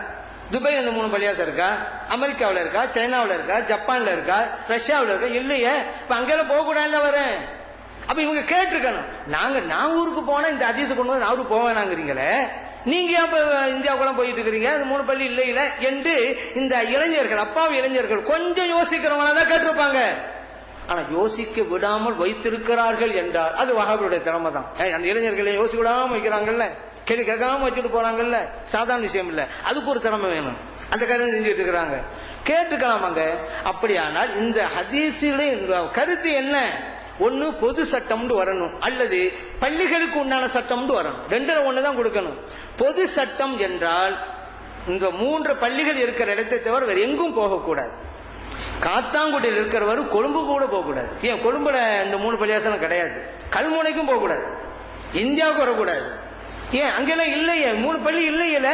துபாய் இந்த 3 பள்ளியாசம் இருக்கா? அமெரிக்காவில் இருக்கா? சைனாவில் இருக்கா? ஜப்பான்ல இருக்கா? ரஷ்யாவில் இருக்கா? இல்லையே. இப்ப அங்கெல்லாம் போக கூடாதுல வரேன். அப்ப இவங்க கேட்டிருக்கணும், நான் ஊருக்கு போனா இந்த ஹதீஸ் கொண்டு வந்து அவருக்கு போவேனாங்கிறீங்களே, நீங்க இப்ப இந்தியாவுக்குள்ள போயிட்டு இருக்கிறீங்க, அது 3 பள்ளி இல்ல என்று இந்த இளைஞர்கள், அப்பாவி இளைஞர்கள் கொஞ்சம் யோசிக்கிறவங்களா தான் கேட்டிருப்பாங்க. ஆனா யோசிக்க விடாமல் வைத்திருக்கிறார்கள் என்றால் அது வஹாபியுடைய திறமை தான். அந்த இளைஞர்களை யோசிக்க விடாம வைக்கிறாங்கல்ல, கேள்வி கேட்காம வச்சுட்டு போறாங்கல்ல, சாதாரண விஷயம் இல்ல. அதுக்கு ஒரு திறமை வேணும். அந்த காரியம் செஞ்சுட்டு இருக்கிறாங்க, கேட்டுக்கலாமாங்க. அப்படியானால் இந்த ஹதீஸிலே கருத்து என்ன? ஒன்னு பொது சட்டம்னு வரணும், அல்லது பள்ளிகளுக்கு உண்டான சட்டம்னு வரணும். 2ல 1 தான் கொடுக்கணும். பொது சட்டம் என்றால் இந்த 3 பள்ளிகள் இருக்கிற இடத்தை தவிர வேற எங்கும் போகக்கூடாது. காத்தாங்குடியில் இருக்கிறவர் கொழும்பு கூட போகக்கூடாது. ஏன் கொழும்புல இந்த 3 பள்ளியாசனம் கிடையாது. கல்முனைக்கும் போகக்கூடாது, இந்தியாவுக்கு வரக்கூடாது. ஏன் அங்கெல்லாம் இல்லையே, 3 பள்ளி இல்லையில.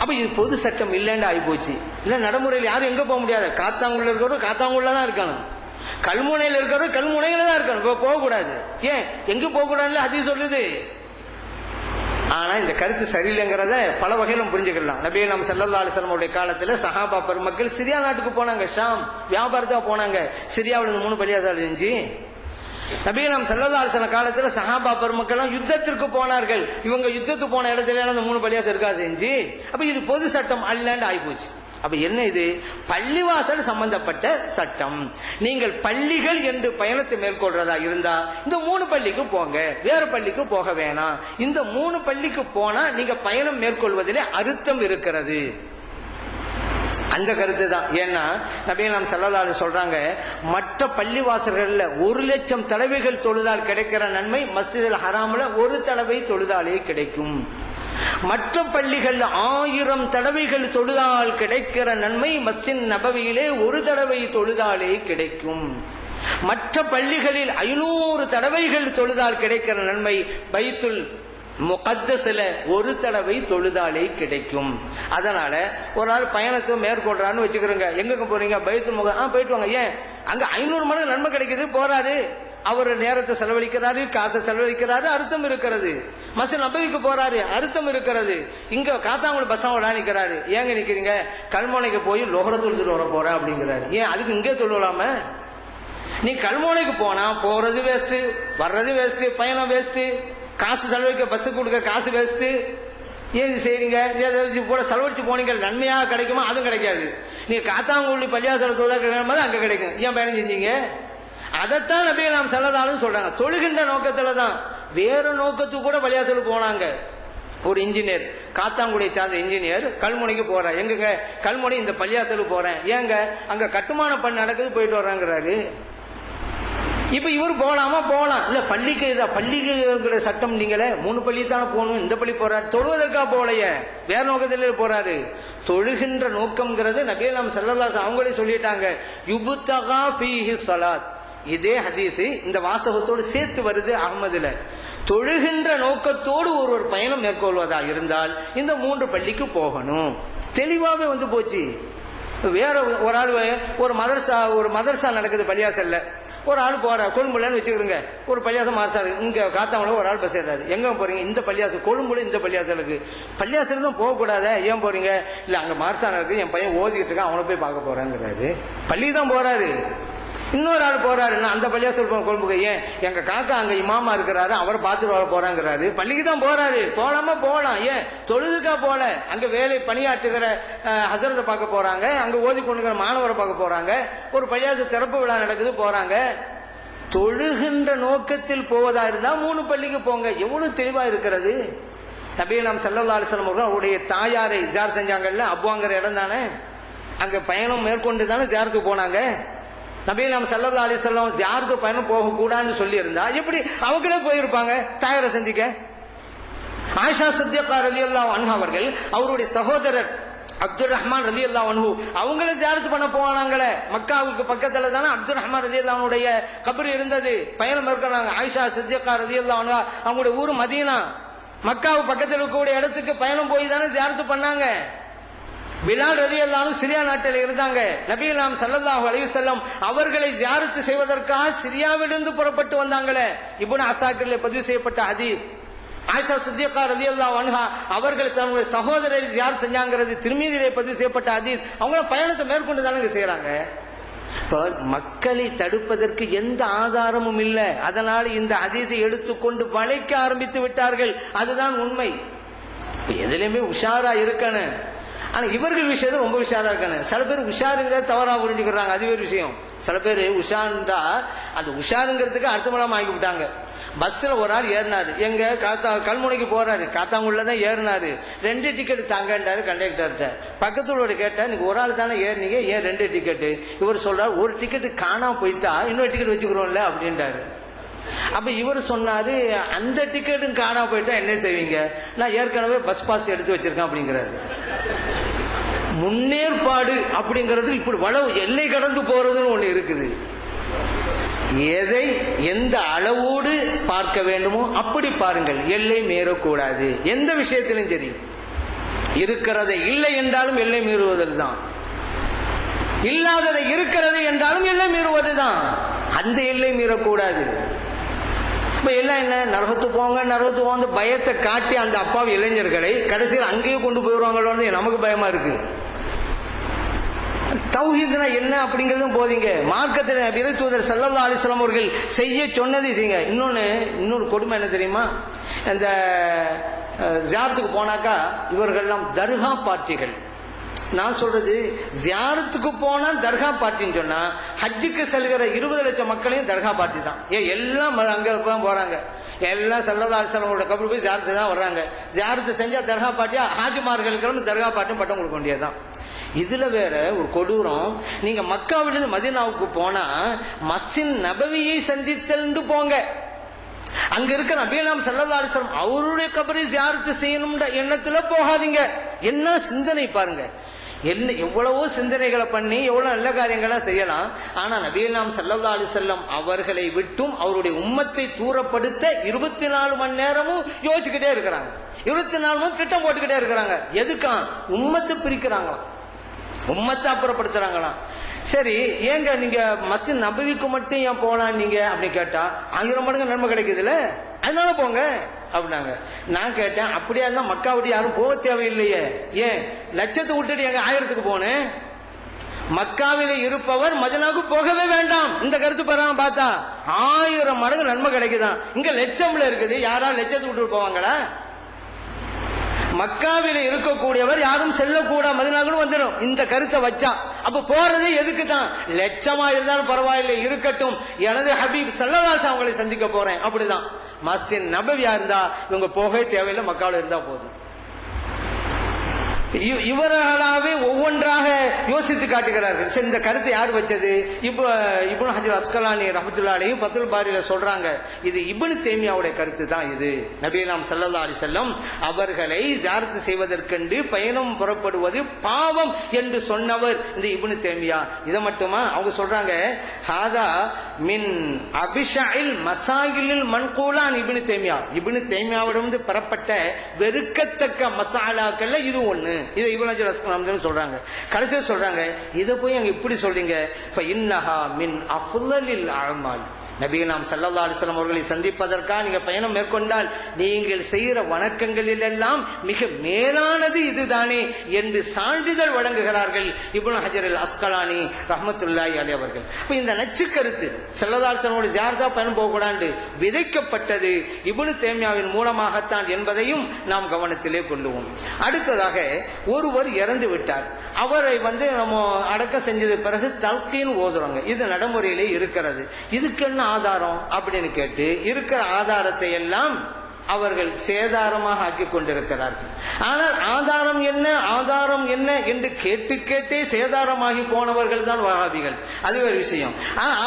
அப்ப இது பொது சட்டம் இல்லைன்னு ஆகி போச்சு. இல்ல நடைமுறையில் யாரும் எங்க போக முடியாது. காத்தாங்குடியில் இருக்கிறவரும் காத்தாங்குடில தான் இருக்கணும், கல்முனையில் இருக்கிறவரும் கல்முனையில தான் இருக்கணும். இப்ப போகக்கூடாது. ஏன் எங்க போகக்கூடாதுல அது சொல்லுது. ஆனா இந்த கருத்து சரியில்லைங்கிறத பல வகையிலும் புரிஞ்சுக்கலாம். நபிகள் ஸல்லல்லாஹு அலைஹி வஸல்லம் உடைய காலத்துல சஹாபா பெருமக்கள் சிரியா நாட்டுக்கு போனாங்க, ஷாம் வியாபாரத்துக்கு போனாங்க. சிரியாவில் 3 பள்ளியாசல் இருந்துச்சு. நபிகள் ஸல்லல்லாஹு அலைஹி வஸல்லம் காலத்துல சஹாபா பெருமக்கள் யுத்தத்திற்கு போனார்கள். இவங்க யுத்தத்துக்கு போன இடத்துல அந்த 3 பள்ளியாசல் இருக்கா செஞ்சு. அப்ப இது பொது சட்டம் அல்லன்னு ஆயிப்போச்சு. அப்ப என்ன இது? பள்ளிவாசல் சம்பந்தப்பட்ட சட்டம். நீங்கள் பள்ளிகள் என்று பயணத்தை மேற்கொள்றதா இருந்தா இந்த 3 பள்ளிக்கு போங்க, வேற பள்ளிக்கு போக வேணாம். இந்த 3 பள்ளிக்கு போனா நீங்க பயணம் மேற்கொள்வதிலே அர்த்தம் இருக்கிறது. அந்த கருத்து தான். ஏன்னா நபிகள் ஸல்லல்லாஹு அலைஹி சொல்றாங்க, மற்ற பள்ளிவாசல்கள்ல 1,00,000 தடவைகள் தொழுதால் கிடைக்கிற நன்மை மஸ்ஜிதுல் ஹராம்ல 1 தடவை தொழுதாலே கிடைக்கும். மற்ற பள்ளிகள் 1000 தடவைகள் தொழுதால் கிடைக்கிற நன்மை மஸ்ஜித் நபவியிலே 1 தடவை தொழுதாலே கிடைக்கும். மற்ற பள்ளிகளில் 500 தடவைகள் தொழுதால் கிடைக்கிற நன்மை பைத்துல் முகத்தஸ்ல ஒரு தடவை தொழுதாலே கிடைக்கும். அதனால ஒரு ஆள் பயணத்தை மேற்கொள்றான்னு வச்சுக்கிறோங்க. எங்க போறீங்க? பைத்துல் முகர். போயிட்டு வாங்க. ஏன்? அங்க 500 மடங்கு நன்மை கிடைக்குது, போறாரு. அவர் நேரத்தை செலவழிக்கிறாரு, காசை செலவழிக்கிறாரு, அர்த்தம் இருக்கிறது. மஸ்ஜித் நபவிக்கு போறாரு, அர்த்தம் இருக்கிறது. இங்க காத்தாங்குடி பஸ் ஸ்டாண்ட் நிக்கிறாரு. ஏங்க நிக்கிறீங்க? கல்முனைக்கு போய் லோகர தொழுதுட்டு வர போறேன் அப்படிங்கிறாரு. ஏன்? அதுக்கு இங்கே தொழுவலாம? நீ கல்முனைக்கு போனா போறது வேஸ்ட், வர்றது வேஸ்ட், பயணம் வேஸ்ட், காசு செலவழிக்க பஸ்ஸுக்கு கொடுக்க காசு வேஸ்ட். ஏன் இது செய்றீங்க? கூட செலவழிச்சு போனீங்க, நன்மையாக கிடைக்குமா? அதுவும் கிடைக்காது. நீங்க காத்தாங்குடி பள்ளியாசல தொழில் அங்க கிடைக்கும். ஏன் பயணம் செஞ்சீங்க? அதைத்தான் நபி நாம் செல்லதாலும் சொல்றாங்க. தொழுகின்ற நோக்கத்துல தான். வேற நோக்கத்துக்கு கூட பள்ளியாசலுக்கு போனாங்க. ஒரு இன்ஜினியர், காத்தாங்குடியை சார்ந்த இன்ஜினியர் கல்முனைக்கு போறார். எங்க? கல்முனை இந்த பள்ளியாசலுக்கு போறேன். ஏங்க? அங்க கட்டுமான பணி நடக்குது, போயிட்டு வர்றாங்கிறாரு. இப்ப இவர் போலாமா? போலாம். இல்ல பள்ளிக்கு பள்ளிக்கு சட்டம் நீங்களே 3 பள்ளி தானே போகணும். இந்த பள்ளி போறாரு, தொழுவதற்கா போலைய, வேற நோக்கத்திலே போறாரு. தொழுகின்ற நோக்கம்ங்கிறது நபிகள் நாயகம் ஸல்லல்லாஹு அலைஹி வஸல்லம் அவங்களே சொல்லிட்டாங்க. யுப்தகா ஃபீஹி ஸலாத். இதே ஹதீஸ் இந்த வாசகத்தோடு சேர்த்து வருது அஹ்மதுல. தொழுகின்ற நோக்கத்தோடு ஒரு பயணம் மேற்கொள்வதா இருந்தால் இந்த 3 பள்ளிக்கு போகணும். தெளிவாவே வந்து போச்சு. வேற ஒரு ஆள் ஒரு மதரசா நடக்குது பள்ளியாசல்ல, ஒரு ஆள் போறாரு கொழும்புலன்னு வச்சுக்கிறோங்க. ஒரு பள்ளியாசம் மாசாரு இங்க காத்தாமல ஒரு ஆள் பஸ் ஏறாரு. எங்க போறீங்க? இந்த பள்ளியாசம் கொழும்புல இந்த பள்ளியாசலுக்கு. பள்ளியாசல் தான் போக கூடாத, ஏன் போறீங்க? இல்ல அங்க மார்சா நடக்குது, என் பையன் ஓதிட்டு இருக்கான், அவனை போய் பார்க்க போறேங்கிறாரு. பள்ளி தான் போறாரு. இன்னொரு ஆள் போறாரு, அந்த பள்ளியாசல் கொழும்புக்கு. ஏன்? எங்க காக்கா அங்க இமாமா இருக்கிறாரு, அவரை பார்த்துட்டு வர போறாங்கிறாரு. பள்ளிக்கு தான் போறாரு. போலாமா? போலாம். ஏன்? தொழுதுக்கா போல. அங்க வேலை பணியாற்றுகிற ஹசரத்தை பார்க்க போறாங்க, அங்க ஓதி கொண்டுகிற மாணவரை பார்க்க போறாங்க, ஒரு பள்ளியாச திறப்பு விழா நடக்குது, போறாங்க. தொழுகின்ற நோக்கத்தில் போவதா இருந்தா 3 பள்ளிக்கு போங்க. எவ்வளவு தெளிவா இருக்கிறது. நபிகள் நாயகம் ஸல்லல்லாஹு அலைஹி வஸல்லம் அவருடைய தாயாரை ஜியாரத் செஞ்சாங்கல்ல, அப்வாங்கிற இடம் தானே. அங்க பயணம் மேற்கொண்டு தானே ஜியாரத்துக்கு போனாங்க. நபிகள் நாயகம் ஸல்லல்லாஹு அலைஹி வஸல்லம் ஜியாரத்து பயணம் போக கூடாதுன்னு சொல்லி இருந்தா எப்படி அவங்களே போயிருப்பாங்க தாயாரை சந்திக்க? ஆயிஷா சித்திகா ரலியல்லாஹு அன்ஹா அவர்கள் அவருடைய சகோதரர் அப்துல் ரஹ்மான் ரலியல்லாஹு அன்ஹு அவங்களே ஜியாரத்து பண்ண போனாங்களே. மக்காவுக்கு பக்கத்துல தானே அப்துல் ரஹ்மான் ரலியல்லாஹு அன்ஹுடைய கபர் இருந்தது. பயணம் மேற்கொண்டாங்க. ஆயிஷா சித்திகா ரலியல்லாஹு அன்ஹா அவங்களுடைய ஊர் மதீனா. மக்காவு பக்கத்தில் இருக்கக்கூடிய இடத்துக்கு பயணம் போய் தானே ஜியாரத்து பண்ணாங்க. பிலால் ரலியல்லாஹு அன்ஹு சிரியா நாட்டில் இருந்தாங்க. நபிகள் நாயகம் ஸல்லல்லாஹு அலைஹி வஸல்லம் அவர்களை ஜியாரத்து செய்வதற்காக சிரியாவிலிருந்து புறப்பட்டு வந்தாங்களே. இப்னு அஸாக்கிர்ல பதிவு செய்யப்பட்ட ஹதீஸ். ஆயிஷா சித்திகா ரலியல்லாஹு அன்ஹா அவர்கள் தன்னுடைய சகோதரரை ஜியாரத் செஞ்சாங்கிறது திருமீதியிலே பதிவு செய்யப்பட்ட ஹதீஸ். அவங்க பயணத்தை மேற்கொண்டு தானே செய்யறாங்க. மக்களை தடுப்பதற்கு எந்த ஆதாரமும் இல்லை. அதனால இந்த ஹதீஸை எடுத்துக்கொண்டு வளைக்க ஆரம்பித்து விட்டார்கள். அதுதான் உண்மை. எதுலையுமே உஷாரா இருக்கணும். ஆனா இவர்கள் விஷயத்துல ரொம்ப உஷாரா இருக்கணும். சில பேர் உஷாருங்க தவறா புரிஞ்சுக்கிறாங்க, அது ஒரு விஷயம். சில பேர் உஷாருந்தா அந்த உஷாருங்கிறதுக்கு அர்த்தமெல்லாம் வாங்கி விட்டாங்க. பஸ்ல ஒரு ஆள் ஏறினாரு, எங்க கல்முனைக்கு போறாரு, காத்தாங்குள்ளதான் ஏறினாரு. 2 டிக்கெட் தாங்கன்றாரு கண்டக்டர்கிட்ட. பக்கத்துல கேட்டா நீங்க ஒரு ஆள் தானே ஏறினீங்க, ஏன் 2 டிக்கெட்? இவர் சொல்றாரு, ஒரு டிக்கெட் காணாம போயிட்டா இன்னொரு டிக்கெட் வச்சுக்கிறோம்ல அப்படின்றாரு. அப்ப இவர் சொன்னாரு, அந்த டிக்கெட்டும் காணாம போயிட்டா என்ன செய்வீங்க? நான் ஏற்கனவே பஸ் பாஸ் எடுத்து வச்சிருக்கேன் அப்படிங்கிறாரு. முன்னேற்பாடு அப்படிங்கிறது இப்படி வளவு எல்லை கடந்து போறதுன்னு ஒண்ணு இருக்குது. எதை எந்த அளவோடு பார்க்க வேண்டுமோ அப்படி பாருங்கள், எல்லை மீறக்கூடாது. எந்த விஷயத்திலும் சரி, இருக்கிறதை இல்லை என்றாலும் எல்லை மீறுவதில் தான், இல்லாததை இருக்கிறது என்றாலும் எல்லை மீறுவதுதான். அந்த எல்லை மீறக்கூடாது. இப்ப எல்லாம் என்ன, நரகத்து போங்க நரகத்து போங்க பயத்தை காட்டி அந்த அப்பாவி இளைஞர்களை கடைசியில் அங்கேயே கொண்டு போயிடுவாங்களோன்னு நமக்கு பயமா இருக்கு. தௌஹீத்னா என்ன அப்படிங்கறதும் போதீங்க. மார்க்கத்தில் நபி தூதர் ஸல்லல்லாஹு அலைஹி வஸல்லம் அவர்கள் செய்ய சொன்னதை செய்யுங்க. இன்னொரு கொடுமை என்ன தெரியுமா? இந்த ஜியாரத்துக்கு போனாக்கா இவர்கள்லாம் தர்கா பார்ட்டிகள். நான் சொல்றது, ஜியாரத்துக்கு போனா தர்கா பார்ட்டின்னு சொன்னா ஹஜ்ஜுக்கு செல்கிற 20 லட்சம் மக்களையும் தர்கா பார்ட்டி தான். எல்லாம் அங்க தான் போறாங்க. எல்லாம் ஸல்லல்லாஹு அலைஹி வஸல்லம் கபர் போய் ஜியாரத்து தான் வர்றாங்க. ஜியாரத்து செஞ்சா தர்கா பார்ட்டியா, ஹாஜிமார்களுக்கு தர்கா பார்ட்டியும் பட்டம் கொடுக்க வேண்டியதுதான். இதுல வேற ஒரு கொடூரம், நீங்க மக்காவிலிருந்து மதீனாவுக்கு போனா மஸ்ஜித் நபவியை சந்தித்தல் போங்க. அங்க இருக்கிற நபிகள் நாயகம் ஸல்லல்லாஹு அலைஹி வஸல்லம் அவருடைய கபரை ஜியாரத்து செய்யணும்ன்ற எண்ணத்துல போகாதீங்க. என்ன சிந்தனை பாருங்க. என்ன எவ்வளவோ சிந்தனைகளை பண்ணி எவ்வளவு நல்ல காரியங்களா செய்யலாம். ஆனா நபிகள் நாயகம் ஸல்லல்லாஹு அலைஹி வஸல்லம் அவர்களை விட்டும் அவருடைய உம்மத்தை தூரப்படுத்த 24 மணி நேரமும் யோசிச்சுக்கிட்டே இருக்கிறாங்க. 24 மணி திட்டம் போட்டுக்கிட்டே இருக்கிறாங்க. எதுக்கா? உம்மத்தை பிரிக்கிறாங்களாம், உம்மத்தை அப்புறப்படுத்துறாங்களாம். சரி, ஏங்க நீங்க மஸ்ஜித் நபவிக்கு மட்டும் ஏன் போலாம் நீங்க அப்படின்னு கேட்டா 1000 மடங்கு நன்மை கிடைக்குதுல்ல, அதனால போங்க அப்படின்னாங்க. நான் கேட்டேன், அப்படியா இருந்தா மக்கா விட்டு யாரும் போக தேவையில்லையே, ஏன் லட்சத்தை விட்டுட்டு எங்க 1000க்கு போனேன்? மக்காவில இருப்பவர் மதீனாவுக்கு போகவே வேண்டாம். இந்த கருத்து பெறாம பார்த்தா 1000 மடங்கு நன்மை கிடைக்குதான். இங்க லட்சம்ல இருக்குது, யாரா லட்சத்தை விட்டு போவாங்களா? மக்காவில இருக்கக்கூடியவர் யாரும் செல்லக்கூட மதீனாவுக்கு வந்துடும் இந்த கருத்தை வச்சா. அப்ப போறது எதுக்கு தான்? லட்சமா இருந்தாலும் பரவாயில்லை, இருக்கட்டும், எனது ஹபீப் ஸல்லல்லாஹு அலைஹி வஸல்லம் அவங்களை சந்திக்க போறேன். அப்படிதான். மஸ்ஜித் நபவியா இருந்தா இவங்க போகவே தேவையில்லை, மக்காவில இருந்தா போதும். இவர்களாவே ஒவ்வொன்றாக யோசித்து காட்டுகிறார்கள். சரி, இந்த கருத்தை யார் வச்சது? இப்னு ஹஜர் அஸ்கலானி ரஹ்மத்துல்லாஹி அலைஹி ஃபத்ஹுல் பாரியில சொல்றாங்க, இது இப்னு தைமியாவுடைய கருத்து தான். இது நபிகள் ஸல்லல்லாஹு அலைஹி வஸல்லம் அவர்களை ஜியாரத் செய்வதற்கென்று பயணம் புறப்படுவது பாவம் என்று சொன்னவர் இந்த இப்னு தைமியா. இதை மட்டுமா அவங்க சொல்றாங்க, ஹாதா மின் அபிஷாயில் மசாயிலில் மன்கூலான் இப்னு தைமியா. இப்னு தைமியாவிடமிருந்து பெறப்பட்ட வெறுக்கத்தக்க மசாலாக்கள்ல இது ஒண்ணு. இதை இப்னு ஹஜர் அஸ்கலானி சொல்றாங்க. கடைசியில் சொல்றாங்க, இதை போய் அங்க இப்படி சொல்றீங்க, ஃபஇன்னஹா மின் அஃலலில் அஅமால். நபிகள் ஸல்லல்லாஹு அலைஹி வஸல்லம் அவர்களை சந்திப்பதற்காக நீங்க பயணம் மேற்கொண்டால் நீங்கள் செய்கிற வணக்கங்களில் எல்லாம் மிக மேலானது இதுதானே என்று சான்றிதழ் வழங்குகிறார்கள் இப்னு ஹஜர் அல் அஸ்கலானி ரஹ்மத்துல்லாஹி அலைஹி அவர்கள். அப்ப இந்த நச்சு கருத்து ஸல்லல்லாஹு அலைஹி வஸல்லம் ஜியாரத்தா பயணம் போகக்கூடாது விதைக்கப்பட்டது இப்னு தைமியாவின் மூலமாகத்தான் என்பதையும் நாம் கவனத்திலே கொள்ளுவோம். அடுத்ததாக, ஒருவர் இறந்து விட்டார், அவரை நம்ம அடக்கம் செஞ்சது பிறகு தல்கீன் ஓதுறாங்க. இது நடைமுறையிலே இருக்கிறது. இதுக்கு என்ன ஆதாரம் அப்படின்னு கேட்டு இருக்கிற ஆதாரத்தை எல்லாம் அவர்கள் சேதாரமாக ஆக்கி கொண்டிருக்கிறார்கள். ஆனால் ஆதாரம் என்ன என்று கேட்டே சேதாரமாகி போனவர்கள் தான் வஹாபிகள். அது ஒரு விஷயம்.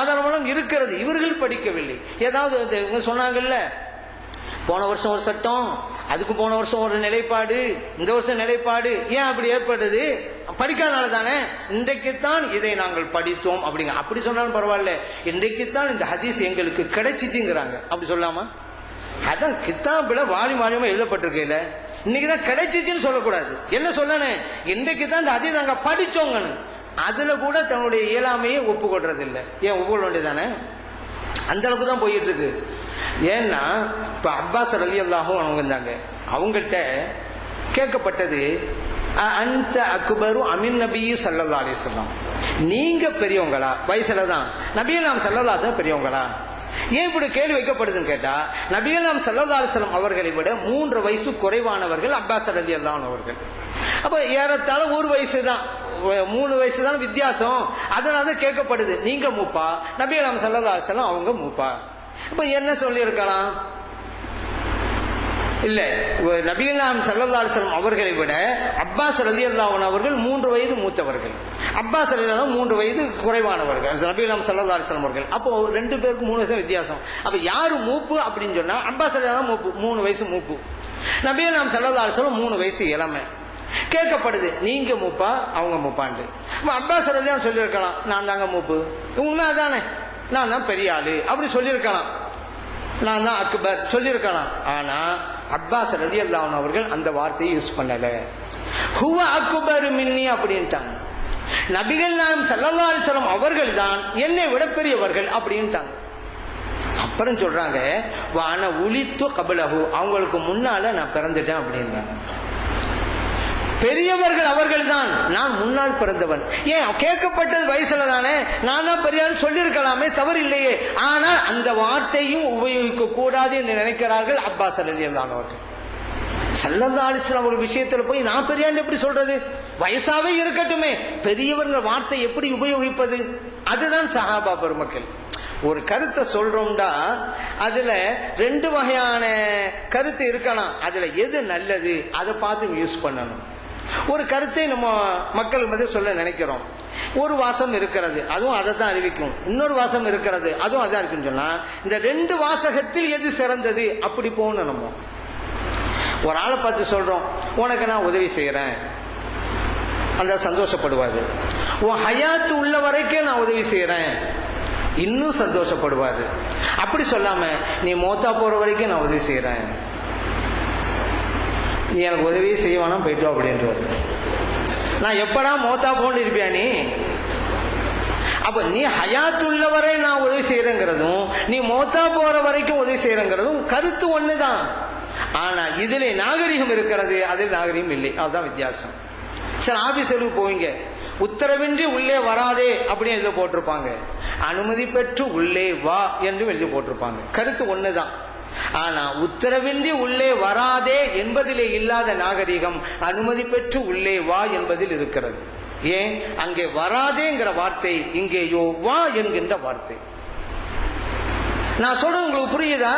ஆதாரம் இருக்கிறது, இவர்கள் படிக்கவில்லை. ஏதாவது சொன்னாங்கல்ல, போன வருஷம் ஒரு சட்டம், அதுக்கு போன வருஷம் ஒரு நிலைப்பாடு, இந்த வருஷம் நிலைப்பாடு, ஏன் அப்படி ஏற்பட்டது? படிக்காதனால தானே. இன்றைக்குத்தான் இதை நாங்கள் படித்தோம் அப்படிங்க. அப்படி சொன்னாலும் பரவாயில்ல, இன்றைக்குத்தான் இந்த ஹதீஸ் எங்களுக்கு கிடைச்சிச்சுங்கிறாங்க. அப்படி சொல்லாமா? அதான் கித்தாபுல வாலியமா எழுதப்பட்டிருக்கல, இன்னைக்குதான் கிடைச்சிச்சுன்னு சொல்லக்கூடாது. என்ன சொல்லணும்? இன்றைக்கு தான் இந்த ஹதீஸ் நாங்க படிச்சோங்கன்னு. அதுல கூட தன்னுடைய இயலாமையை ஒப்புக்கொள்றது இல்லை. ஏன் ஒப்புக்கொள்ள வேண்டியதானே? அந்த அளவுக்கு தான் போயிட்டு இருக்கு. ஏன்னா இப்ப அப்பாஸ் ரலியல்லாஹு அவங்க இருந்தாங்க, அவங்கள்ட்ட கேட்கப்பட்டது, அந்த அக்பரு அமின் நபி ஸல்லல்லாஹு அலைஹி வஸல்லம், நீங்க பெரியவங்களா? வயசுல தான் நபிகள் நாயகம் ஸல்லல்லாஹு அலைஹி வஸல்லம் பெரியவங்களா? ஏன் இப்படி கேள்வி வைக்கப்படுதுன்னு கேட்டா, நபிகள் நாயகம் ஸல்லல்லாஹு அலைஹி வஸல்லம் அவர்களை விட 3 வயசு குறைவானவர்கள் அப்பாஸ் ரலியல்லாஹு அவர்கள். அப்ப ஏறத்தாழ 1 வயசு தான், 3 வயசு தான் வித்தியாசம். அதனால கேட்கப்படுது, நீங்க மூப்பா, நபிகள் நாயகம் ஸல்லல்லாஹு அலைஹி வஸல்லம் அவங்க மூப்பா. இப்ப என்ன சொல்லி இருக்கலாம்? இல்ல, நபிகள் நாயகம் ஸல்லல்லாஹு அலைஹி வஸல்லம் அவர்களை விட அப்பாஸ் ரலியல்லாஹு அன்ஹு அவர்கள் 3 வயது மூத்தவர்கள், அப்பாஸ் ரலியல்லாஹு 3 வயது குறைவானவர்கள் நபிகள் நாயகம் ஸல்லல்லாஹு அலைஹி வஸல்லம் அவர்கள். அப்போ 2 பேருக்கு 3 வயசு வித்தியாசம். அப்ப யாரு மூப்பு அப்படின்னு சொன்னா அப்பாஸ் ரலியல்லாஹு மூப்பு, 3 வயசு மூப்பு. நபிகள் நாயகம் ஸல்லல்லாஹு அலைஹி வஸல்லம் 3 வயசு இளமை. கேட்கப்படுது, நீங்க மூப்பா அவங்க மூப்பாண்டு. அப்பாஸ் ரலியல்லாஹு சொல்லியிருக்கலாம், நான் தாங்க மூப்பு, உண்மை அதானே, நான் தான் பெரிய ஆளு அப்படி சொல்லியிருக்கலாம், நான் தான் அக்பர் சொல்லியிருக்கலாம். ஆனா அப்பாஸ் ரலியல்லாஹு அன்ஹு அவர்கள் அந்த வார்த்தையை யூஸ் பண்ணல. ஹுவ அக்பரு மின்னி அப்படின்ட்டாங்க. நபிகள் நாயகம் ஸல்லல்லாஹு அலைஹி வஸல்லம் அவர்கள் தான் என்னை விட பெரியவர்கள் அப்படின்ட்டாங்க. அப்புறம் சொல்றாங்க, வான உலித்து கபலஹு, அவங்களுக்கு முன்னால நான் பிறந்துட்டேன் அப்படின்றாங்க. பெரியவர்கள் அவர்கள் தான், நான் முன்னால் பிறந்தவன். ஏன் கேட்கப்பட்டது வயசுல தானே, நான் தான் பெரியார் சொல்லியிருக்கலாமே, தவறு இல்லையே. ஆனா அந்த வார்த்தையும் உபயோகிக்க கூடாது என்று நினைக்கிறார்கள் அப்பாஸ் ரலியல்லாஹு அன்ஹு அவர்கள். ஸல்லல்லாஹு அலைஹி வஸல்லம் ஒரு விஷயத்துல போய் நான் பெரியார் எப்படி சொல்றது? வயசாவே இருக்கட்டுமே, பெரியவர்கள் வார்த்தை எப்படி உபயோகிப்பது? அதுதான் சஹாபா பெருமக்கள். ஒரு கருத்தை சொல்றோம்டா அதுல 2 வகையான கருத்து இருக்கலாம். அதுல எது நல்லது அதை பார்த்து யூஸ் பண்ணணும். ஒரு கருத்தை நம்ம மக்கள் மத்திய சொல்ல நினைக்கிறோம், ஒரு வாசம் இருக்கிறது, அதுவும் அதை தான் அறிவிக்கும். இன்னொரு வாசம் இருக்கிறது, அதுவும் அதான் இருக்குன்னு சொன்னா இந்த 2 வாசகத்தில் எது சிறந்தது அப்படி போகணும். நம்ம ஒரு ஆளை பார்த்து சொல்றோம், உனக்கு நான் உதவி செய்யறேன், அந்த சந்தோஷப்படுவாரு. உன் ஹயாத்து உள்ள வரைக்கும் நான் உதவி செய்யறேன், இன்னும் சந்தோஷப்படுவாரு. அப்படி சொல்லாம நீ மௌத்தா போற வரைக்கும் நான் உதவி செய்யறேன், நீ எனக்கு உதவி செய்வானா போயிட்டோம் அப்படின்றாரு. நான் எப்படா மௌத்தா போன்னு இருப்பியா நீ? அப்ப நீ ஹயாத்து உள்ளவரை நான் உதவி செய்யறேங்கிறதும் நீ மௌத்தா போற வரைக்கும் உதவி செய்யறேங்கிறதும் கருத்து ஒண்ணுதான். ஆனா இதுல நாகரிகம் இருக்கிறது, அதில் நாகரிகம் இல்லை. அதுதான் வித்தியாசம். சில ஆபீஸருக்கு போவீங்க, உத்தரவின்றி உள்ளே வராதே அப்படின்னு எழுதி போட்டிருப்பாங்க, அனுமதி பெற்று உள்ளே வா என்று எழுதி போட்டிருப்பாங்க. கருத்து ஒண்ணுதான். ஆனா உத்தரவின்றி உள்ளே வராதே என்பதிலே இல்லாத நாகரிகம் அனுமதி பெற்று உள்ளே வா என்பதில் இருக்கிறது. ஏன்? அங்கே வராதேங்கிற வார்த்தை, இங்கேயோ வா என்கின்ற வார்த்தை. நான் சொல்றது உங்களுக்கு புரியுதா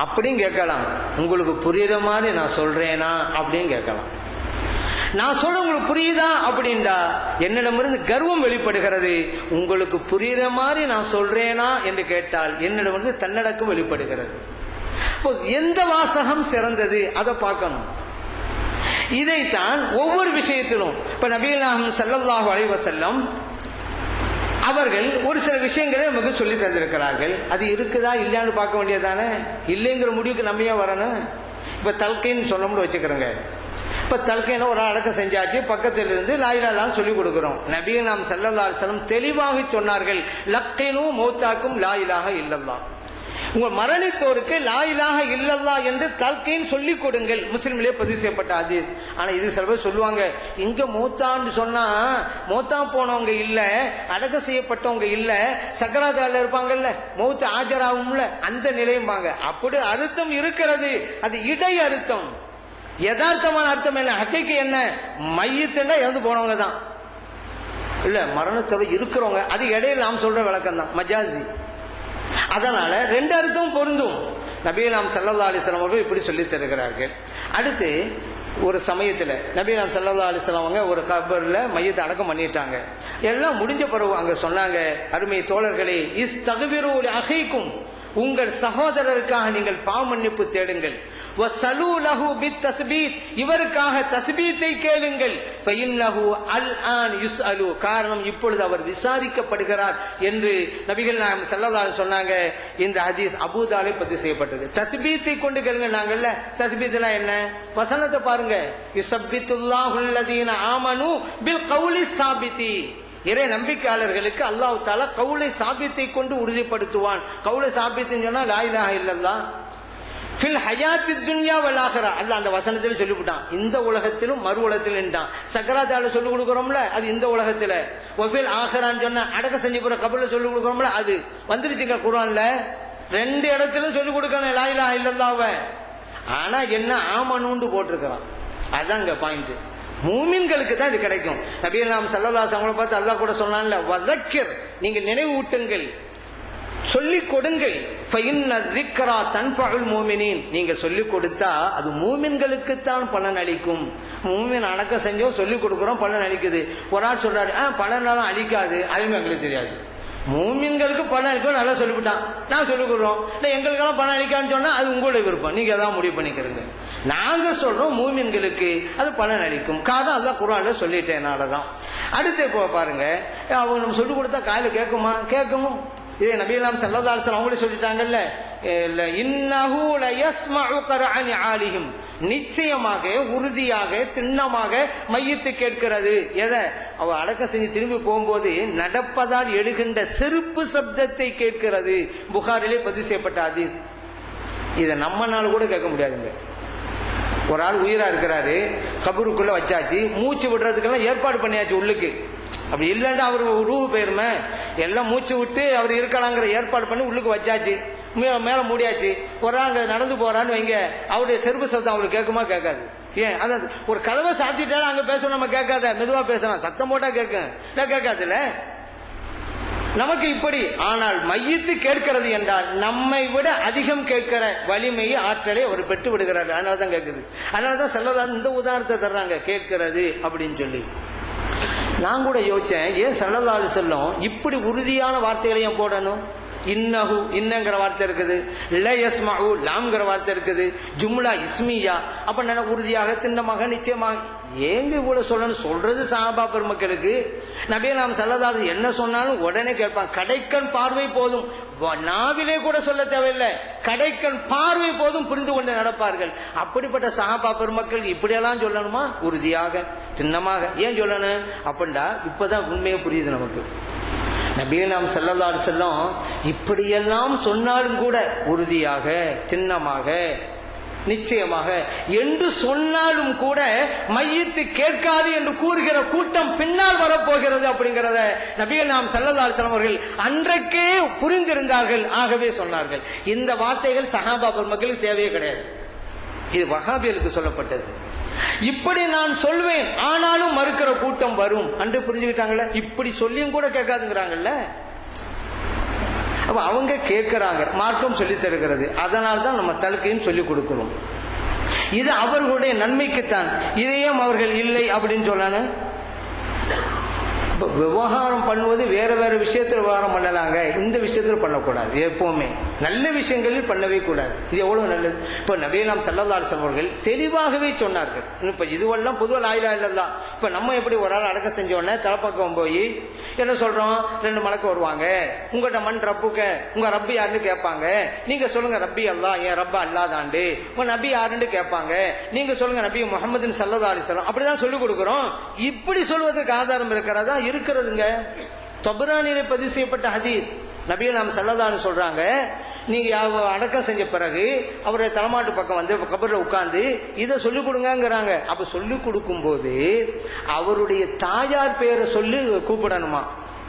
அப்படின்னு கேட்கலாம். உங்களுக்கு புரியுற மாதிரி நான் சொல்றேனா அப்படின்னு கேட்கலாம். நான் சொல்ற உங்களுக்கு புரியுதா அப்படின்டா என்னிடமிருந்து கர்வம் வெளிப்படுகிறது. உங்களுக்கு புரியுற மாதிரி நான் சொல்றேனா என்று கேட்டால் என்னிடமிருந்து தன்னடக்கம் வெளிப்படுகிறது. எந்த வாசகம் சிறந்தது அதை பார்க்கணும். இதைத்தான் ஒவ்வொரு விஷயத்திலும் இப்ப நபிகள் நாயகம் ஸல்லல்லாஹு அலைஹி வஸல்லம் அவர்கள் ஒரு சில விஷயங்களை நமக்கு சொல்லி தந்திருக்கிறார்கள். அது இருக்குதா இல்லையான்னு பார்க்க வேண்டியதானே. இல்லைங்கிற முடிவுக்கு நம்ம ஏன் வரணும்? இப்ப தல்கைன்னு சொன்னோம்னு வச்சுக்கிறோங்க. இப்ப தல்கையில ஒரு அடக்கம் செஞ்சாச்சு, பக்கத்தில் இருந்து லா இலாஹ இல்லல்லாஹ் சொல்லி கொடுக்கிறோம். நபிகள் நாயகம் ஸல்லல்லாஹு அலைஹி வஸல்லம் தெளிவாக சொன்னார்கள், லக்கினு மௌத்தாக்கும் லா இலாஹ இல்லல்லாஹ். உங்கள் மரணித்தோருக்கு லா இலாஹ இல்லல்லாஹ் என்று தல்கைன்னு சொல்லி கொடுங்கள். முஸ்லிம்களே பதிவு செய்யப்பட்ட ஹதீஸ். ஆனா இது சில பேர் சொல்லுவாங்க, இங்க மௌத்தான்னு சொன்னா மௌத்தா போனவங்க இல்ல, அடக்கம் செய்யப்பட்டவங்க இல்ல, சக்கராத்தால இருப்பாங்கல்ல, மௌத்து ஆஜராகும்ல, அந்த நிலையும்பாங்க. அப்படி அர்த்தம் இருக்கிறது, அது இடை அர்த்தம். யதார்த்தமான அர்த்தம் என்ன? ஹக்கீக்கு என்ன? மையத்துன்னா இறந்து போனவங்க தான் இல்ல, மரணத்தோட இருக்கிறவங்க. அது இடையில நாம் சொல்ற விளக்கம் தான், மஜாசி. அதனால ரெண்டு அர்த்தம் பொருந்தும். நபிகள் நாயகம் ஸல்லல்லாஹு அலைஹி வஸல்லம் அவர்கள் இப்படி சொல்லி தருகிறார்கள். அடுத்து ஒரு சமயத்துல நபிகள் நாயகம் ஸல்லல்லாஹு அலைஹி வஸல்லம் அவங்க ஒரு கபர்ல மையத்தை அடக்கம் பண்ணிட்டாங்க. எல்லாம் முடிஞ்ச பிறகு அங்க சொன்னாங்க, அருமை தோழர்களே, இஸ்தக்பிரு லி அஹீக்கும், உங்கள் சகோதரருக்காக நீங்கள் பாவ மன்னிப்பு தேடுங்கள். வஸலூ லஹு பித்தஸ்பீத், இவருக்காக தஸ்பீத்தை கேளுங்கள். ஃபஇன்னஹு அல்ஆன் யுஸ்அலு, காரணம் இப்பொழுது அவர் விசாரிக்கப்படுகிறார் என்று நபிகள் நாயகம் ஸல்லல்லாஹு அலைஹி சொன்னாங்க. இந்த ஹதீஸ் அபூ தாலிப் பதிவு செய்யப்பட்டது. தஸ்பீத்தை கொண்டு கேளுங்க. நாங்கல்ல தஸ்பீத்னா என்ன? வசனத்தை பாருங்க, யுஸப்பித்துல்லாஹுல் லதீன ஆமனு பில் கௌலி ஸாபிதி, இறை நம்பிக்கையாளர்களுக்கு அல்லாஹ் தஆலா கவுலை சாபித்தை கொண்டு உறுதிப்படுத்துவான். கவுலை சாபித்துன்னு சொன்னா லா இலாஹ இல்லல்லாஹ் ஃபில் ஹயாத்தி துன்யா வல் ஆகிரா. அல்லாஹ் அந்த வசனத்துல சொல்லிவிட்டான், இந்த உலகத்திலும் மறு உலகத்திலும். சக்கராத்தால சொல்லி கொடுக்குறோம்ல, அது இந்த உலகத்துல. வஃபில் ஆகிரான்னு சொன்னா அடக்க செஞ்சு போற கபர்ல சொல்லி கொடுக்குறோம்ல, அது வந்துருச்சுங்க குர்ஆன்ல. ரெண்டு இடத்திலும் சொல்லி கொடுக்கணும் லா இலாஹ இல்லல்லாஹ்வ. ஆனா என்ன? ஆமனூன்னு போட்டிருக்கிறான். அதாங்க பாயிண்ட். மூமின்களுக்கு தான் இது கிடைக்கும். நபிகள் நாயகம் ஸல்லல்லாஹு அலைஹி வஸல்லம் பார்த்து அல்லாஹ் கூட சொன்னான்ல, வதக்கிர், நீங்கள் நினைவூட்டுங்கள், சொல்லிக் கொடுங்கள். ஃபஇன்ன ذிக்ரா தன்ஃபஉல் முஃமினீன், நீங்க சொல்லிக் கொடுத்தா அது மூமின்களுக்கு தான் பலன் அளிக்கும். மூமின் அடக்கம் செஞ்சோம், சொல்லிக் கொடுக்குறோம், பலன் அளிக்குது. ஒரு ஆள் சொல்றாரு, பலனாலும் அளிக்காது, அதுவும் எங்களுக்கு தெரியாது. மூமின்களுக்கு பலன் அளிக்கும், நல்லா சொல்லிவிட்டான், நான் சொல்லிக் கொடுறோம். இல்ல எங்களுக்கெல்லாம் பலன் அளிக்கான்னு சொன்னா அது உங்களுடைய விருப்பம், நீங்க தான் முடிவு பண்ணிக்கிறீங்க. நாங்க சொல்றோம் மூமின்களுக்கு அது பலன் அளிக்கும். காரணம் அல்லாஹ் குர்ஆன்ல சொல்லிட்டேனாலதான். அடுத்து இப்போ பாருங்க, அவங்க நம்ம சொல்லிக் கொடுத்தா காலையில கேட்குமா? கேட்கும். இதே நபிகள் நாயகம் ஸல்லல்லாஹு அலைஹி வஸல்லம் அவங்களே சொல்லிட்டாங்கல்ல, இன்னஹு லயஸ்மஉ கர்அனி ஆலிஹிம், நிச்சயமாக உறுதியாக திண்ணமாக மையத்து கேட்கிறது. எதை? அவ அடக்கம் செஞ்சு திரும்பி போகும்போது நடப்பதால் எழுகின்ற செருப்பு சப்தத்தை கேட்கிறது. புகாரிலே பதிவு செய்யப்பட்ட ஹதீஸ். இதை நம்மனால கூட கேட்க முடியாதுங்க. ஒரு ஆள் உயிரா இருக்கிறாரு, கபருக்குள்ள வச்சாச்சு, மூச்சு விடுறதுக்கெல்லாம் ஏற்பாடு பண்ணியாச்சு உள்ளுக்கு. அப்படி இல்லைன்னா அவர் ரூபு போயிருமே, எல்லாம் மூச்சு விட்டு அவர் இருக்கலாங்கிற ஏற்பாடு பண்ணி உள்ளுக்கு வச்சாச்சு, மேல மூடியாச்சு. ஒரு ஆள் நடந்து போறான்னு வைங்க, அவருடைய செருப்பு சத்தம் அவருக்கு கேட்குமா? கேட்காது. ஏன்? அதாவது ஒரு கதவை சாத்திட்டாலும் அங்க பேசணும், நம்ம கேட்காத, மெதுவா பேசலாம், சத்தம் போட்டா கேட்காதுல்ல நமக்கு இப்படி. ஆனால் மையத்து கேட்கிறது என்றால் நம்மை விட அதிகம் கேட்கிற வலிமையை, ஆற்றலை அவர் பெற்று விடுகிறார். அதனாலதான் கேட்குது. அதனாலதான் ஸல்லல்லாஹு இந்த உதாரணத்தை தர்றாங்க, கேட்கிறது அப்படின்னு சொல்லி. நான் கூட யோசிச்சேன், ஏன் ஸல்லல்லாஹு அலைஹி வஸல்லம் இப்படி உறுதியான வார்த்தைகளையும் போடணும்? இன்னஹு இன்னங்கிற வார்த்தை இருக்குது, ல யஸ்மஉ லாம்ங்கிற வார்த்தை இருக்குது, ஜும்லா இஸ்மியா. அப்ப என்ன உறுதியாக திண்ணமாக நிச்சயமாக ஏங்க இவ்வளவு சொல்லணும்? சொல்றது சஹாபா பெருமக்களுக்கு. நபியே நாம் ஸல்லல்லாஹு என்ன சொன்னாலும் உடனே கேட்பாங்க. கடைக்கண் பார்வை போதும், நாவிலே கூட சொல்ல தேவையில்லை, கடைக்கண் பார்வை போதும் புரிந்து கொண்டு நடப்பார்கள். அப்படிப்பட்ட சஹாபா பெருமக்கள் இப்படியெல்லாம் சொல்லணுமா? உறுதியாக திண்ணமாக ஏன் சொல்லணும் அப்படின்டா இப்பதான் உண்மையை புரியுது நமக்கு. நபியே நாம் ஸல்லல்லாஹு அலைஹி வஸல்லம் இப்படியெல்லாம் சொன்னாலும் கூட உறுதியாக திண்ணமாக நிச்சயமாக என்று சொன்னாலும் கூட மையத்து கேட்காது என்று கூறுகிற கூட்டம் பின்னால் வரப்போகிறது அப்படிங்கிறத நபியே நாம் ஸல்லல்லாஹு அலைஹி வஸல்லம் அவர்கள் அன்றைக்கே புரிந்திருந்தார்கள். ஆகவே சொன்னார்கள். இந்த வார்த்தைகள் சஹாபா பெருமக்களுக்கு தேவையே கிடையாது, இது வஹாபிகளுக்கு சொல்லப்பட்டது. இப்படி நான் சொல்வேன் ஆனாலும் மறுக்கிற கூட்டம் வரும் என்று புரிஞ்சுக்கிட்டாங்கல்ல. இப்படி சொல்லியும் கூட கேட்காதுங்கிறாங்கல்ல. அப்ப அவங்க கேட்கிறாங்க, மார்க்கம் சொல்லி தருகிறது, அதனால்தான் நம்ம தல்கையும் சொல்லி கொடுக்கிறோம். இது அவர்களுடைய நன்மைக்குத்தான். இதையும் அவர்கள் இல்லை அப்படின்னு சொன்னாங்க. விவகாரம் பண்ணுவது வேற வேற விஷயத்துல விவகாரம் பண்ணலாங்க, இந்த விஷயத்துல பண்ணக்கூடாது. எப்பவுமே நல்ல விஷயங்களில் பண்ணவே கூடாது. இது எவ்வளவு நல்லது. இப்ப நபியே நாம் ஸல்லல்லாஹு அலைஹி வஸல்லம் அவர்கள் தெளிவாகவே சொன்னார்கள். இப்ப இதுவெல்லாம் பொதுவாக லா இலாஹ இல்லல்லாஹ். இப்ப நம்ம எப்படி ஒரு ஆள் அடக்கம் செஞ்ச உடனே தலைப்பக்கம் போய் என்ன சொல்றோம்? 2 மலக்கு வருவாங்க, உங்கள்கிட்ட மண் ரப்புக்க, உங்க ரப்பி யாருன்னு கேட்பாங்க. நீங்க சொல்லுங்க ரப்பி அல்லாஹ், என் ரப்ப அல்லாதாண்டு. உங்க நபி யாருன்னு கேட்பாங்க. நீங்க சொல்லுங்க நபி முஹம்மது ஸல்லல்லாஹு அலைஹி வஸல்லம். அப்படிதான் சொல்லிக் கொடுக்கிறோம். இப்படி சொல்வதற்கு ஆதாரம் இருக்கிறதா? இருக்கிறதுங்க. தபரானிலே பதிவு செய்யப்பட்ட ஹதீஸ். நபியே நாம் ஸல்லல்லாஹு அலைஹி சொல்றாங்க, நீங்க அடக்கம் செஞ்ச பிறகு அவருடைய தலைமாட்டு பக்கம் வந்து கபர்ல உட்கார்ந்து இதை சொல்லிக் கொடுங்கிறாங்க. அப்ப சொல்லிக் கொடுக்கும் போது அவருடைய தாயார் பேரை சொல்லி கூப்பிடணுமா?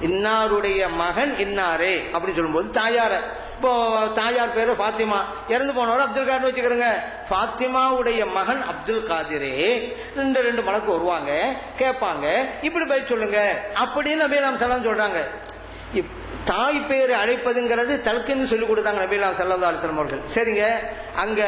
இன்னாருடைய மகன் இன்னாரே அப்படின்னு சொல்லும்போது தாயார, இப்போ தாயார் பேரு ஃபாத்திமா, இறந்து போனவர் அப்துல் காதர் வச்சுக்கிறேங்க. ஃபாத்திமாவுடைய மகன் அப்துல் காதிரே. 2 மலக்கு வருவாங்க, கேட்பாங்க, இப்படி போய் சொல்லுங்க அப்படின்னு நபி நாம் ஸல்லல்லாஹு சொல்றாங்க. தாய் பேரை அழைப்பதுங்கிறது தல்கின்னு சொல்லி கொடுத்தாங்க நபி ஸல்லல்லாஹு அலைஹி வஸல்லம் அவர்கள். சரிங்க, அங்க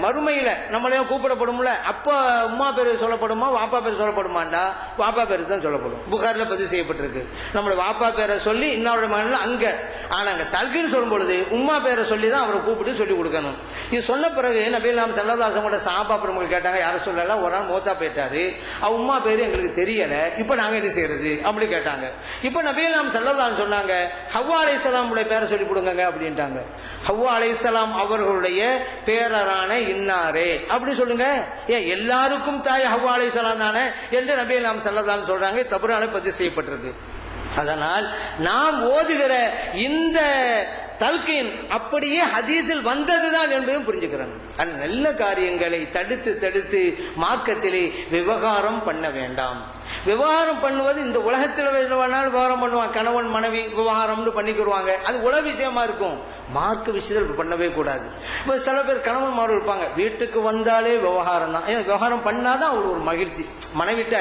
மறுமையில நம்மளையும் கூப்பிடப்படும்ல, அப்ப உம்மா பேரு சொல்லப்படுமா வாப்பா பேர் சொல்லப்படுமாண்டா? வாப்பா பேரு தான் சொல்லப்படும். புகார்ல பதிவு செய்யப்பட்டிருக்கு. நம்மளுடைய வாப்பா பேரை சொல்லி இன்னொரு மகன்ல அங்க. ஆனா அங்க தல்கின்னு சொல்லும் பொழுது உம்மா பேரை சொல்லி தான் அவரை கூப்பிட்டு சொல்லி கொடுக்கணும். இது சொன்ன பிறகு நபி ஸல்லல்லாஹு அலைஹி வஸல்லம் சஹாபா பெருமக்கள் கேட்டாங்க, யார சொல்லலாம், ஒரு நாள் மௌத்தா போயிட்டாரு, உம்மா பேரு எங்களுக்கு தெரியல, இப்ப நாங்க என்ன செய்யறது அப்படி கேட்டாங்க. இப்ப நபி ஸல்லல்லாஹு அலைஹி சொன்னாங்க, ஹவ்வா அலைஹிஸ்ஸலாம் உடைய பேரை சொல்லி கொடுங்க அப்படின்ட்டாங்க. ஹவ்வா அலைஹிஸ்ஸலாம் அவர்களுடைய பேரரான இன்னாரே அப்படி சொல்லுங்க. ஏன் எல்லாருக்கும் தாய் ஹவ்வா அலைஹிஸ்ஸலாம் தானே என்று நபி ஸல்லல்லாஹு அலைஹி சொல்றாங்க. தபரானிலே பதிவு செய்யப்பட்டிருக்கு. அதனால் நாம் ஓதுகிற இந்த தல்கீன் அப்படியே ஹதீஸில் வந்ததுதான் என்பதும் புரிஞ்சுக்கிறோம். நல்ல காரியங்களை தடுத்து தடுத்து மார்க்கத்திலே விவகாரம் பண்ண வேண்டாம். விவகாரம் பண்ணுவது இந்த உலகத்தில் வேணாலும் விவகாரம் பண்ணுவாங்க, கணவன் மனைவி விவகாரம்னு பண்ணிக்கிடுவாங்க, அது உலக விஷயமா இருக்கும். மார்க்க விஷயத்தில் பண்ணவே கூடாது. இப்போ சில பேர் கணவன்மார் இருப்பாங்க, வீட்டுக்கு வந்தாலே விவகாரம் தான், விவகாரம் பண்ணாதான் அவங்களுக்கு ஒரு மகிழ்ச்சி. மனைவிட்ட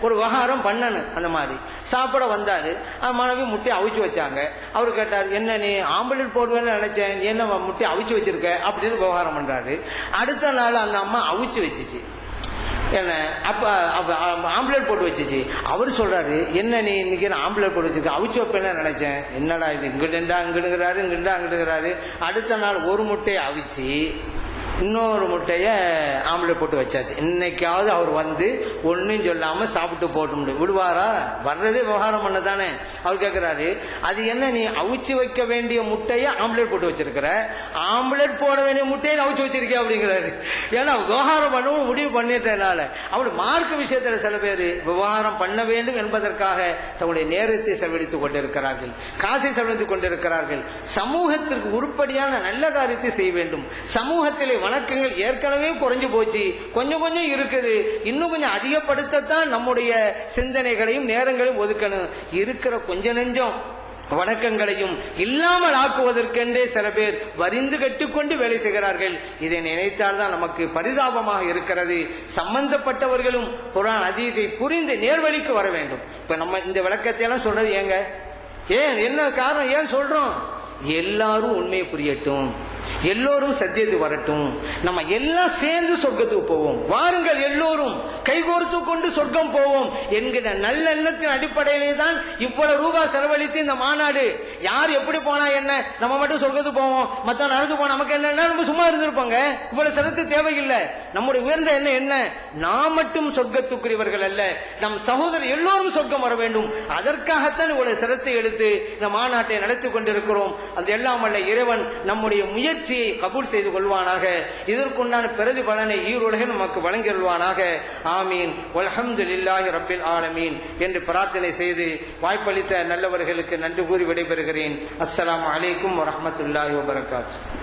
ஒரு விவகாரம் பண்ணணும். அந்த மாதிரி சாப்பிட வந்தாரு, மனைவி முட்டையை அவிச்சு வச்சாங்க. அவர் கேட்டார், என்ன நீ ஆம்புலன்ஸ் போடுவேன்னு நினைச்சேன், என்ன முட்டையை அவிச்சு வச்சிருக்க அப்படின்னு விவகாரம் பண்றாரு. அடுத்த நாள் அந்த அம்மா அவிச்சு வச்சுச்சு, என்ன அப்ப ஆம்புலன்ஸ் போட்டு வச்சுச்சு. அவர் சொல்றாரு, என்ன நீ இன்னைக்கு ஆம்புலன்ஸ் போட்டு வச்சிருக்க, அவிச்சு வைப்பேன்னு நினைச்சேன், என்னடா இது இங்கிட்டா அங்கிடுங்கிறாரு, இங்கிட்டா அங்கிடுங்கிறாரு. அடுத்த நாள் ஒரு முட்டையை அவிச்சு இன்னொரு முட்டைய ஆம்பளை போட்டு வச்சாச்சு. இன்னைக்காவது அவர் வந்து ஒன்னும் சொல்லாம சாப்பிட்டு போட்டு விடுவாரா? வர்றதே விவகாரம் பண்ண தானே. அவர் கேட்கிறாரு, அது என்ன நீ அவிச்சு வைக்க வேண்டிய முட்டைய ஆம்பளேட் போட்டு வச்சிருக்கிற, ஆம்பளேட் போட வேண்டிய முட்டையை அவிச்சு வச்சிருக்கேன் அப்படிங்கிறாரு. ஏன்னா விவகாரம் பண்ணவும் முடிவு பண்ணிட்டனால. அவரு மார்க்க விஷயத்துல சில பேர் விவகாரம் பண்ண வேண்டும் என்பதற்காக தன்னுடைய நேரத்தை செலவழித்துக் கொண்டிருக்கிறார்கள், காசை செலவழித்துக் கொண்டிருக்கிறார்கள். சமூகத்திற்கு உருப்படியான நல்ல காரியத்தை செய்ய வேண்டும். சமூகத்திலே வணக்கங்கள் ஏற்கனவே குறைஞ்சு போச்சு, கொஞ்சம் கொஞ்சம் இருக்குது, இன்னும் கொஞ்சம் அதிகப்படுத்தத்தான் நம்முடைய சிந்தனைகளையும் நேரங்களையும் ஒதுக்கணும். இருக்கிற கொஞ்ச நெஞ்சம் வணக்கங்களையும் இல்லாமல் ஆக்குவதற்கென்றே சில பேர் வரிந்து கட்டிக்கொண்டு வேலை செய்கிறார்கள். இதை நினைத்தால் தான் நமக்கு பரிதாபமாக இருக்கிறது. சம்பந்தப்பட்டவர்களும் குர்ஆன் ஹதீஸை புரிந்து நேர்வழிக்கு வர வேண்டும். இப்ப நம்ம இந்த விளக்கத்தை எல்லாம் சொல்றது ஏங்க, ஏன் என்ன காரணம், ஏன் சொல்றோம்? எல்லாரும் உண்மையை புரியட்டும். எல்லோரும் சத்தியத்துக்கு வரட்டும், நம்ம எல்லாம் சேர்ந்து சொர்க்கத்துக்கு போவோம், வாருங்கள் எல்லோரும் கைகோர்த்து கொண்டு சொர்க்கம் போவோம் என்கிற நல்லெண்ணத்தின் அடிப்படையிலே தான் இவ்வளவு ரூபாய் செலவழித்து இந்த மாநாடு. யார் எப்படி போனா என்ன, நம்ம மட்டும் சொர்க்கத்துக்கு போவோம், மத்த நடந்து போனா நமக்கு என்ன, நம்ம சும்மா இருந்திருப்பாங்க. இவ்வளவு சிரத்து தேவையில்லை. நம்முடைய உயர்ந்த எண்ணம் என்ன, நாம் மட்டும் சொர்க்கத்துக்குரியவர்கள் அல்ல, நம் சகோதரர் எல்லோரும் சொர்க்கம் வர வேண்டும். அதற்காகத்தான் இவ்வளவு சிரத்தை எடுத்து இந்த மாநாட்டை நடத்தி கொண்டிருக்கிறோம். அது எல்லாம் அல்ல இறைவன் நம்முடைய முயற்சியை கபூல் செய்து கொள்வானாக. இதற்குண்டான பிரதி பலனை ஈருலகில் நமக்கு வழங்கிடுவானாக. ஆமீன். வல்ஹம்துலில்லாஹி ரப்பில் ஆலமீன் என்று பிரார்த்தனை செய்து வாய்ப்பளித்த நல்லவர்களுக்கு நன்றி கூறி விடைபெறுகிறேன். அஸ்ஸலாமு அலைக்கும் வரஹ்மத்துல்லாஹி வபரகாத்துஹு.